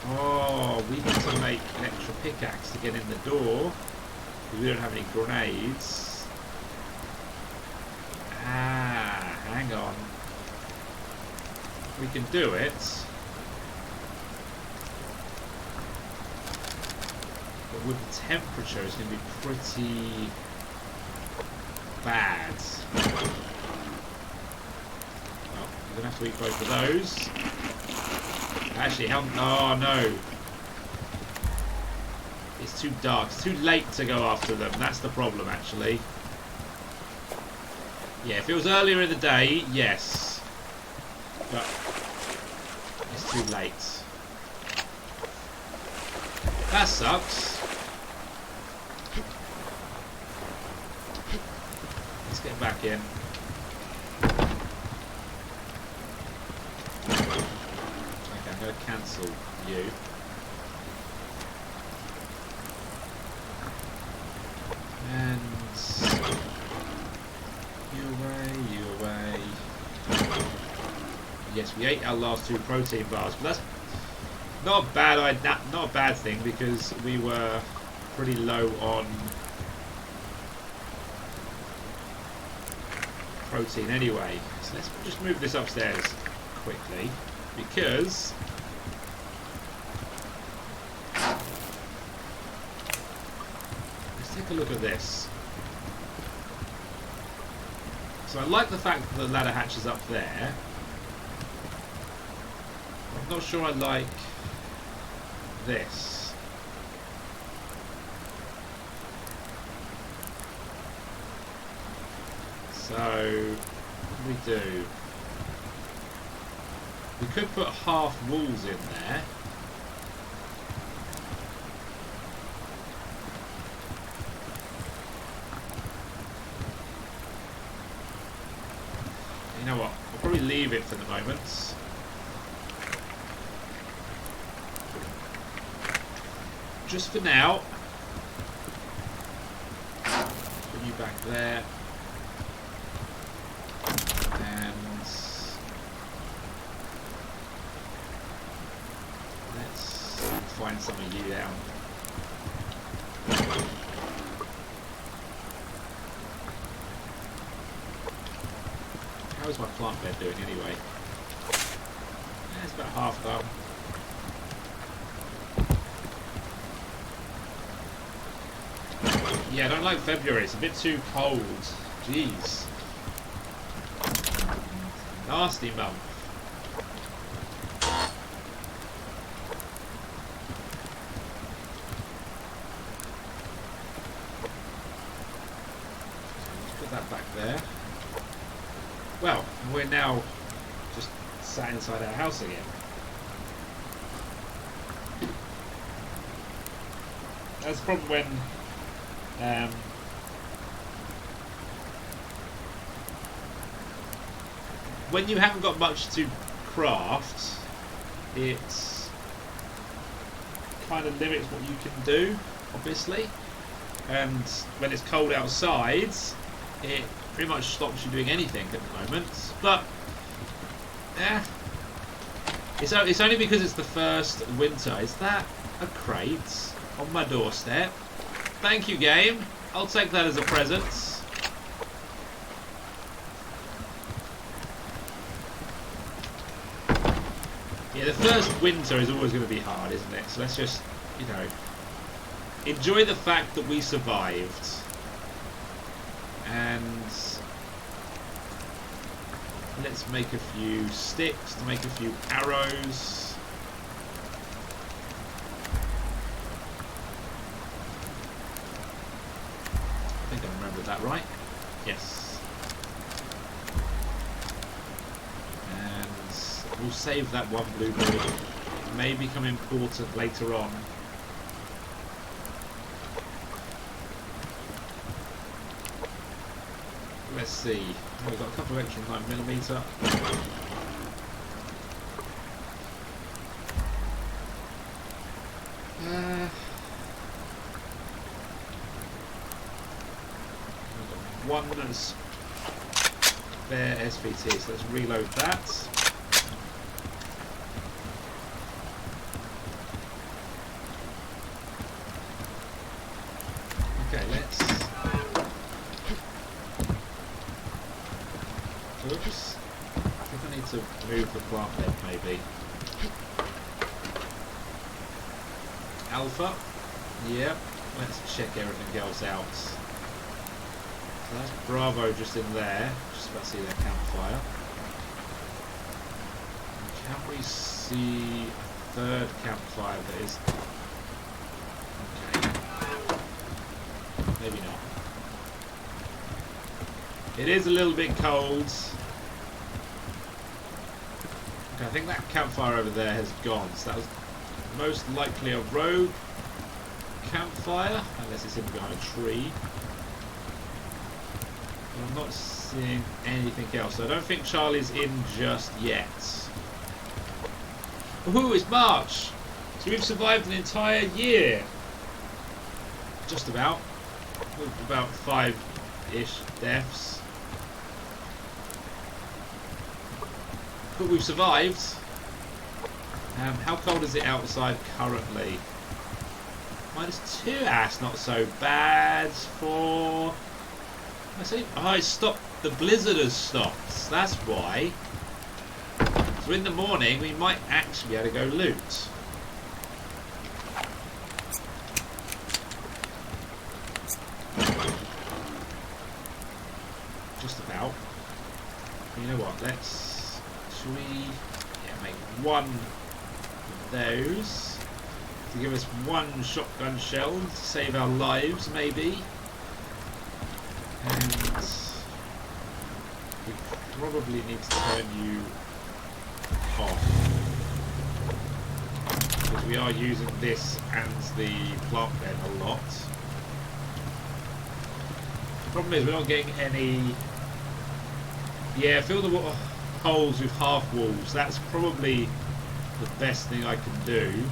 Oh, we need to make an extra pickaxe to get in the door. Because we don't have any grenades. Ah, hang on. We can do it. But with the temperature, it's going to be pretty bad. Well, we're going to have to eat both of those. Actually, how... Oh, no. It's too dark. It's too late to go after them. That's the problem, actually. Yeah, if it was earlier in the day, yes. But it's too late. That sucks. Let's get back in. Okay, I'm going to cancel you. And you away. Yes, we ate our last 2 protein bars, but that's not a bad thing because we were pretty low on protein anyway. So let's just move this upstairs quickly because let's take a look at this. So I like the fact that the ladder hatch is up there. I'm not sure I like this. So, what do we do? We could put half walls in there. You know what? I'll probably leave it for the moment. Just for now. Put you back there. And let's find some of you down. How is my plant bed doing anyway? Yeah, it's about half done. Yeah, I don't like February. It's a bit too cold. Jeez. Nasty month. Let's put that back there. Well, we're now just sat inside our house again. That's the problem when you haven't got much to craft, it kind of limits what you can do, obviously. And when it's cold outside, it pretty much stops you doing anything at the moment. But yeah, it's only because it's the first winter. Is that a crate on my doorstep? Thank you, game. I'll take that as a present. Yeah, the first winter is always going to be hard, isn't it? So let's just, you know, enjoy the fact that we survived. And let's make a few sticks to make a few arrows. I think I remembered that right. Yes. And we'll save that one blueberry. It may become important later on. Let's see. Oh, we've got a couple of extra 9mm. We've got one spare SVT, so let's reload that. Okay, let's. Oops. I think I need to move the plant bed maybe. Alpha. Yep. Let's check everything else out. So that's Bravo just in there. Just about to see that campfire. Can we see a third campfire that is... Okay. Maybe not. It is a little bit cold. Okay, I think that campfire over there has gone. So that was most likely a rogue campfire, unless it's in behind a tree. But I'm not seeing anything else. So I don't think Charlie's in just yet. Ooh, it's March! So we've survived an entire year. Just about. With about 5-ish deaths. But we've survived. How cold is it outside currently? -2. That's not so bad for... I see. Oh, it stopped. The blizzard has stopped. That's why. So in the morning we might actually be able to go loot. Just about. You know what? Let's... Should we make one of those to give us one shotgun shell to save our lives, maybe? And we probably need to turn you off because we are using this and the plant bed a lot. The problem is we're not getting any. Yeah, fill the water holes with half walls. That's probably the best thing I can do.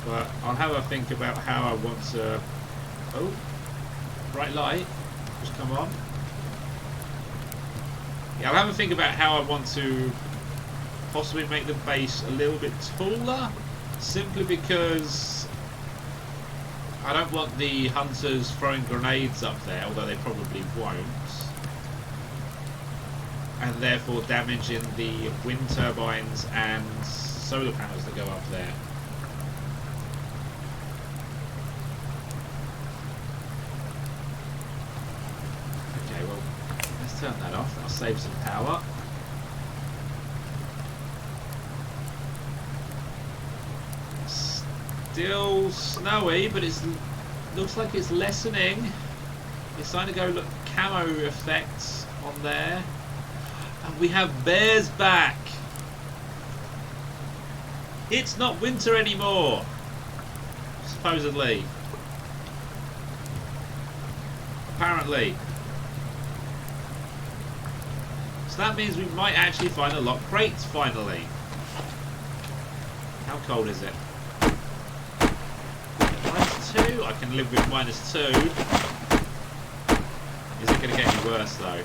But I'll have a think about how I want to... Oh, bright light, just come on. Yeah, I'll have a think about how I want to possibly make the base a little bit taller, simply because I don't want the hunters throwing grenades up there, although they probably won't. And therefore damaging the wind turbines and solar panels that go up there. Okay, well, let's turn that off. That'll save some power. Still snowy, but it looks like it's lessening. It's starting to go look camo effects on there. And we have bears back. It's not winter anymore, supposedly. Apparently. So that means we might actually find a lot of crates finally. How cold is it? -2? I can live with -2. Is it going to get any worse though?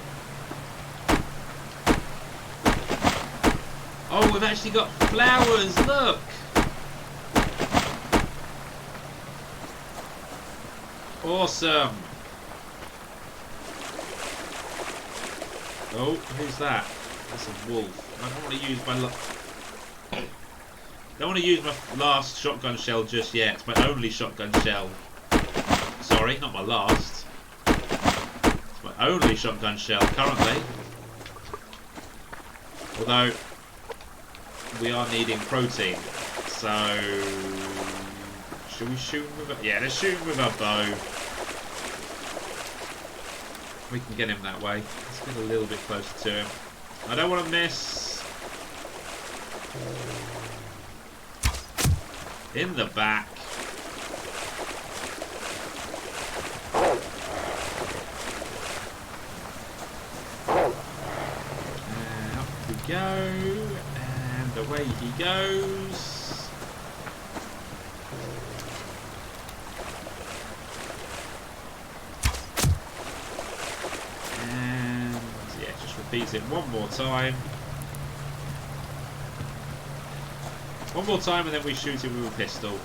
Oh, we've actually got flowers, look! Awesome! Oh, who's that? That's a wolf. I don't want to use my Don't want to use my last shotgun shell just yet. My only shotgun shell. Sorry, not my last. It's my only shotgun shell currently. Although we are needing protein, so should we shoot him with a... Yeah, let's shoot him with our bow. We can get him that way. Let's get a little bit closer to him. I don't want to miss. In the back. And up we go. And away he goes. And yeah, just repeat it one more time. One more time and then we shoot him with a pistol.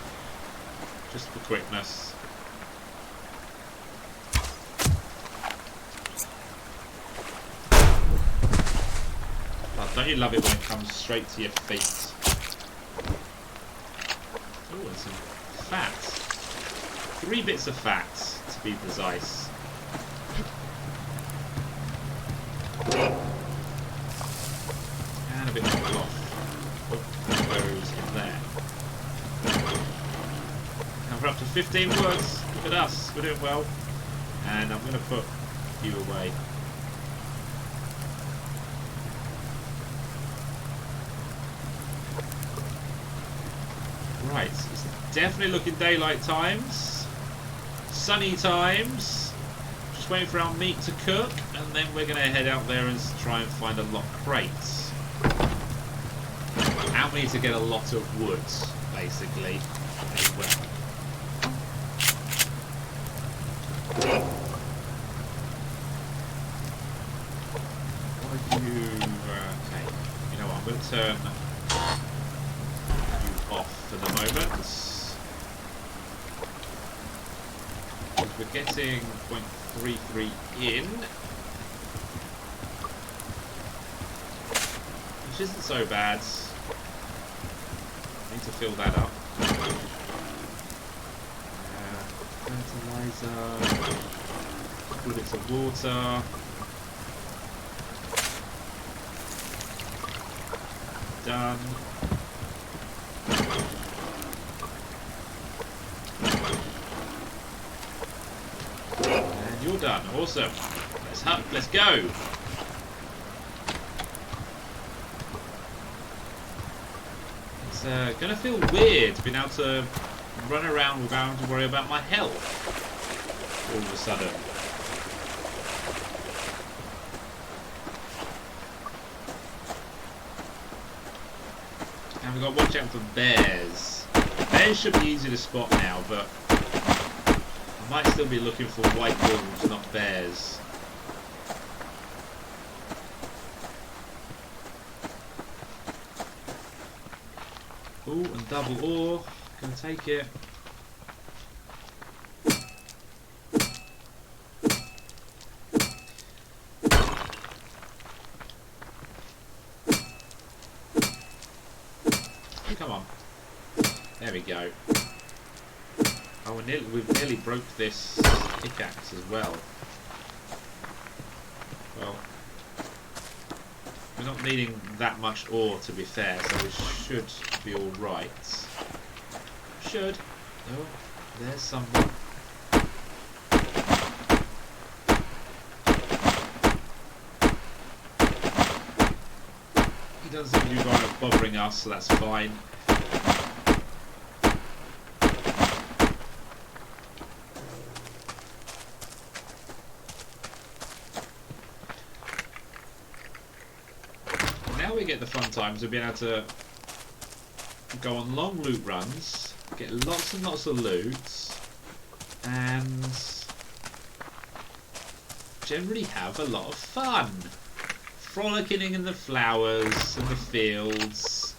Just for quickness. Oh, don't you love it when it comes straight to your feet? Oh, and some fat. 3 bits of fat, to be precise. And a bit of cloth. Goes in there. Now we're up to 15 words. Look at us, we're doing well. And I'm going to put you away. Right, it's definitely looking daylight times. Sunny times. Just waiting for our meat to cook, and then we're going to head out there and try and find a lot of crates. And we need to get a lot of wood, basically, as well. What are you... okay, you know what, I'm going to turn you off for the moment. We're getting 0.33 in. Which isn't so bad. Need to fill that up. Fertilizer. A couple of bits of water. Done. And you're done. Awesome. Let's go. It's gonna feel weird being able to run around without having to worry about my health all of a sudden. And we've got to watch out for bears. Bears should be easy to spot now, but I might still be looking for white wolves, not bears. Ooh, and double ore. Gonna take it. Come on. There we go. Oh, we've nearly broke this pickaxe as well. Well, we're not needing that much ore, to be fair, so we should be alright. Should. Oh, there's someone. He doesn't seem to be bothering us, so that's fine. Now we get the fun times of being able to go on long loot runs, get lots and lots of loot, and generally have a lot of fun. Frolicking in the flowers and the fields.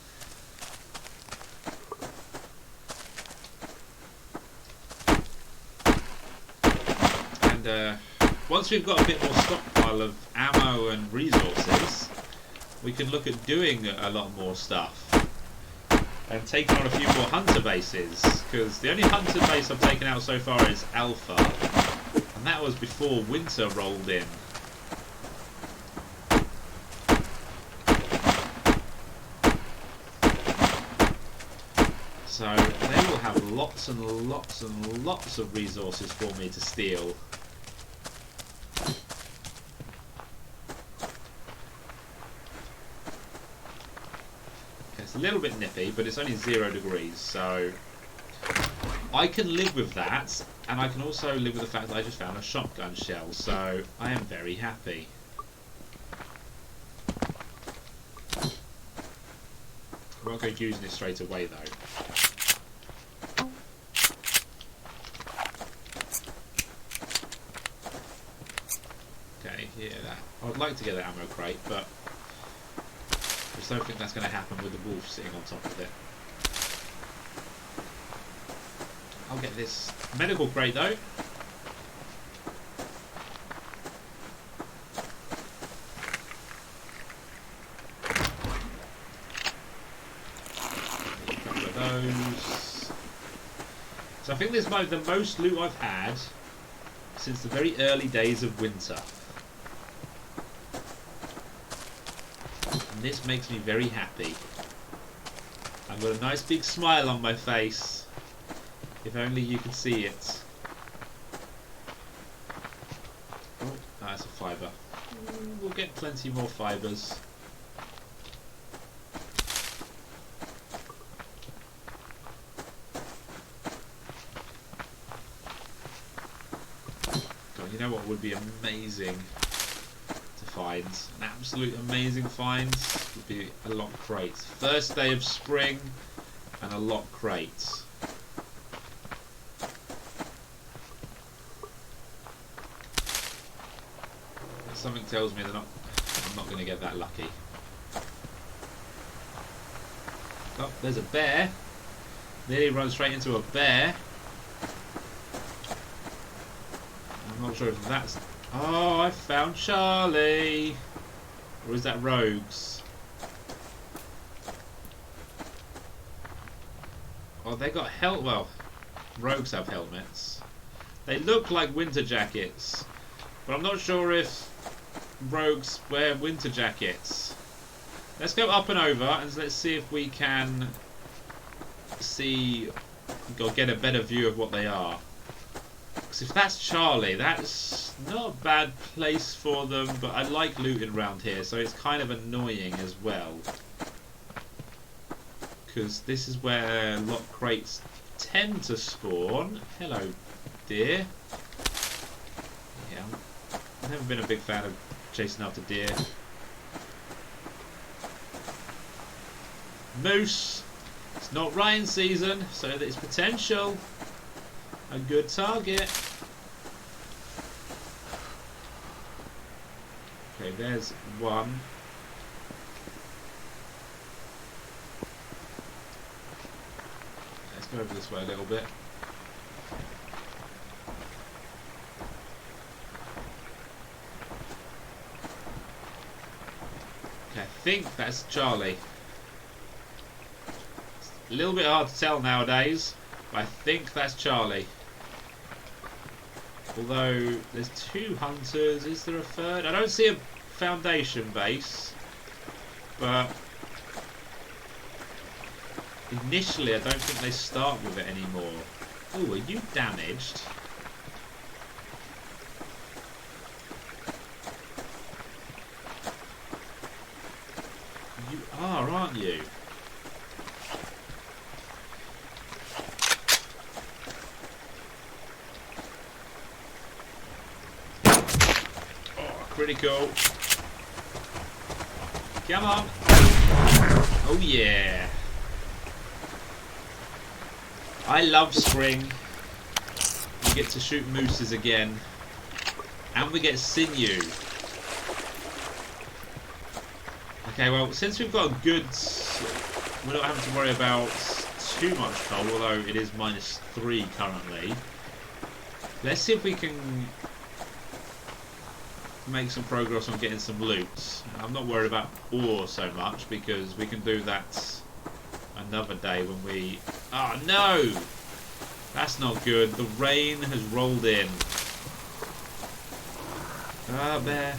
And once we've got a bit more stockpile of ammo and resources, we can look at doing a lot more stuff. and taking on a few more hunter bases, because the only hunter base I've taken out so far is Alpha, and that was before winter rolled in. So they will have lots and lots and lots of resources for me to steal. It's a little bit nippy, but it's only 0 degrees, so I can live with that, and I can also live with the fact that I just found a shotgun shell, so I am very happy. I won't go using it straight away though. Okay, yeah, that. I would like to get an ammo crate, but I just don't think that's going to happen with the wolf sitting on top of it. I'll get this medical crate though. A couple of those. So I think this might be the most loot I've had since the very early days of winter. And this makes me very happy. I've got a nice big smile on my face. If only you could see it. Oh, that's a fibre. We'll get plenty more fibres. God, you know what would be amazing to find? An absolute amazing find would be a lock crate. First day of spring and a lock crate. Something tells me that I'm not going to get that lucky. Oh, there's a bear. Nearly run straight into a bear. I'm not sure if that's... Oh, I found Charlie. Or is that rogues? Oh, they got helmet. Well, rogues have helmets. They look like winter jackets. But I'm not sure if rogues wear winter jackets. Let's go up and over and let's see if we can see or get a better view of what they are. Because if that's Charlie, that's not a bad place for them, but I like looting around here, so it's kind of annoying as well. Because this is where lock crates tend to spawn. Hello, dear. Yeah, I've never been a big fan of chasing after deer. Moose. It's not rain season, so there's potential. A good target. Okay, there's one. Let's go over this way a little bit. I think that's Charlie. It's a little bit hard to tell nowadays, but I think that's Charlie. Although there's 2 hunters, is there a third? I don't see a foundation base, but initially I don't think they start with it anymore. Oh, are you damaged? You are, aren't you? Oh, critical. Come on. Oh yeah. I love spring. We get to shoot mooses again. And we get sinew. Okay, well, since we've got a good... We're not having to worry about too much coal, although it is -3 currently. Let's see if we can make some progress on getting some loot. I'm not worried about ore so much, because we can do that another day when we... Oh no! That's not good. The rain has rolled in. Ah, bear.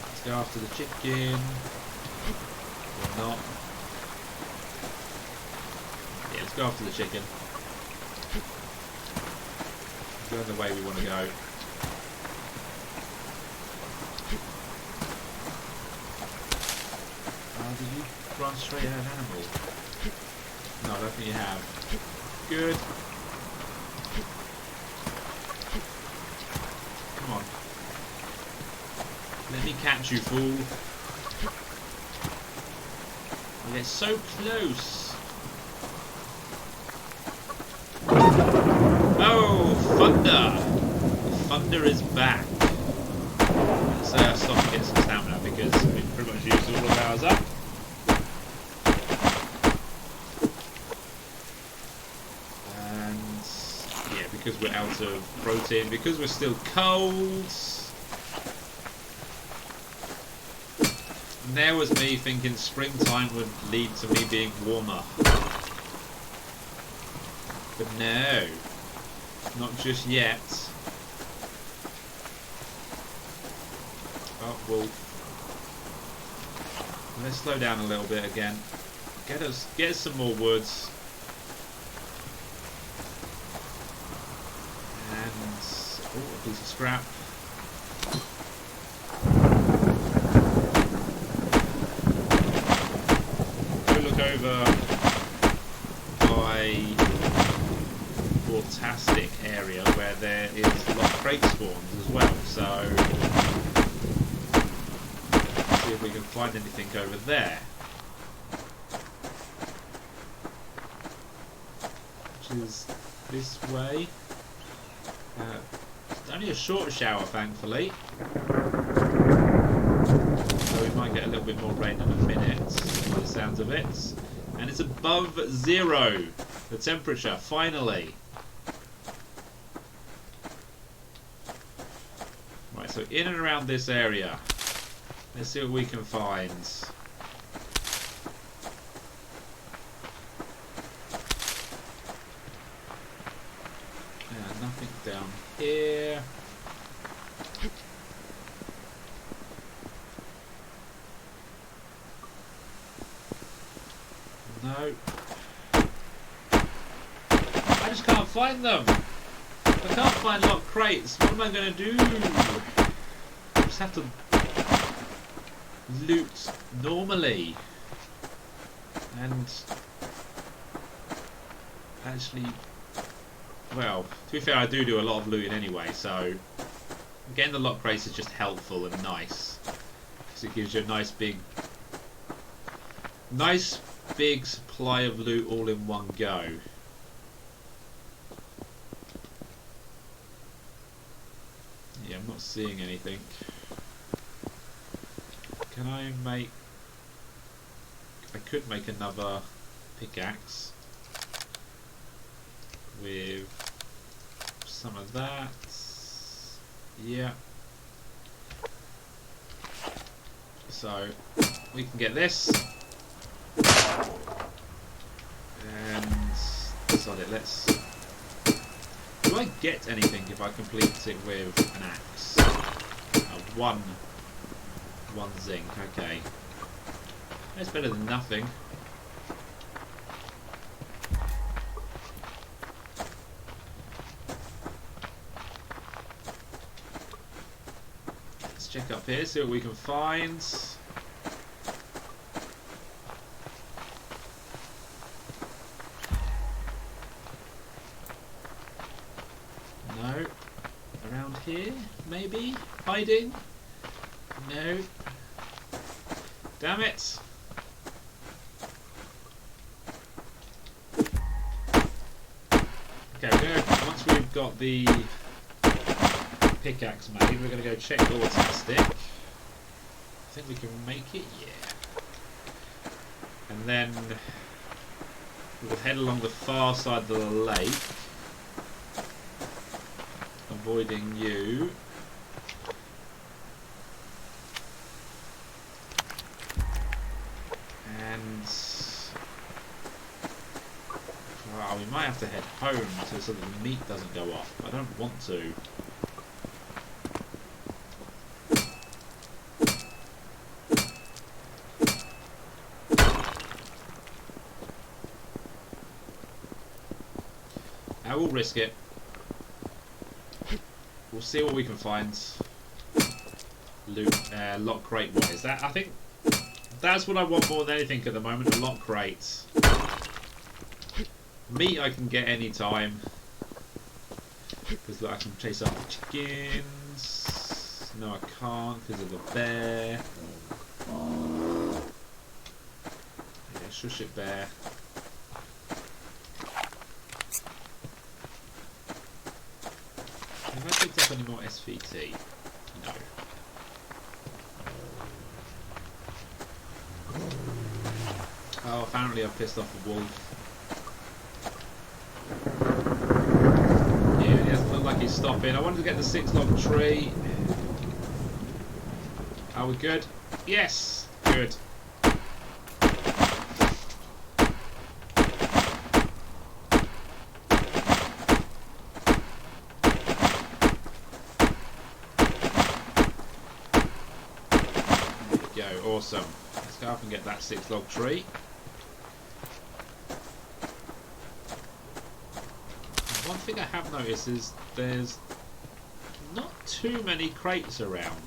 Let's go after the chicken. Or not. Yeah, let's go after the chicken. Going the way we want to go. Did you run straight at an animal? No, I don't think you have. Good. Come on. Let me catch you, fool. Oh, they're so close. Oh, thunder! Thunder is back. Let's stop and get some stamina because we've pretty much used all of ours up. Because we're out of protein, because we're still cold. And there was me thinking springtime would lead to me being warmer. But no, not just yet. Oh, wolf. Let's slow down a little bit again. Get us some more woods. Oh, a piece of scrap. We'll look over by Fantastic area where there is a lot of crate spawns as well, so see if we can find anything over there. Which is this way. Only a short shower, thankfully. So we might get a little bit more rain in a minute, by the sounds of it. And it's above 0, the temperature, finally. Right, so in and around this area. Let's see what we can find. Nothing down here. No. I just can't find them. I can't find locked crates. What am I going to do? I just have to loot normally. And actually... Well, to be fair, I do a lot of looting anyway, so getting the lock crates is just helpful and nice, because it gives you a nice big supply of loot all in one go. Yeah, I'm not seeing anything. Can I make... I could make another pickaxe with some of that. Yeah. So we can get this. And that's on it. Let's... Do I get anything if I complete it with an axe? One zinc, okay. That's better than nothing. Let's check up here, see what we can find. No. Around here, maybe? Hiding? No. Damn it! Okay, once we've got the pickaxe made, we're going to go check the Fantastic. I think we can make it, yeah. And then we'll head along the far side of the lake, avoiding you. And have to head home so that the meat doesn't go off. I don't want to. I will risk it. We'll see what we can find. Loot, lock crate wise. That, I think that's what I want more than anything at the moment. A lock crate. Meat I can get any time because I can chase up the chickens. No, I can't because of the bear. Yeah, shush it, bear. Have I picked up any more SVT? No. Oh, apparently I've pissed off a wolf. Yeah, it doesn't look like he's stopping. I wanted to get the 6-log tree. Are we good? Yes! Good. There we go, awesome. Let's go up and get that 6-log tree. One thing I have noticed is there's not too many crates around.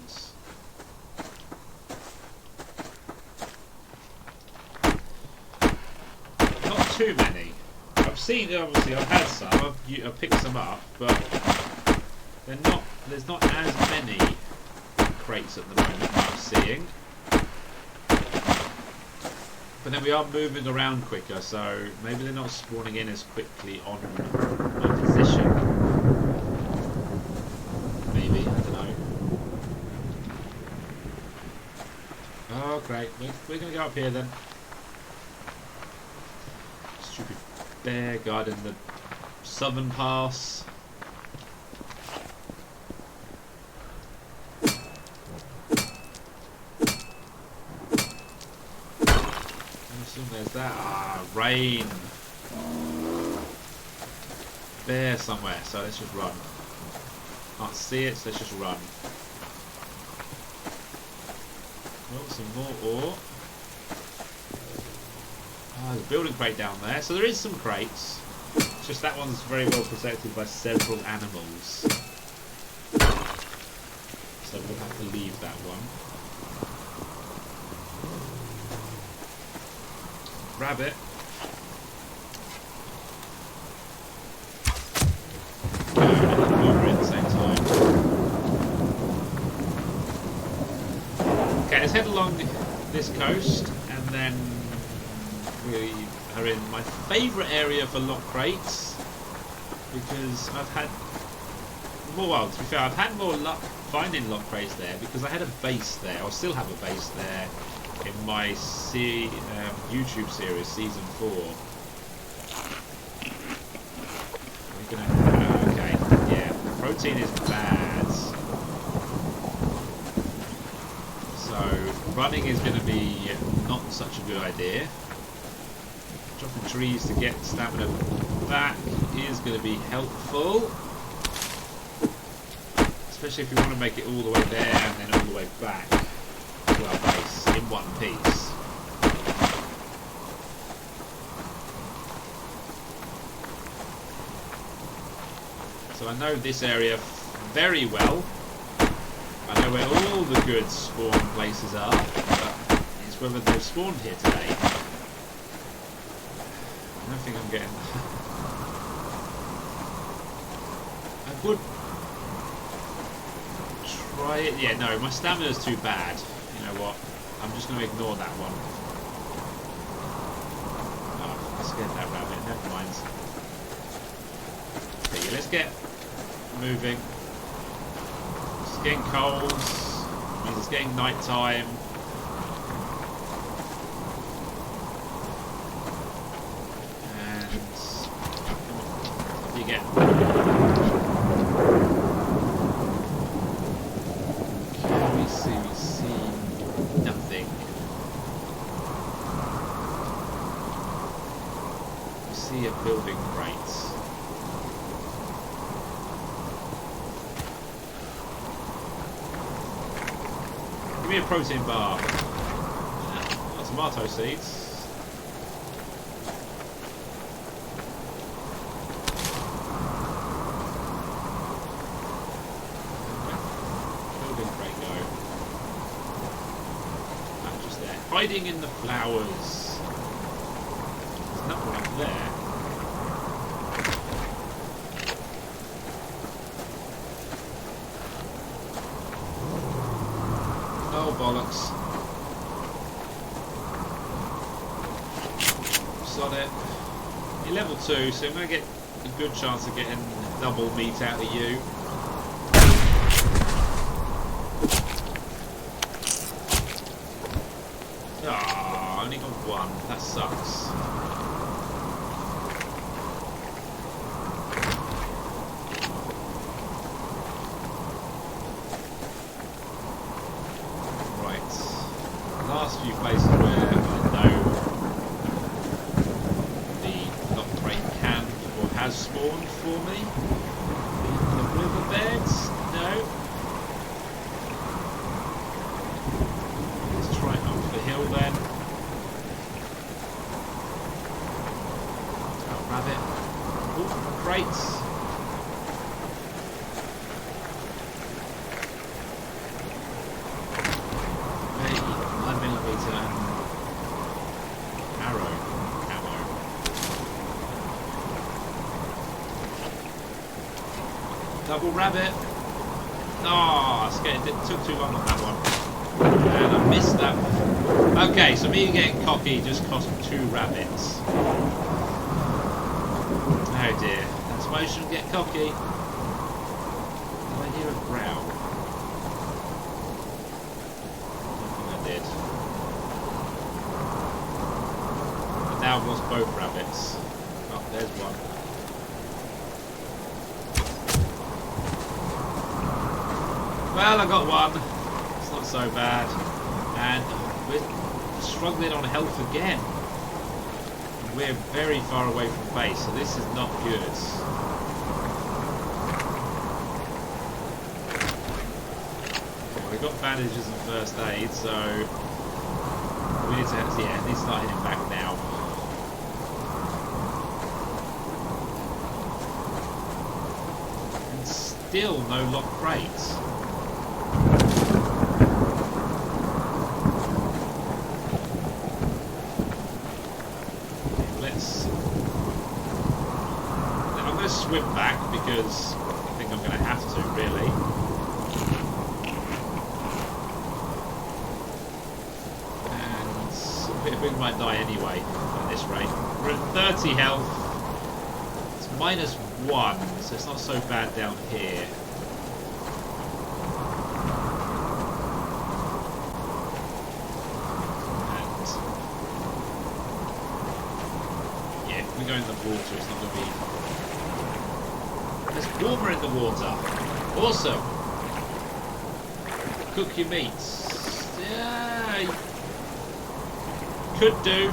Not too many. I've seen, obviously I've had some, I've picked some up, but they're not. There's not as many crates at the moment that I'm seeing. But then we are moving around quicker, so maybe they're not spawning in as quickly on my position. Maybe, I don't know. Oh great, we're going to go up here then. Stupid bear guarding the southern pass. There's that. Ah, rain. Bear somewhere, so let's just run. Can't see it, so let's just run. Oh, some more ore. Ah, there's a building crate down there. So there is some crates. It's just that one's very well protected by several animals. So we'll have to leave that one. Rabbit. Over at the same time. Okay, let's head along this coast, and then we are in my favourite area for lock crates because I've had more. Well, to be fair, I've had more luck finding lock crates there because I had a base there. I still have a base there. In my YouTube series, season 4. We're gonna. Okay, yeah. Protein is bad. So running is going to be not such a good idea. Dropping trees to get stamina back is going to be helpful, especially if you want to make it all the way there and then all the way back to our base in one piece. So I know this area very well. I know where all the good spawn places are, but it's whether they've spawned here today. I don't think I'm getting... I would try it. Yeah, no, my stamina's too bad. You know what? I'm just going to ignore that one. Oh, I scared that rabbit. Never mind. Okay, yeah, let's get moving. It's getting cold. It means it's getting night time. And you get. Okay, we see nothing. We see see a building crate. Give me a protein bar. Tomato seeds. Building crate go. I'm just there. Hiding in the flowers. There's nothing up there. Oh bollocks. On it. You're level 2, so I'm going to get a good chance of getting double meat out of you. Ah, only got one. That sucks. Right. Last few places where I know has spawned for me. The riverbeds? No. Let's try up the hill then. Oh, rabbit. Oh, crates. Hey, 9mm arrow. Double rabbit. Oh, it took too long on that one. And I missed that one. Okay, so me getting cocky just cost 2 rabbits. Oh dear. That's why you shouldn't get cocky. Did I hear a growl? I think I did. But now I've lost both rabbits. Oh, there's one. Well, I got one. It's not so bad. And we're struggling on health again. We're very far away from base, so this is not good. Okay, we've got bandages and first aid, so we need to, yeah, need to start heading back now. And still no locked crates. Swim back because I think I'm going to have to, really. And we might die anyway at this rate. We're at 30 health. It's -1, so it's not so bad down here. And yeah, if we go in the water, it's not going to be. There's warmer in the water. Awesome. Cook your meats. Yeah. Could do.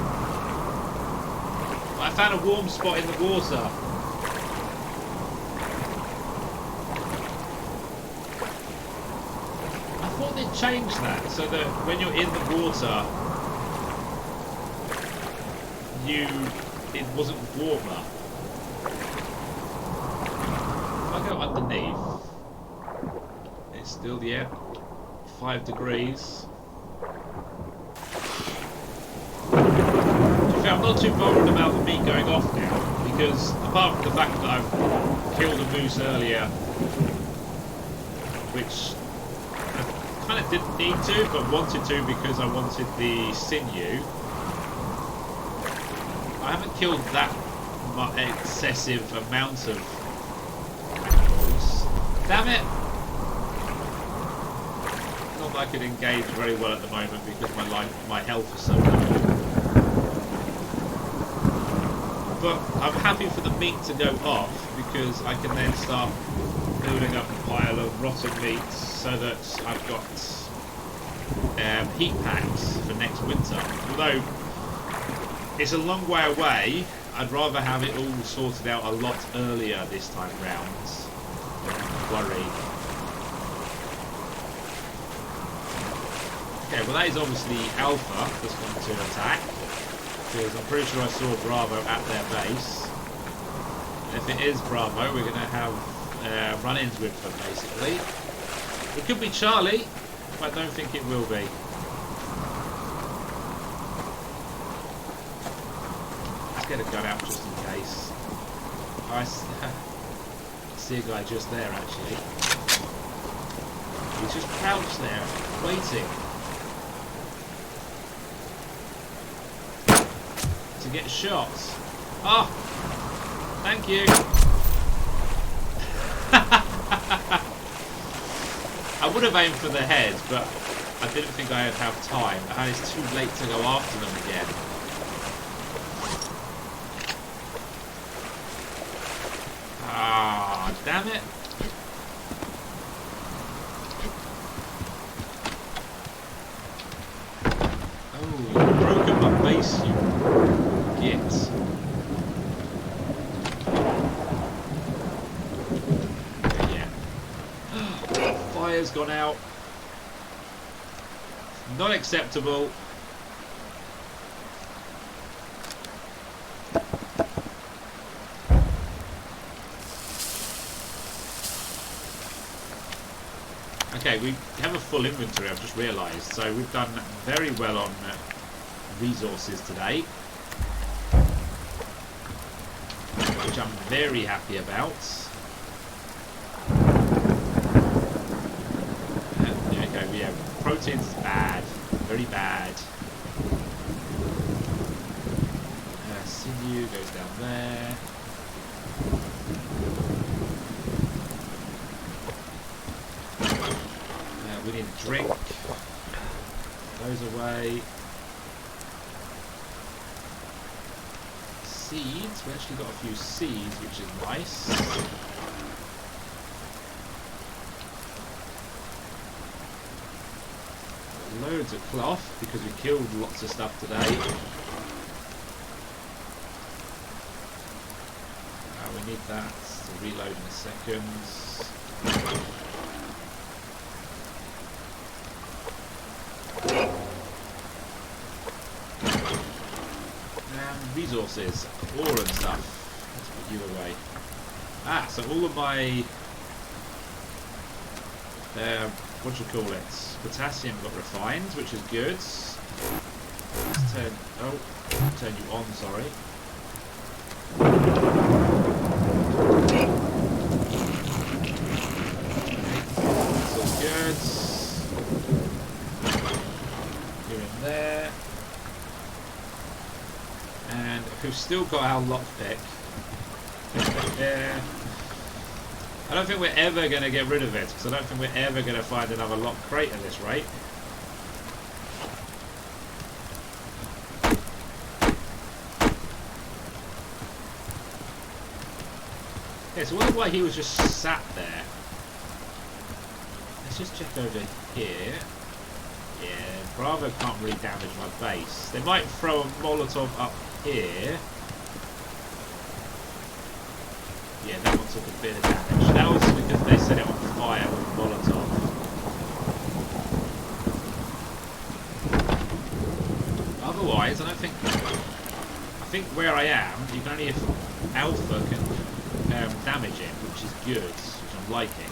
I found a warm spot in the water. I thought they'd change that so that when you're in the water, it wasn't warmer. Go underneath. It's still, yeah, 5 degrees. I'm not too bothered about the meat going off now, because apart from the fact that I've killed a moose earlier, which I kind of didn't need to, but wanted to because I wanted the sinew, I haven't killed that excessive amount of. Damn it! Not that I could engage very well at the moment because my health is so low. But I'm happy for the meat to go off because I can then start building up a pile of rotten meat so that I've got heat packs for next winter. Although it's a long way away, I'd rather have it all sorted out a lot earlier this time round. Don't worry. Okay, well that is obviously Alpha that's going to attack, because I'm pretty sure I saw Bravo at their base. And if it is Bravo, we're going to have run-ins with them, basically. It could be Charlie, but I don't think it will be. Let's get a gun out just in case. I see a guy just there, actually. He's just crouched there, waiting to get shot. Oh, thank you. I would have aimed for the head, but I didn't think I'd have time. And it's too late to go after them again. Ah, damn it. Oh, you've broken my base, you git. Fire's gone out. Not acceptable. Okay, we have a full inventory, I've just realised. So we've done very well on resources today, which I'm very happy about. Okay, yeah, protein's bad, very bad. Sinew goes down there. We need a drink. Those away. Seeds. We actually got a few seeds, which is nice. Loads of cloth because we killed lots of stuff today. We need that to reload in a second. And resources, ore and stuff. Let's put you away. Ah, so all of my what do you call it? Potassium got refined, which is good. Let's turn you on, sorry. That's all good. You're in there. And we've still got our lockpick. Yeah. I don't think we're ever going to get rid of it, because I don't think we're ever going to find another lock crate at this rate. Yeah, so I wonder why he was just sat there. Let's just check over here. Yeah, Bravo can't really damage my base. They might throw a Molotov up here. Yeah, that one took a bit of damage. That was because they set it on fire with Molotov. Otherwise, I think where I am, you can only if Alpha can damage it, which is good, which I'm liking.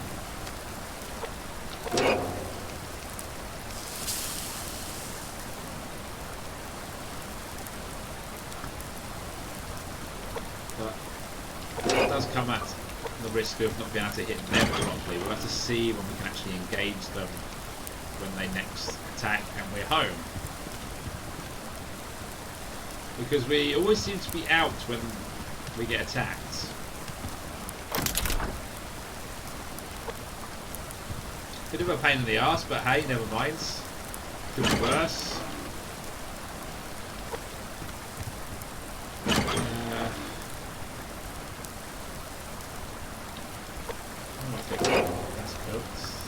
Come at the risk of not being able to hit them properly. We'll have to see when we can actually engage them when they next attack and we're home. Because we always seem to be out when we get attacked. Bit of a pain in the arse, but hey, never mind. Could be worse.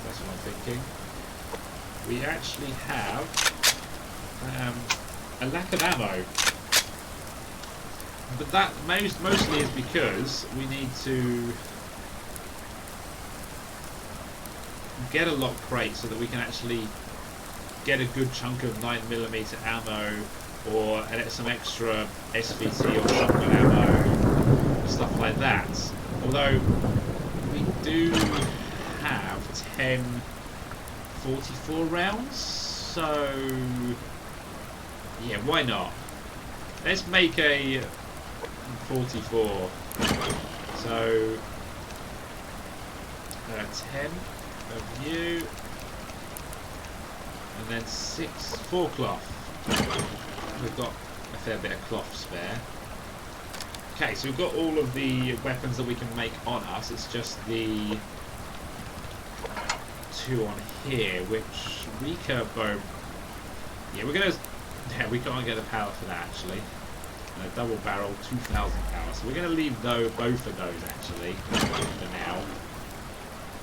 That's what I'm thinking. We actually have a lack of ammo. But that mostly is because we need to get a lock crate so that we can actually get a good chunk of 9mm ammo or some extra SVT or shotgun ammo, stuff like that. Although we do have 10 44 rounds, so yeah, why not? Let's make a 44. So 10 of you, and then 4 cloth. We've got a fair bit of cloth spare. Okay, so we've got all of the weapons that we can make on us. It's just the 2 on here, which weaker bow. Yeah, we can't get the power for that actually. Double barrel, 2,000 power. So we're going to leave both of those actually for now.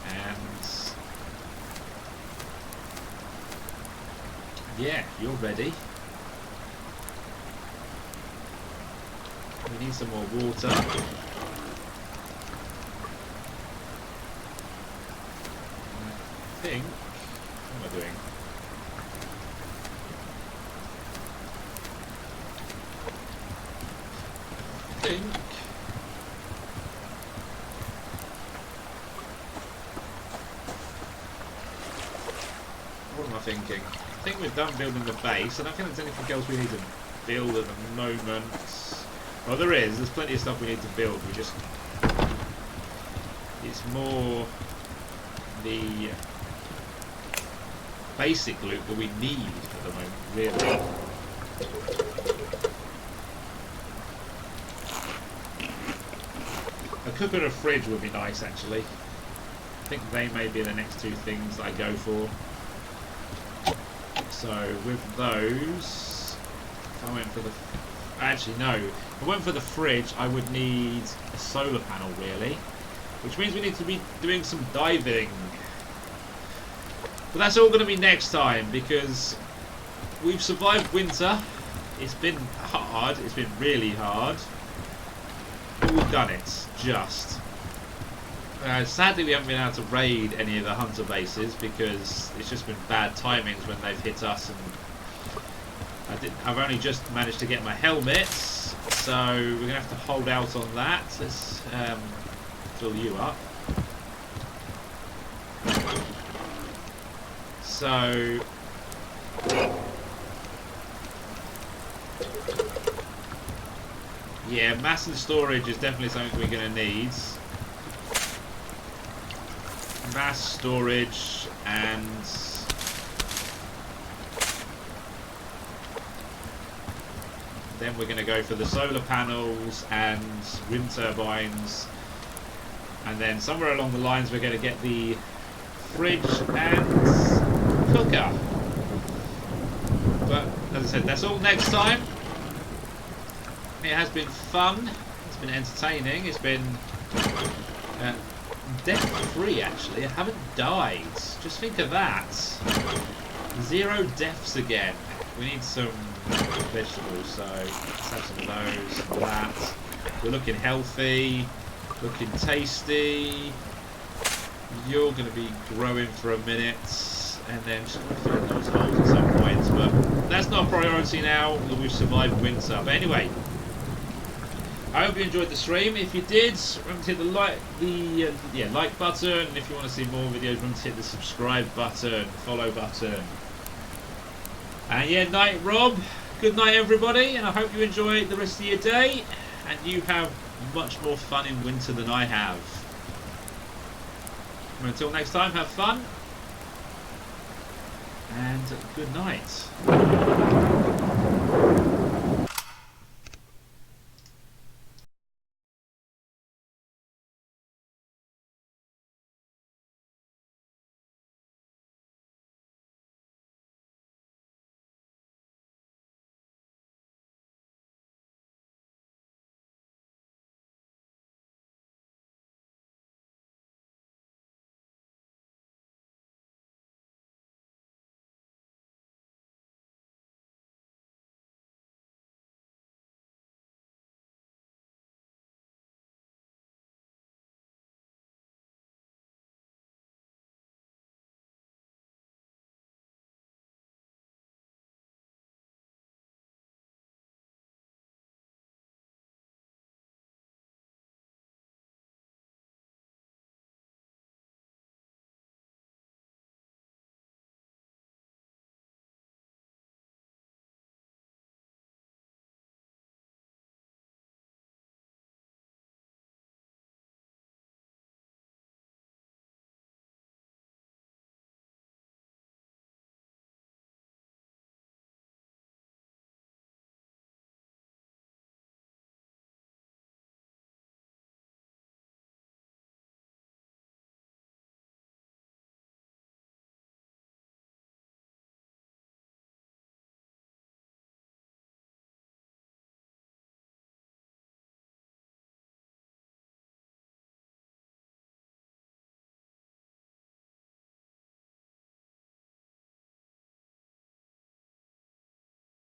And yeah, you're ready. We need some more water. I think. What am I doing? I think. What am I thinking? I think we're done building the base. I don't think there's anything else we need to build at the moment. Well, there's plenty of stuff we need to build. It's more the basic loot that we need at the moment, really. A cooker and a fridge would be nice, actually. I think they may be the next 2 things I go for. So with those, if I went for the... Actually, no. If I went for the fridge, I would need a solar panel, really. Which means we need to be doing some diving. But that's all going to be next time, because we've survived winter. It's been hard. It's been really hard. But we've done it, just. Sadly, we haven't been able to raid any of the hunter bases, because it's just been bad timings when they've hit us, and I've only just managed to get my helmet, so we're going to have to hold out on that. Let's fill you up. So yeah, massive storage is definitely something we're going to need. Mass storage, and then we're going to go for the solar panels and wind turbines, and then somewhere along the lines we're going to get the fridge and cooker. But as I said, that's all next time. It has been fun, it's been entertaining, it's been death-free actually. I haven't died. Just think of that. 0 deaths again. We need some vegetables, so let's have some of those, some of that. We're looking healthy, looking tasty. You're going to be growing for a minute, and then just fill those holes at some point. But that's not a priority now that we've survived winter. But anyway, I hope you enjoyed the stream. If you did, remember to hit the like button. And if you want to see more videos, remember to hit the subscribe button, follow button. And yeah, night Rob. Good night everybody, and I hope you enjoy the rest of your day, and you have much more fun in winter than I have. And until next time, have fun, and good night.